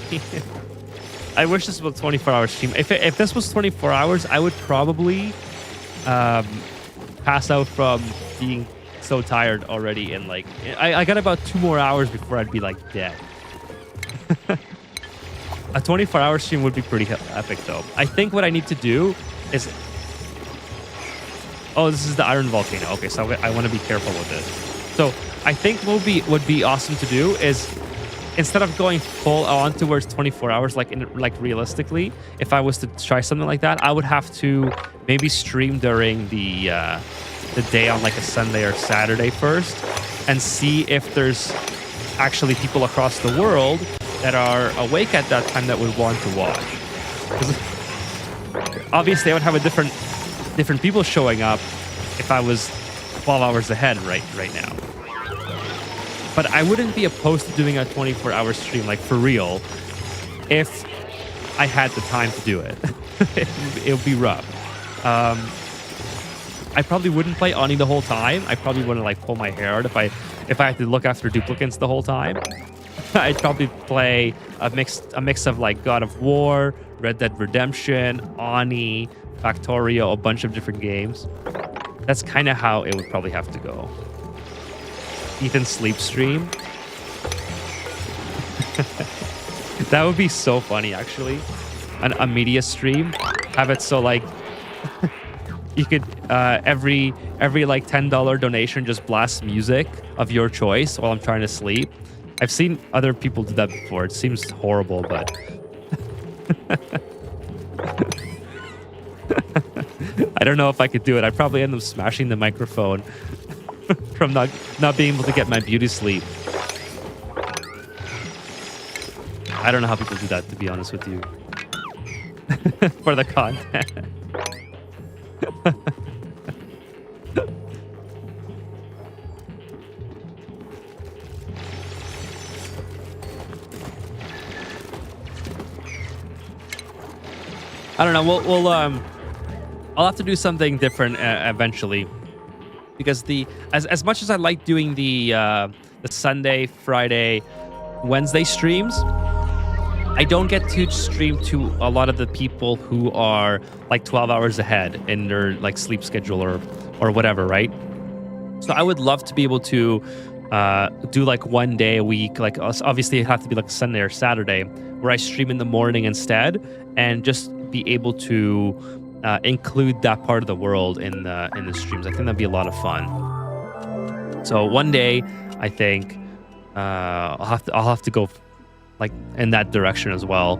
I wish this was a 24-hour stream. If this was 24 hours, I would probably pass out from being so tired already. And I got about 2 more hours before I'd be dead. A 24-hour stream would be pretty epic, though. I think what I need to do is... Oh, this is the iron volcano. Okay, so I want to be careful with this. So I think what would be awesome to do is, instead of going full on towards 24 hours, realistically, if I was to try something like that, I would have to maybe stream during the day on a Sunday or Saturday first, and see if there's actually people across the world that are awake at that time that would want to watch. Because obviously I would have different people showing up if I was 12 hours ahead right now. But I wouldn't be opposed to doing a 24-hour stream, for real, if I had the time to do it. It would be rough. I probably wouldn't play Ani the whole time. I probably wouldn't pull my hair out if I had to look after duplicates the whole time. I'd probably play a mix of God of War, Red Dead Redemption, Ani, Factorio, a bunch of different games. That's kind of how it would probably have to go. Ethan's sleep stream. That would be so funny, actually. A media stream. Have it so you could every $10 donation just blast music of your choice while I'm trying to sleep. I've seen other people do that before. It seems horrible, but I don't know if I could do it. I'd probably end up smashing the microphone from not being able to get my beauty sleep. I don't know how people do that, to be honest with you. For the content. I don't know. I'll have to do something different eventually, because as much as I like doing the Sunday, Friday, Wednesday streams, I don't get to stream to a lot of the people who are like 12 hours ahead in their like sleep schedule or whatever, right? So I would love to be able to do like one day a week, like obviously it have to be like Sunday or Saturday, where I stream in the morning instead, and just be able to include that part of the world in the streams. I think that'd be a lot of fun. So one day, I think I'll have to go like in that direction as well.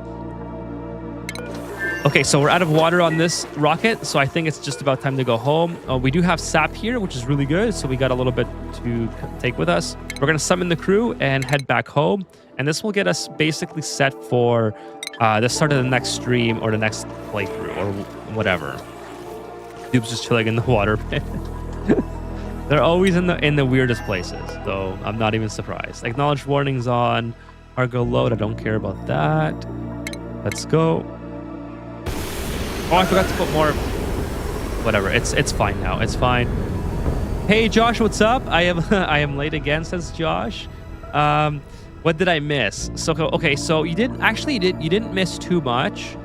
Okay, so we're out of water on this rocket, so I think it's just about time to go home. We do have sap here, which is really good, so we got a little bit to take with us. We're gonna summon the crew and head back home, and this will get us basically set for the start of the next stream or the next playthrough or whatever. Dupe's just chilling in the water pit. They're always in the weirdest places, so I'm not even surprised. Acknowledge warnings on. Cargo load, I don't care about that. Let's go. Oh, I forgot to put more. Whatever, it's fine now. It's fine. Hey Josh, what's up? I am late again, says Josh. What did I miss? So okay, so you didn't miss too much.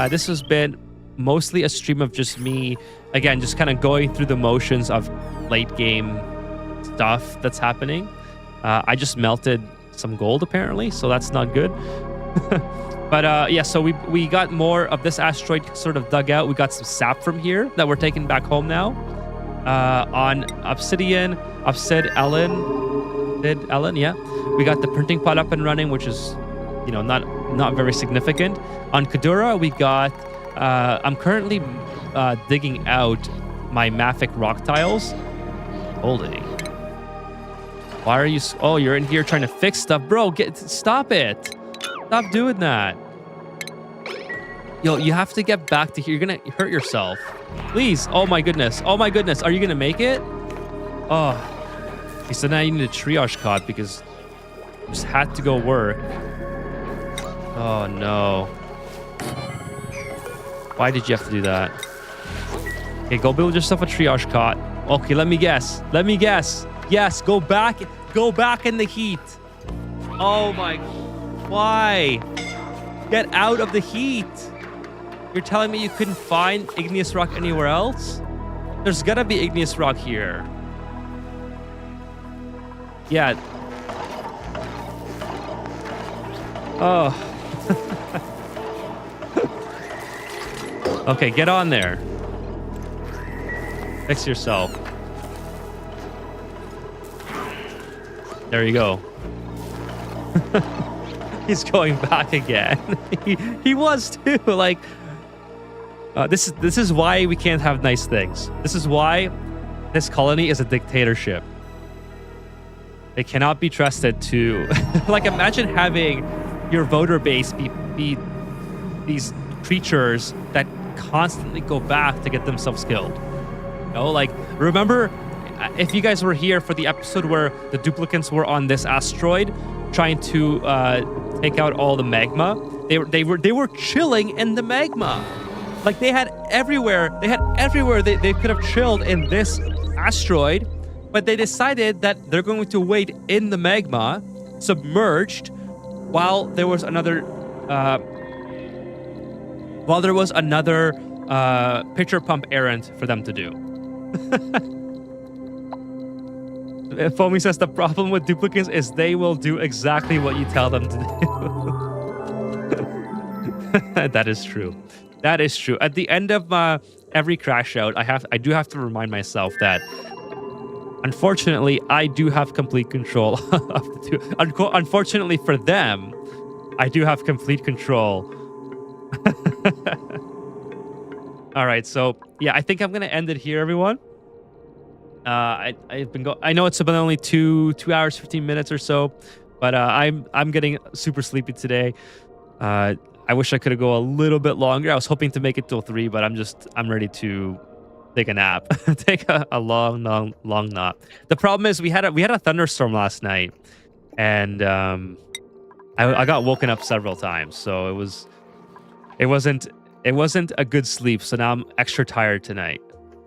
This has been mostly a stream of just me, again, just kind of going through the motions of late game stuff that's happening. I just melted some gold apparently, so that's not good. But yeah, so we got more of this asteroid sort of dug out. We got some sap from here that we're taking back home now. On Obsidian, Ellen, yeah. We got the printing pod up and running, which is, you know, not very significant. On Kadura, we got I'm currently digging out my mafic rock tiles. Holding. Why are you? Oh, you're in here trying to fix stuff, bro. Stop it. Stop doing that. Yo, you have to get back to here. You're gonna hurt yourself. Please. Oh my goodness. Oh my goodness. Are you gonna make it? Oh. Okay, so now you need a triage cot because you just had to go work. Oh no. Why did you have to do that? Okay, go build yourself a triage cot. Okay, let me guess. Yes, go back in the heat. Oh my, why? Get out of the heat. You're telling me you couldn't find igneous rock anywhere else? There's gotta be igneous rock here. Yeah. Oh. Okay, get on there. Fix yourself. There you go. He's going back again. he was too. Like, this is why we can't have nice things. This is why this colony is a dictatorship. They cannot be trusted to. Like, imagine having your voter base be these creatures that constantly go back to get themselves killed. You know, like, remember, if you guys were here for the episode where the duplicants were on this asteroid trying to take out all the magma, they were chilling in the magma. Like, they had everywhere they could have chilled in this asteroid, but they decided that they're going to wait in the magma, submerged, while there was another pitcher pump errand for them to do. Foamy says the problem with duplicates is they will do exactly what you tell them to do. That is true. That is true. At the end of every crash out, I do have to remind myself that unfortunately I do have complete control of the two. Unfortunately for them, I do have complete control All right, so yeah, I think I'm gonna end it here, everyone. I know it's been only 2 hours 15 minutes or so, but I'm getting super sleepy today. I wish I could go a little bit longer. I was hoping to make it till 3, but I'm ready to take a nap, take a long nap. The problem is we had a thunderstorm last night, and I got woken up several times, so it wasn't a good sleep. So now I'm extra tired tonight.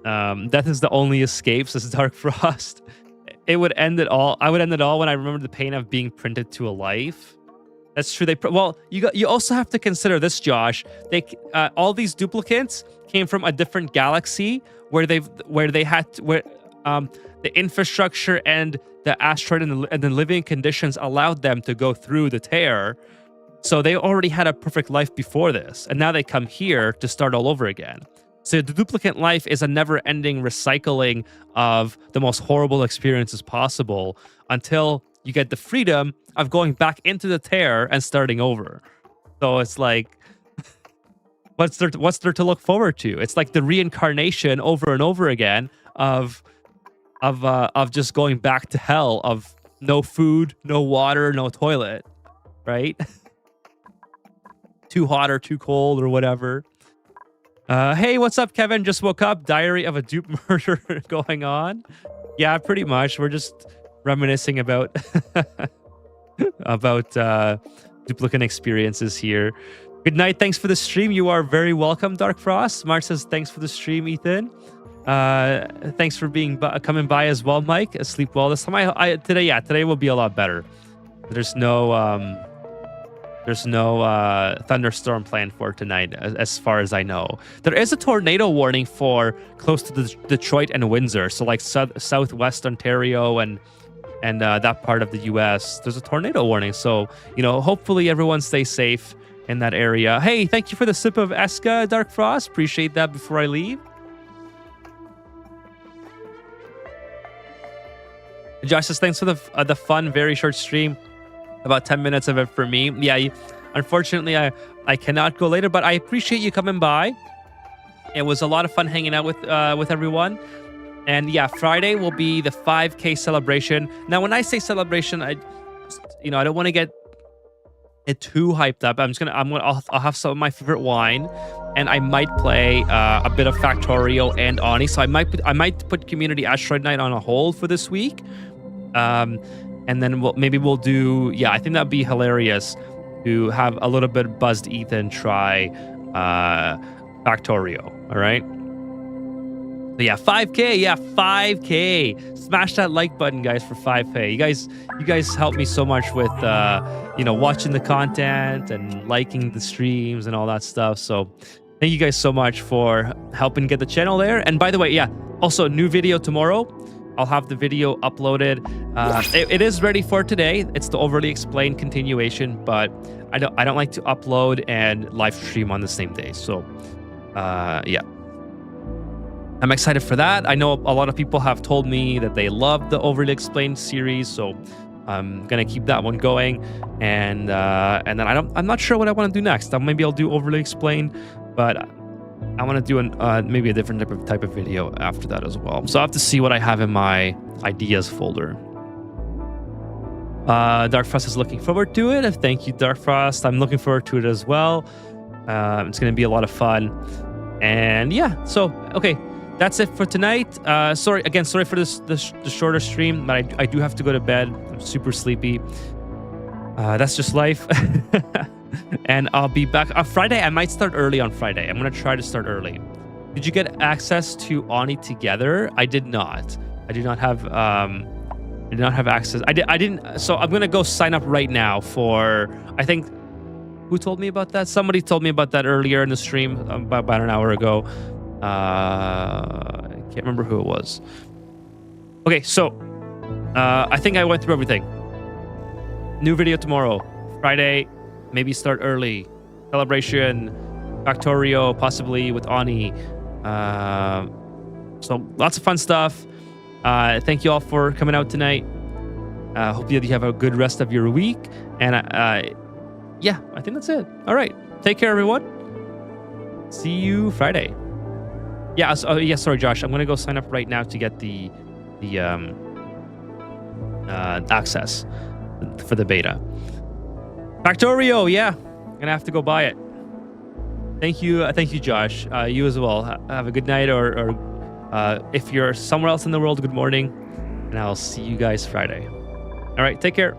Death is the only escape, says Dark Frost. It would end it all. I would end it all when I remember the pain of being printed to a life. That's true. You also have to consider this, Josh. All these duplicates came from a different galaxy where the infrastructure and the asteroid and the living conditions allowed them to go through the tear. So they already had a perfect life before this, and now they come here to start all over again. So the duplicate life is a never-ending recycling of the most horrible experiences possible until you get the freedom of going back into the tear and starting over. So it's like, what's there to look forward to? It's like the reincarnation over and over again of just going back to hell, of no food, no water, no toilet, right? Too hot or too cold or whatever. Hey, what's up, Kevin? Just woke up. Diary of a dupe murder going on. Yeah, pretty much. We're just reminiscing about duplicate experiences here. Good night. Thanks for the stream. You are very welcome, Dark Frost. Mark says thanks for the stream, Ethan. Thanks for coming by as well, Mike. Sleep well this time. Today will be a lot better. There's no thunderstorm planned for tonight, as far as I know. There is a tornado warning for close to Detroit and Windsor, so like southwest Ontario and that part of the U.S. There's a tornado warning, so hopefully everyone stays safe in that area. Hey, thank you for the sip of Eska, Dark Frost. Appreciate that before I leave. Josh says thanks for the fun, very short stream. About 10 minutes of it for me. Yeah, unfortunately, I cannot go later, but I appreciate you coming by. It was a lot of fun hanging out with everyone. And yeah, Friday will be the 5K celebration. Now, when I say celebration, I don't want to get it too hyped up. I'll have some of my favorite wine, and I might play a bit of Factorio and Oni. So I might put Community Asteroid Night on a hold for this week. And then we'll do, I think that'd be hilarious to have a little bit buzzed Ethan try Factorio. All right. So yeah, 5K. Yeah, 5K. Smash that like button, guys, for 5K. You guys help me so much with watching the content and liking the streams and all that stuff. So thank you guys so much for helping get the channel there. And by the way, also new video tomorrow. I'll have the video uploaded. It is ready for today. It's the overly explained continuation, but I don't like to upload and live stream on the same day. So, I'm excited for that. I know a lot of people have told me that they love the overly explained series, so I'm gonna keep that one going. And then I'm not sure what I want to do next. Maybe I'll do overly explained, but I want to do maybe a different type of video after that as well. So I have to see what I have in my ideas folder. Dark Frost is looking forward to it. Thank you, Dark Frost. I'm looking forward to it as well. It's going to be a lot of fun. And so okay, that's it for tonight. Sorry for the shorter stream, but I do have to go to bed. I'm super sleepy. That's just life. And I'll be back on Friday. I might start early on Friday. I'm going to try to start early. Did you get access to Oni together? I did not. I did not have access. I didn't. So I'm going to go sign up right now for, I think, who told me about that? Somebody told me about that earlier in the stream about an hour ago. I can't remember who it was. Okay, so I think I went through everything. New video tomorrow. Friday. Maybe start early. Celebration, Factorio, possibly with Ani. So lots of fun stuff. Thank you all for coming out tonight. Hope you have a good rest of your week. And I think that's it. All right. Take care, everyone. see you Friday. Yeah. Yeah. Sorry, Josh. I'm gonna go sign up right now to get the access for the beta. Factorio. Yeah. I'm gonna have to go buy it. Thank you, Josh. You as well. Have a good night, or if you're somewhere else in the world, good morning, and I'll see you guys Friday. All right, take care.